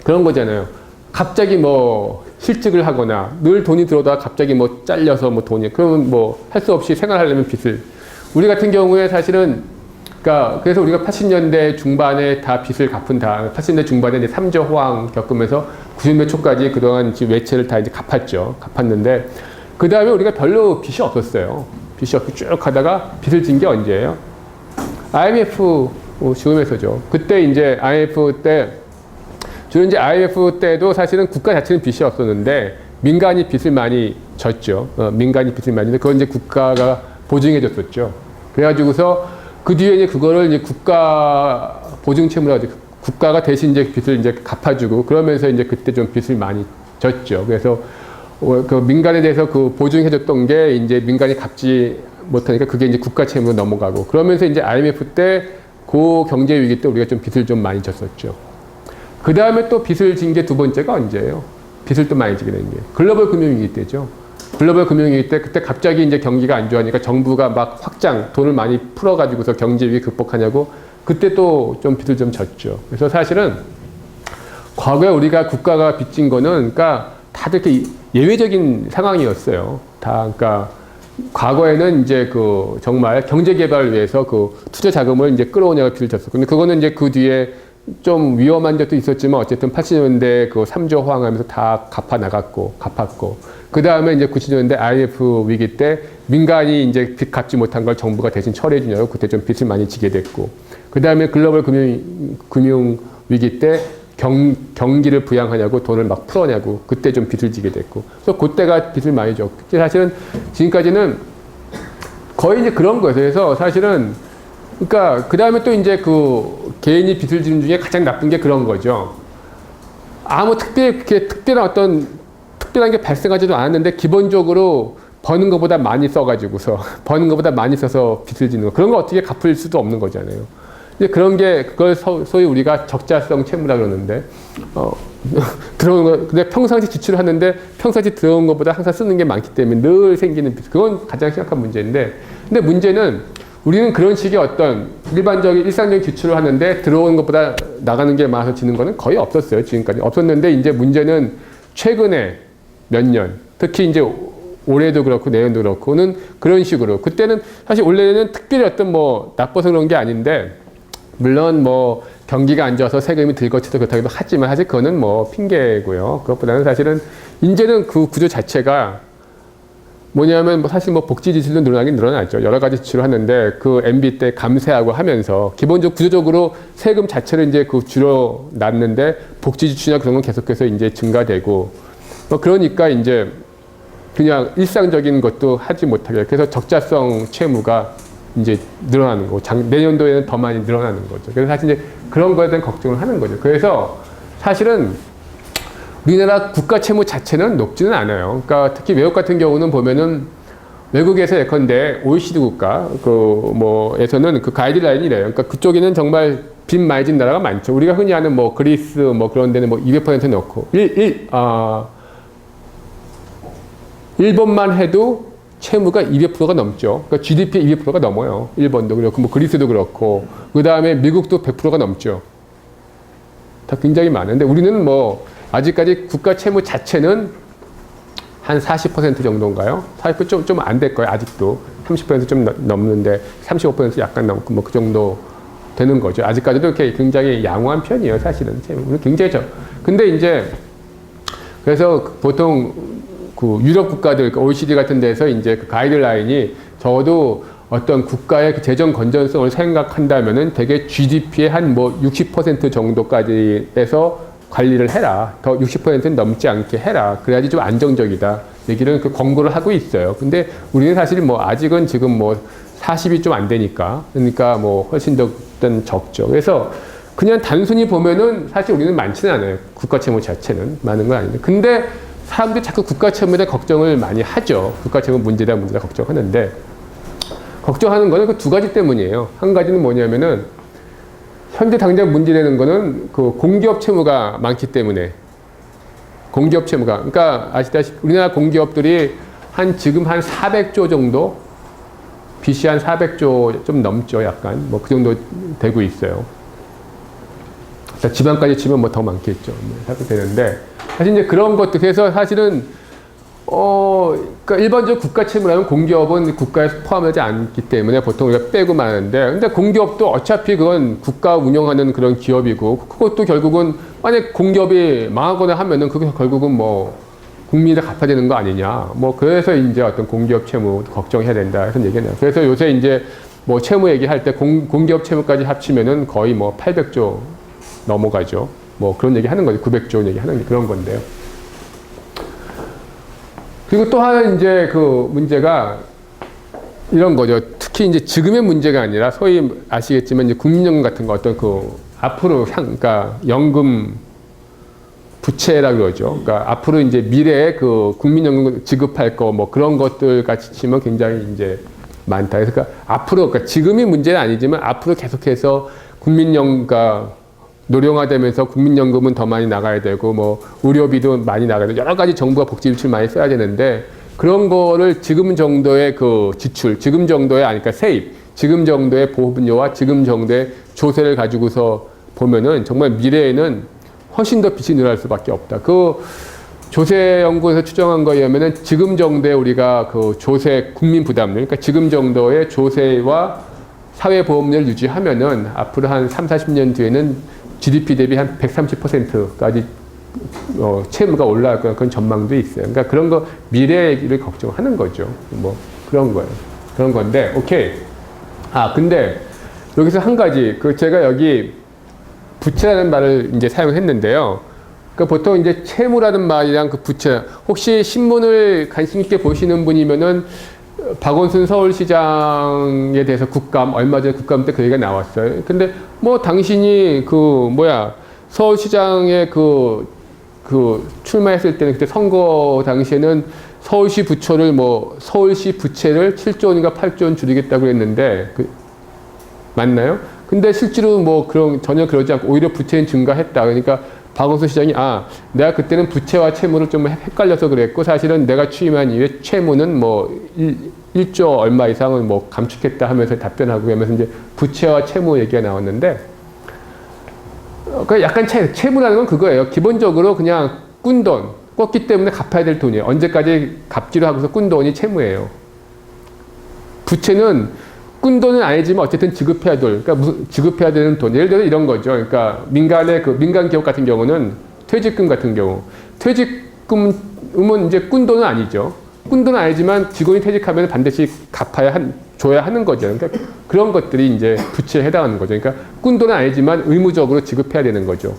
A: 그런 거잖아요. 갑자기 뭐 실직을 하거나 늘 돈이 들어오다가 갑자기 뭐 잘려서 뭐 돈이 그러면 뭐 할 수 없이 생활하려면 빚을 우리 같은 경우에 사실은 그러니까 그래서 우리가 80년대 중반에 다 빚을 갚은 다음에 80년대 중반에 이제 3조 호황 겪으면서 90년대 초까지 그동안 외채를 다 이제 갚았는데 그 다음에 우리가 별로 빚이 없었어요. 빚이 없이 쭉 가다가 빚을 진 게 언제예요? IMF 지금에서죠. 그때 이제 IMF 때 주로 이제 IMF 때도 사실은 국가 자체는 빚이 없었는데 민간이 빚을 많이 졌죠. 민간이 빚을 많이 졌는데 그건 이제 국가가 보증해 줬었죠. 그래가지고서 그 뒤에 이제 그거를 이제 국가 보증 채무라 가지고 국가가 대신 이제 빚을 이제 갚아주고 그러면서 이제 그때 좀 빚을 많이 졌죠. 그래서 그 민간에 대해서 그 보증해 줬던 게 이제 민간이 갚지 못하니까 그게 이제 국가 채무로 넘어가고 그러면서 이제 IMF 때 그 경제 위기 때 우리가 좀 빚을 좀 많이 졌었죠. 그 다음에 또 빚을 진 게 두 번째가 언제예요? 빚을 또 많이 지게 된 게 글로벌 금융위기 때죠. 글로벌 금융위기 때 그때 갑자기 이제 경기가 안 좋아하니까 정부가 막 확장 돈을 많이 풀어가지고서 경제 위기 극복하냐고 그때 또 좀 빚을 좀 졌죠. 그래서 사실은 과거에 우리가 국가가 빚진 거는 그러니까 다들 이렇게 예외적인 상황이었어요. 다 그러니까 과거에는 이제 그 정말 경제 개발을 위해서 그 투자 자금을 이제 끌어오냐고 빚을 졌었고, 근데 그거는 이제 그 뒤에 좀 위험한 적도 있었지만 어쨌든 80년대 그 3조 호황하면서 다 갚았고, 그 다음에 이제 90년대 IMF 위기 때 민간이 이제 빚 갚지 못한 걸 정부가 대신 처리해 주냐고 그때 좀 빚을 많이 지게 됐고, 그 다음에 글로벌 금융 위기 때 경기를 부양하냐고 돈을 막 풀어냐고 그때 좀 빚을 지게 됐고, 그래서 그때가 빚을 많이 졌고, 사실은 지금까지는 거의 이제 그런 거예요. 그래서 사실은 그러니까 그 다음에 또 이제 그 개인이 빚을 지는 중에 가장 나쁜 게 그런 거죠. 아무 특별한 게 발생하지도 않았는데 기본적으로 버는 것보다 많이 써가지고서 버는 것보다 많이 써서 빚을 지는 거, 그런 거 어떻게 갚을 수도 없는 거잖아요. 그런 게 그걸 소위 우리가 적자성 채무라 그러는데, 들어온 거, 근데 평상시 지출을 하는데 평상시 들어온 것보다 항상 쓰는 게 많기 때문에 늘 생기는 빚, 그건 가장 심각한 문제인데, 근데 문제는 우리는 그런 식의 어떤 일반적인 일상적인 지출을 하는데 들어오는 것보다 나가는 게 많아서 지는 거는 거의 없었어요. 지금까지 없었는데, 이제 문제는 최근에 몇 년, 특히 이제 올해도 그렇고 내년도 그렇고는 그런 식으로, 그때는 사실 원래는 특별히 어떤 뭐 나빠서 그런 게 아닌데, 물론 뭐 경기가 안 좋아서 세금이 들거쳐서 그렇다기도 하지만 사실 그거는 뭐 핑계고요. 그것보다는 사실은 이제는 그 구조 자체가 뭐냐면, 뭐 사실 뭐 복지 지출도 늘어나긴 늘어났죠. 여러 가지 지출을 하는데 그 MB 때 감세하고 하면서 기본적으로 구조적으로 세금 자체를 이제 그 줄여놨는데 복지 지출이나 그런 건 계속해서 이제 증가되고, 그러니까 이제 그냥 일상적인 것도 하지 못하게, 그래서 적자성 채무가 이제 늘어나는 거고, 내년도에는 더 많이 늘어나는 거죠. 그래서 사실 이제 그런 거에 대한 걱정을 하는 거죠. 그래서 사실은 우리나라 국가 채무 자체는 높지는 않아요. 그러니까 특히 외국 같은 경우는 보면은 외국에서 예컨대 OECD 국가 뭐에서는 그 가이드라인이래요. 그러니까 그쪽에는 정말 빚 많이 진 나라가 많죠. 우리가 흔히 아는 뭐 그리스 뭐 그런 데는 뭐 200% 넣고 일본만 해도 채무가 200%가 넘죠. 그러니까 GDP의 200%가 넘어요. 일본도 그렇고, 뭐 그리스도 그렇고, 그 다음에 미국도 100%가 넘죠. 다 굉장히 많은데, 우리는 뭐 아직까지 국가 채무 자체는 한 40% 정도인가요? 40% 좀 안 될 거예요. 아직도 30% 좀 넘는데 35% 약간 넘고 뭐 그 정도 되는 거죠. 아직까지도 이렇게 굉장히 양호한 편이에요. 사실은 채무 굉장히 근데 이제 그래서 보통 그 유럽 국가들, OECD 같은 데서 이제 그 가이드라인이 적어도 어떤 국가의 그 재정 건전성을 생각한다면은 되게 GDP의 한 뭐 60% 정도까지 해서 관리를 해라. 더 60%는 넘지 않게 해라. 그래야지 좀 안정적이다. 얘기를 그 권고를 하고 있어요. 근데 우리는 사실 뭐 아직은 지금 뭐 40이 좀 안 되니까. 그러니까 뭐 훨씬 더 적죠. 그래서 그냥 단순히 보면은 사실 우리는 많지는 않아요. 국가 채무 자체는 많은 건 아닌데. 근데 사람들이 자꾸 국가 채무에 대한 걱정을 많이 하죠. 국가 채무 문제다 걱정하는데, 걱정하는 거는 그 두 가지 때문이에요. 한 가지는 뭐냐면은 현재 당장 문제되는 거는 그 공기업 채무가 많기 때문에, 공기업 채무가, 그러니까 아시다시피 우리나라 공기업들이 지금 한 400조 정도, 빚이 한 400조 좀 넘죠. 약간 뭐 그 정도 되고 있어요. 지방까지 치면 뭐 더 많겠죠. 사실 되는데, 사실 이제 그런 것도, 그래서 사실은 그러니까 일반적으로 국가 채무라면 공기업은 국가에 포함하지 않기 때문에 보통 우리가 빼고 마는데, 근데 공기업도 어차피 그건 국가 운영하는 그런 기업이고, 그것도 결국은 만약 공기업이 망하거나 하면은 그게 결국은 뭐 국민이 다 갚아야 되는 거 아니냐. 뭐 그래서 이제 어떤 공기업 채무 걱정해야 된다 해서 얘기해요. 그래서 요새 이제 뭐 채무 얘기할 때 공기업 채무까지 합치면은 거의 뭐 800조 넘어가죠. 뭐 그런 얘기 하는 거죠. 900조 얘기 하는 게 그런 건데요. 그리고 또 하나 이제 그 문제가 이런 거죠. 특히 이제 지금의 문제가 아니라 소위 아시겠지만 이제 국민연금 같은 거 어떤 그 앞으로 그러니까 연금 부채라 그러죠. 그러니까 앞으로 이제 미래에 그 국민연금 지급할 거 뭐 그런 것들 같이 치면 굉장히 이제 많다. 그러니까 앞으로, 그러니까 지금이 문제는 아니지만 앞으로 계속해서 국민연금가 노령화되면서 국민연금은 더 많이 나가야 되고, 뭐 의료비도 많이 나가야 되고, 여러 가지 정부가 복지 지출 많이 써야 되는데, 그런 거를 지금 정도의 그 지출, 지금 정도의 그러니까 세입, 지금 정도의 보험료와 지금 정도의 조세를 가지고서 보면은 정말 미래에는 훨씬 더 빚이 늘어날 수밖에 없다. 그 조세연구에서 추정한 거에 의하면은 지금 정도의 우리가 그 조세 국민 부담률, 그러니까 지금 정도의 조세와 사회보험료를 유지하면은 앞으로 한 3, 40년 뒤에는 GDP 대비 한 130%까지 채무가 올라갈 거라는 그런 전망도 있어요. 그러니까 그런 거 미래를 걱정하는 거죠. 뭐 그런 거예요. 그런 건데, 오케이. 근데 여기서 한 가지, 그 제가 여기 부채라는 말을 이제 사용했는데요. 그러니까 보통 이제 채무라는 말이랑 그 부채, 혹시 신문을 관심 있게 보시는 분이면은 박원순 서울시장에 대해서 국감, 얼마 전에 국감 때 그 얘기가 나왔어요. 근데 뭐 당신이 서울시장에 출마했을 때는 그때 선거 당시에는 서울시 부채를 7조 원인가 8조 원 줄이겠다고 했는데, 맞나요? 근데 실제로 전혀 그러지 않고 오히려 부채는 증가했다. 그러니까 박원순 시장이 내가 그때는 부채와 채무를 좀 헷갈려서 그랬고 사실은 내가 취임한 이후에 채무는 1조 얼마 이상은 감축했다 하면서 답변하고 하면서 이제 부채와 채무 얘기가 나왔는데 약간 채무라는 건 그거예요. 기본적으로 그냥 꾼 돈, 꿨기 때문에 갚아야 될 돈이에요. 언제까지 갚지로 하고서 꾼 돈이 채무예요. 부채는 꾼 돈은 아니지만 어쨌든 지급해야 되는 돈. 예를 들어 이런 거죠. 그러니까 민간 기업 같은 경우는 퇴직금 같은 경우. 퇴직금은 이제 꾼 돈은 아니죠. 꾼 돈은 아니지만 직원이 퇴직하면 반드시 줘야 하는 거죠. 그러니까 그런 것들이 이제 부채에 해당하는 거죠. 그러니까 꾼 돈은 아니지만 의무적으로 지급해야 되는 거죠.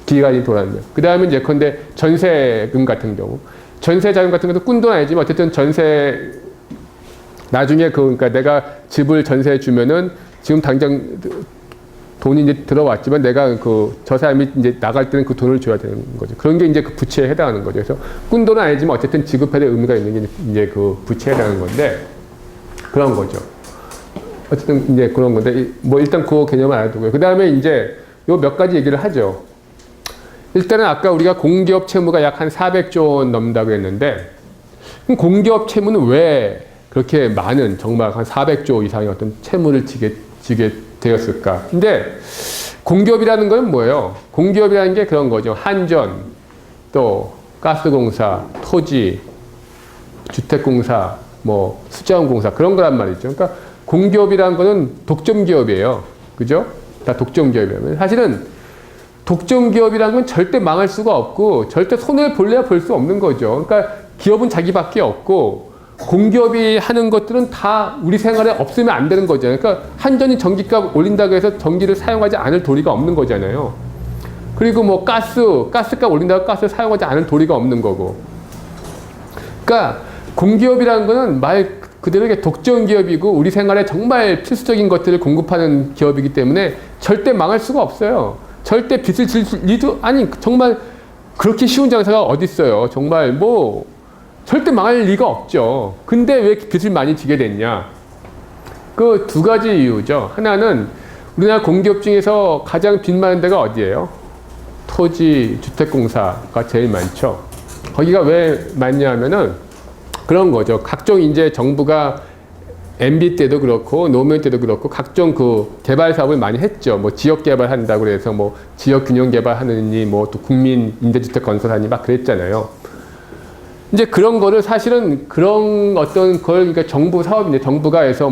A: 기간이 돌아가면. 그 다음에 예컨대 전세금 같은 경우. 전세 자금 같은 것도 꾼 돈은 아니지만 어쨌든 나중에 그러니까 내가 집을 전세에 주면은 지금 당장 돈이 이제 들어왔지만 내가 저 사람이 이제 나갈 때는 그 돈을 줘야 되는 거죠. 그런 게 이제 그 부채에 해당하는 거죠. 그래서 꾼 돈은 아니지만 어쨌든 지급해야 될 의미가 있는 게 이제 그 부채에 해당하는 건데 그런 거죠. 어쨌든 이제 그런 건데 일단 그 개념을 알아두고요. 그 다음에 이제 요 몇 가지 얘기를 하죠. 일단은 아까 우리가 공기업 채무가 약 한 400조 원 넘는다고 했는데 그럼 공기업 채무는 왜 그렇게 많은 정말 한 400조 이상의 어떤 채무를 지게 되었을까? 근데 공기업이라는 건 뭐예요? 공기업이라는 게 그런 거죠. 한전, 또 가스공사, 토지, 주택공사, 수자원공사 그런 거란 말이죠. 그러니까 공기업이라는 거는 독점기업이에요. 그죠? 다 독점기업이에요. 사실은 독점기업이라는 건 절대 망할 수가 없고 절대 손해를 볼래야 볼 수 없는 거죠. 그러니까 기업은 자기밖에 없고 공기업이 하는 것들은 다 우리 생활에 없으면 안 되는 거잖아요. 그러니까 한전이 전기값 올린다고 해서 전기를 사용하지 않을 도리가 없는 거잖아요. 그리고 가스값 올린다고 가스를 사용하지 않을 도리가 없는 거고. 그러니까 공기업이라는 거는 말 그대로 독점 기업이고 우리 생활에 정말 필수적인 것들을 공급하는 기업이기 때문에 절대 망할 수가 없어요. 절대 빚을 질 리도 정말 그렇게 쉬운 장사가 어디 있어요. 정말 절대 망할 리가 없죠. 근데 왜 빚을 많이 지게 됐냐? 그 두 가지 이유죠. 하나는 우리나라 공기업 중에서 가장 빚 많은 데가 어디예요? 토지, 주택공사가 제일 많죠. 거기가 왜 많냐 하면은 그런 거죠. 각종 이제 정부가 MB 때도 그렇고 노무현 때도 그렇고 각종 개발 사업을 많이 했죠. 지역 개발한다고 그래서 지역 균형 개발하느니 또 국민 임대주택 건설하니 막 그랬잖아요. 이제 그런 거를 사실은 그런 어떤 걸 그러니까 정부 사업인데 정부가 해서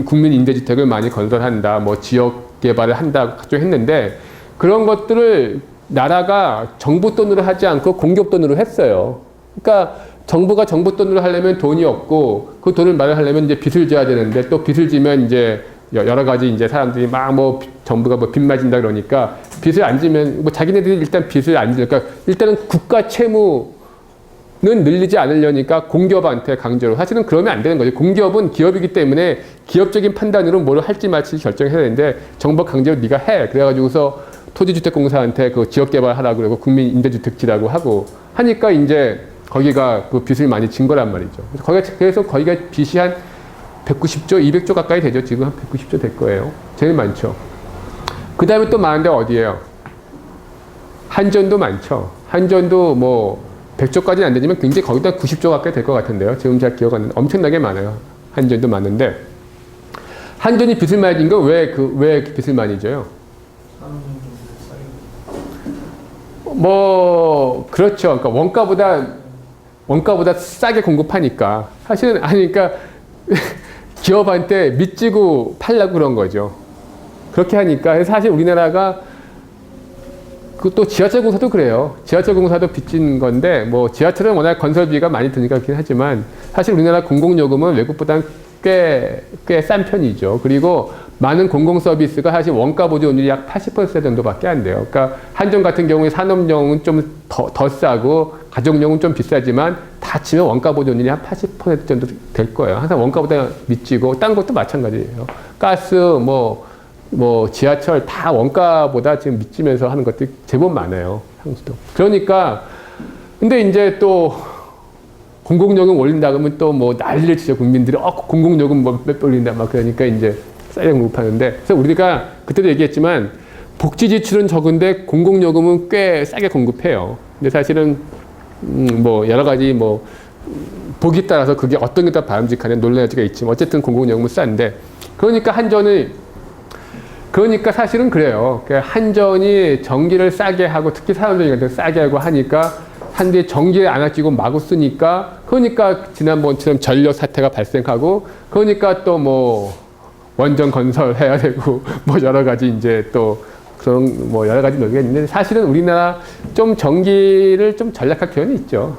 A: 국민 임대주택을 많이 건설한다, 지역 개발을 한다 각종 했는데 그런 것들을 나라가 정부 돈으로 하지 않고 공기업 돈으로 했어요. 그러니까 정부가 정부 돈으로 하려면 돈이 없고 그 돈을 마련하려면 이제 빚을 져야 되는데 또 빚을 지면 이제 여러 가지 이제 사람들이 정부가 빚 맞은다 그러니까 빚을 안 지면 자기네들이 일단 빚을 안 지니까 일단은 국가 채무 는 늘리지 않으려니까 공기업한테 강제로 사실은 그러면 안 되는 거죠. 공기업은 기업이기 때문에 기업적인 판단으로 뭘 할지 말지 결정해야 되는데 정부가 강제로 네가 해. 그래가지고서 토지주택공사한테 지역개발하라고 그러고 국민 임대주택지라고 하고 하니까 이제 거기가 빚을 많이 진 거란 말이죠. 그래서 거기가 빚이 한 190조, 200조 가까이 되죠. 지금 한 190조 될 거예요. 제일 많죠. 그 다음에 또 많은 데가 어디예요? 한전도 많죠. 한전도 100조까지는 안 되지만 굉장히 거기다 90조 가까이 될 것 같은데요. 지금 잘 기억 안 나는데 엄청나게 많아요. 한전도 많은데 한전이 빚을 많이 진 건 왜 빚을 많이 져요? 뭐 그렇죠. 그러니까 원가보다 싸게 공급하니까 사실은 아니니까 기업한테 밑지고 팔려고 그런 거죠. 그렇게 하니까 사실 우리나라가 그 또 지하철 공사도 그래요. 지하철 공사도 빚진 건데 뭐 지하철은 워낙 건설비가 많이 드니까 그렇긴 하지만 사실 우리나라 공공요금은 외국보다는 꽤 싼 편이죠. 그리고 많은 공공 서비스가 사실 원가 보조율이 약 80% 정도밖에 안 돼요. 그러니까 한전 같은 경우에 산업용은 좀 더 싸고 가정용은 좀 비싸지만 다 치면 원가 보조율이 한 80% 정도 될 거예요. 항상 원가보다 미치고 딴 것도 마찬가지예요. 가스 뭐 지하철 다 원가보다 지금 미치면서 하는 것들이 제법 많아요. 향수도. 그러니까 근데 이제 또 공공요금 올린다 그러면 또 뭐 난리를 치죠. 국민들이 공공요금 몇 올린다 막 그러니까 이제 싸게 공급하는데 그래서 우리가 그때도 얘기했지만 복지 지출은 적은데 공공요금은 꽤 싸게 공급해요. 근데 사실은 뭐 여러 가지 뭐 보기 따라서 그게 어떤 게 더 바람직하냐 논란의 여지가 있지만 어쨌든 공공요금은 싼데 그러니까 사실은 그래요. 한전이 전기를 싸게 하고 특히 산업전기 같은 거 싸게 하고 하니까 한데 전기를 안 아끼고 마구 쓰니까 그러니까 지난번처럼 전력 사태가 발생하고 그러니까 또 뭐 원전 건설해야 되고 뭐 여러 가지 이제 또 그런 뭐 여러 가지 논의가 있는데 사실은 우리나라 좀 전기를 좀 전략할 필요는 있죠.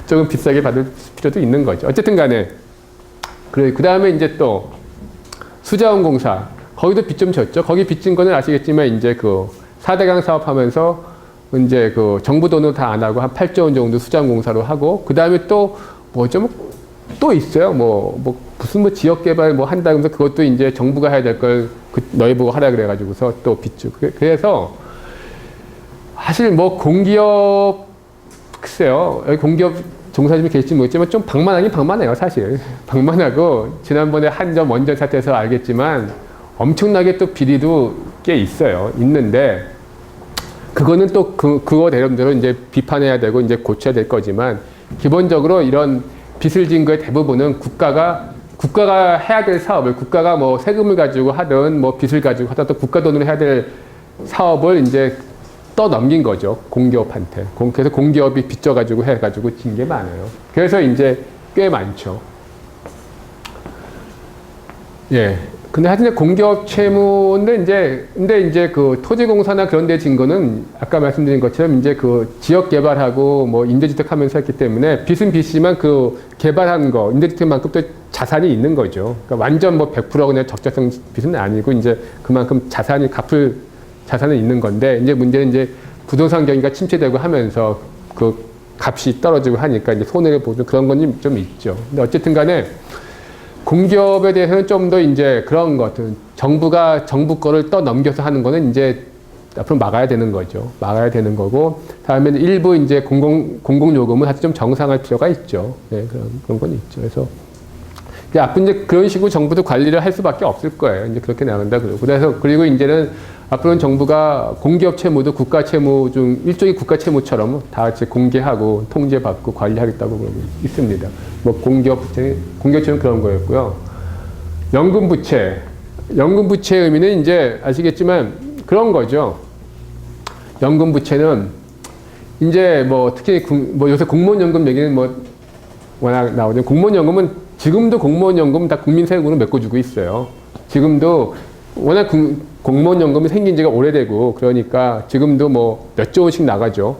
A: 조금 비싸게 받을 필요도 있는 거죠. 어쨌든 간에 그 다음에 이제 또 수자원공사 거기도 빚 좀 졌죠. 거기 빚진 거는 아시겠지만 이제 그 4대강 사업하면서 이제 그 정부 돈으로 다 안 하고 한 8조 원 정도 수자원공사로 하고 그 다음에 또 뭐 좀 또 있어요. 뭐 무슨 뭐 지역 개발 뭐 한다 그러면서 그것도 이제 정부가 해야 될 걸 너희 보고 하라 그래가지고서 또 빚 주고 그래서 사실 뭐 공기업 글쎄요 공기업 종사님이 계실지 모르겠지만 좀 방만하긴 방만해요. 사실 방만하고 지난번에 한전 원전 사태에서 알겠지만 엄청나게 또 비리도 꽤 있는데 그거는 또 그거 대로 이제 비판해야 되고 이제 고쳐야 될 거지만 기본적으로 이런 빚을 진 거의 대부분은 국가가 해야 될 사업을 국가가 뭐 세금을 가지고 하든 뭐 빚을 가지고 하든 또 국가 돈으로 해야 될 사업을 이제 떠넘긴 거죠. 공기업한테. 그래서 공기업이 빚져가지고 해가지고 진 게 많아요. 그래서 이제 꽤 많죠. 예. 근데 하여튼 공기업 채무인데 근데 이제 그 토지공사나 그런 데 진 거는 아까 말씀드린 것처럼 이제 그 지역 개발하고 뭐 임대주택 하면서 했기 때문에 빚은 빚이지만 그 개발한 거, 임대주택만큼 또 자산이 있는 거죠. 그러니까 완전 뭐 100% 그냥 적자성 빚은 아니고 이제 그만큼 갚을 자산은 있는 건데 이제 문제는 이제 부동산 경기가 침체되고 하면서 그 값이 떨어지고 하니까 이제 손해를 보는 그런 건 좀 있죠. 근데 어쨌든 간에 공기업에 대해서는 좀 더 이제 그런 것들 정부 거를 떠넘겨서 하는 거는 이제 앞으로 막아야 되는 거죠. 막아야 되는 거고 다음에는 일부 이제 공공요금은 사실 좀 정상할 필요가 있죠. 네, 그런 건 있죠. 그래서 앞으로 이제 그런 식으로 정부도 관리를 할 수밖에 없을 거예요. 이제 그렇게 나간다 그래서 그리고 이제는 앞으로는 정부가 공기업 채무도 국가 채무 중 일종의 국가 채무처럼 다 같이 공개하고 통제받고 관리하겠다고 그러고 있습니다. 뭐 공기업처럼 그런 거였고요. 연금부채의 의미는 이제 아시겠지만 그런 거죠. 연금부채는 이제 뭐 특히 뭐 요새 공무원연금 얘기는 뭐 워낙 나오죠. 공무원연금은 지금도 공무원연금 다 국민 세금으로 메꿔주고 있어요. 지금도 워낙 공무원연금이 생긴 지가 오래되고 그러니까 지금도 뭐 몇 조 원씩 나가죠.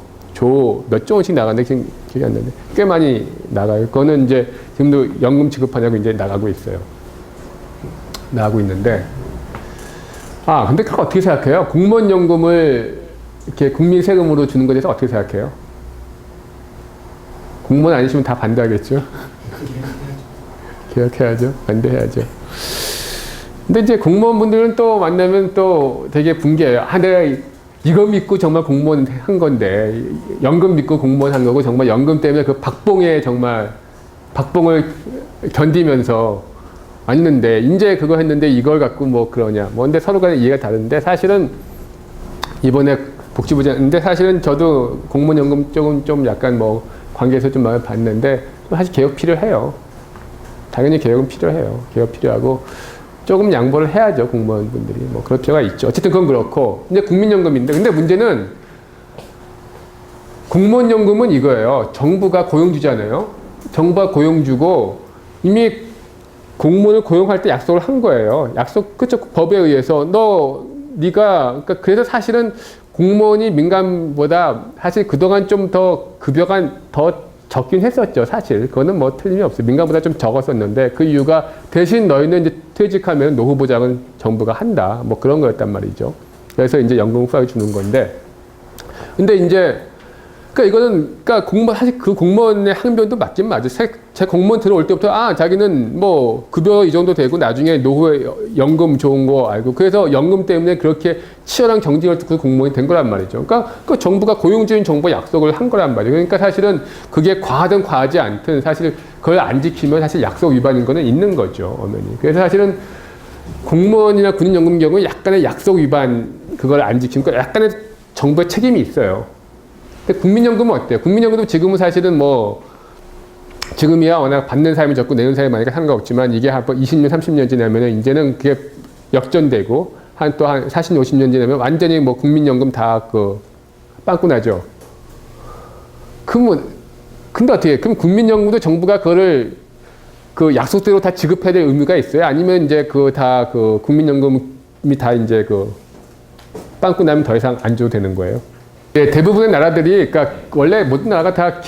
A: 몇 조 원씩 나가는데 지금 기억이 안 나는데 꽤 많이 나가요. 그거는 이제 지금도 연금 지급하냐고 이제 나가고 있어요. 나가고 있는데 근데 그거 어떻게 생각해요? 공무원연금을 이렇게 국민 세금으로 주는 것에 대해서 어떻게 생각해요? 공무원 아니시면 다 반대하겠죠? 개혁해야죠. 반대해야죠. 근데 이제 공무원분들은 또 만나면 또 되게 붕괴해요. 내가 이거 믿고 정말 공무원 한 건데, 연금 믿고 공무원 한 거고, 정말 연금 때문에 그 박봉을 견디면서 왔는데, 이제 그거 했는데 이걸 갖고 뭐 그러냐. 뭐, 근데 서로 간에 이해가 다른데, 사실은 이번에 복지부장인데, 사실은 저도 공무원 연금 쪽은 좀 약간 뭐, 관계에서 좀 마음을 봤는데, 사실 개혁 필요해요. 당연히 개혁은 필요해요. 개혁 필요하고, 조금 양보를 해야죠, 공무원분들이. 뭐, 그럴 필요가 있죠. 어쨌든 그건 그렇고, 이제 국민연금인데, 근데 문제는 공무원 연금은 이거예요. 정부가 고용주잖아요. 정부가 고용주고 이미 공무원을 고용할 때 약속을 한 거예요. 약속, 그쵸? 법에 의해서 네가 그러니까 그래서 사실은 공무원이 민간보다 사실 그동안 좀 더 급여가 더 적긴 했었죠. 사실 그거는 뭐 틀림이 없어요. 민간보다 좀 적었었는데 그 이유가 대신 너희는 이제 퇴직하면 노후 보장은 정부가 한다. 뭐 그런 거였단 말이죠. 그래서 이제 연금 후하게 주는 건데, 근데 이제 그러니까 이거는 그러니까 공무원 사실 그 공무원의 항변도 맞긴 맞아요. 제 공무원 들어올 때부터 자기는 뭐 급여 이 정도 되고 나중에 노후에 연금 좋은 거 알고 그래서 연금 때문에 그렇게 치열한 경쟁을 뚫고 공무원이 된 거란 말이죠. 그러니까 그 정부가 고용주인 정부가 약속을 한 거란 말이에요. 그러니까 사실은 그게 과하든 과하지 않든 사실 그걸 안 지키면 사실 약속 위반인 거는 있는 거죠, 엄연히. 그래서 사실은 공무원이나 군인연금 경우는 약간의 약속 위반 그걸 안 지키니까 약간의 정부의 책임이 있어요. 근데 국민연금은 어때요? 국민연금도 지금은 사실은 뭐 지금이야 워낙 받는 사람이 적고 내는 사람이 많으니까 상관없지만 이게 한 20년, 30년 지나면은 이제는 그게 역전되고 한 40년, 50년 지나면 완전히 뭐 국민연금 다 빵꾸 나죠. 그러면 근데 어떻게? 그럼 국민연금도 정부가 그거를 그 약속대로 다 지급해야 될 의무가 있어요? 아니면 이제 국민연금이 다 이제 빵꾸 나면 더 이상 안 줘도 되는 거예요? 예, 대부분의 나라들이, 그러니까 원래 모든 나라가 다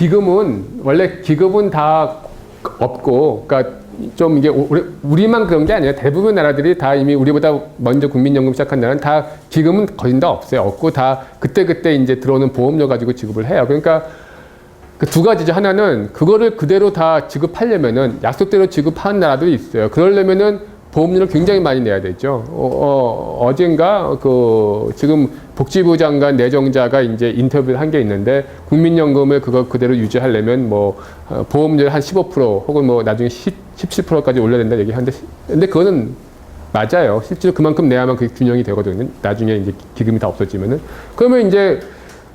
A: 원래 기금은 다 없고, 그러니까 좀 이게 우리만 그런 게 아니라 대부분 나라들이 다 이미 우리보다 먼저 국민연금 시작한 나라는 다 기금은 거의 다 없어요. 없고 다 그때 이제 들어오는 보험료 가지고 지급을 해요. 그러니까 그 두 가지죠. 하나는 그거를 그대로 다 지급하려면은 약속대로 지급하는 나라들이 있어요. 그러려면은 보험료를 굉장히 많이 내야 되죠. 어젠가 지금 복지부 장관 내정자가 이제 인터뷰를 한 게 있는데 국민연금을 그거 그대로 유지하려면 뭐 보험료를 한 15% 혹은 뭐 나중에 17%까지 올려야 된다 얘기하는데 근데 그거는 맞아요. 실제로 그만큼 내야만 그게 균형이 되거든요. 나중에 이제 기금이 다 없어지면은 그러면 이제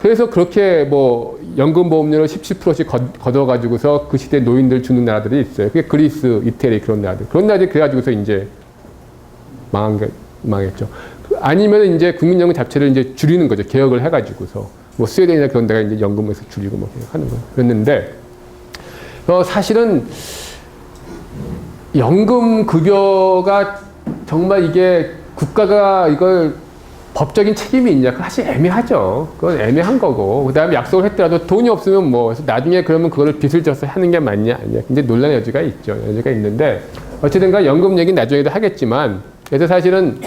A: 그래서 그렇게 뭐 연금보험료를 17%씩 걷어가지고서 그 시대 노인들 주는 나라들이 있어요. 그게 그리스, 이태리 그런 나라들. 그런 나라들이 그래가지고서 이제 망했죠. 아니면 이제 국민연금 자체를 이제 줄이는 거죠. 개혁을 해가지고서. 뭐 스웨덴이나 그런 데가 이제 연금에서 줄이고 뭐 하는 거. 그랬는데, 사실은 연금 급여가 정말 이게 국가가 이걸 법적인 책임이 있냐? 그건 사실 애매하죠. 그건 애매한 거고. 그 다음에 약속을 했더라도 돈이 없으면 뭐, 나중에 그러면 그거를 빚을 져서 하는 게 맞냐? 아니냐? 근데 논란의 여지가 있죠. 여지가 있는데, 어쨌든가 연금 얘기는 나중에도 하겠지만, 그래서 사실은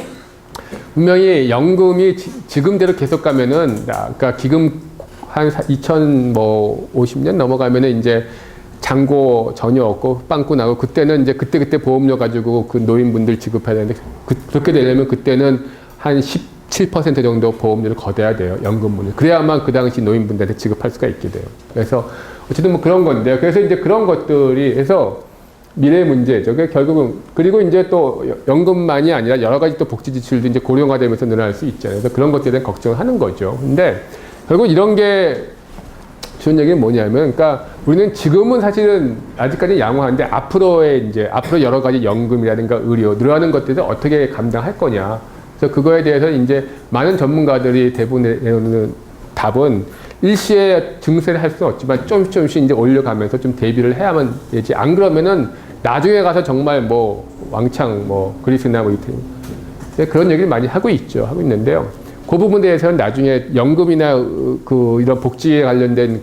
A: 분명히 연금이 지금대로 계속 가면은, 그러니까 기금 한 2050년 넘어가면은 이제 잔고 전혀 없고 빵꾸 나고 그때는 이제 그때 보험료 가지고 그 노인분들 지급해야 되는데 그렇게 되려면 그때는 한 17% 정도 보험료를 걷어야 돼요. 연금분을. 그래야만 그 당시 노인분들한테 지급할 수가 있게 돼요. 그래서 어쨌든 뭐 그런 건데요. 그래서 이제 그런 것들이 해서 미래 문제죠. 결국은 그리고 이제 또 연금만이 아니라 여러 가지 또 복지 지출도 이제 고령화되면서 늘어날 수 있잖아요. 그래서 그런 것들에 대한 걱정을 하는 거죠. 근데 결국 이런 게 좋은 얘기는 뭐냐면, 그러니까 우리는 지금은 사실은 아직까지 양호한데 앞으로 여러 가지 연금이라든가 의료 늘어나는 것들을 어떻게 감당할 거냐. 그래서 그거에 대해서 이제 많은 전문가들이 대부분 내놓는 답은 일시에 증세를 할 수는 없지만 조금씩 이제 올려가면서 좀 대비를 해야만 되지. 안 그러면은 나중에 가서 정말 뭐 왕창 뭐 그리스나 뭐 이태리 그런 얘기를 많이 하고 있는데요. 그 부분에 대해서는 나중에 연금이나 이런 복지에 관련된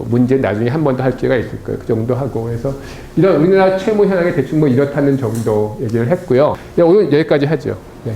A: 문제 나중에 한 번 더 할 기회가 있을 거예요. 그 정도 하고. 그래서 이런 우리나라 채무 현황이 대충 뭐 이렇다는 정도 얘기를 했고요. 오늘 여기까지 하죠. 네.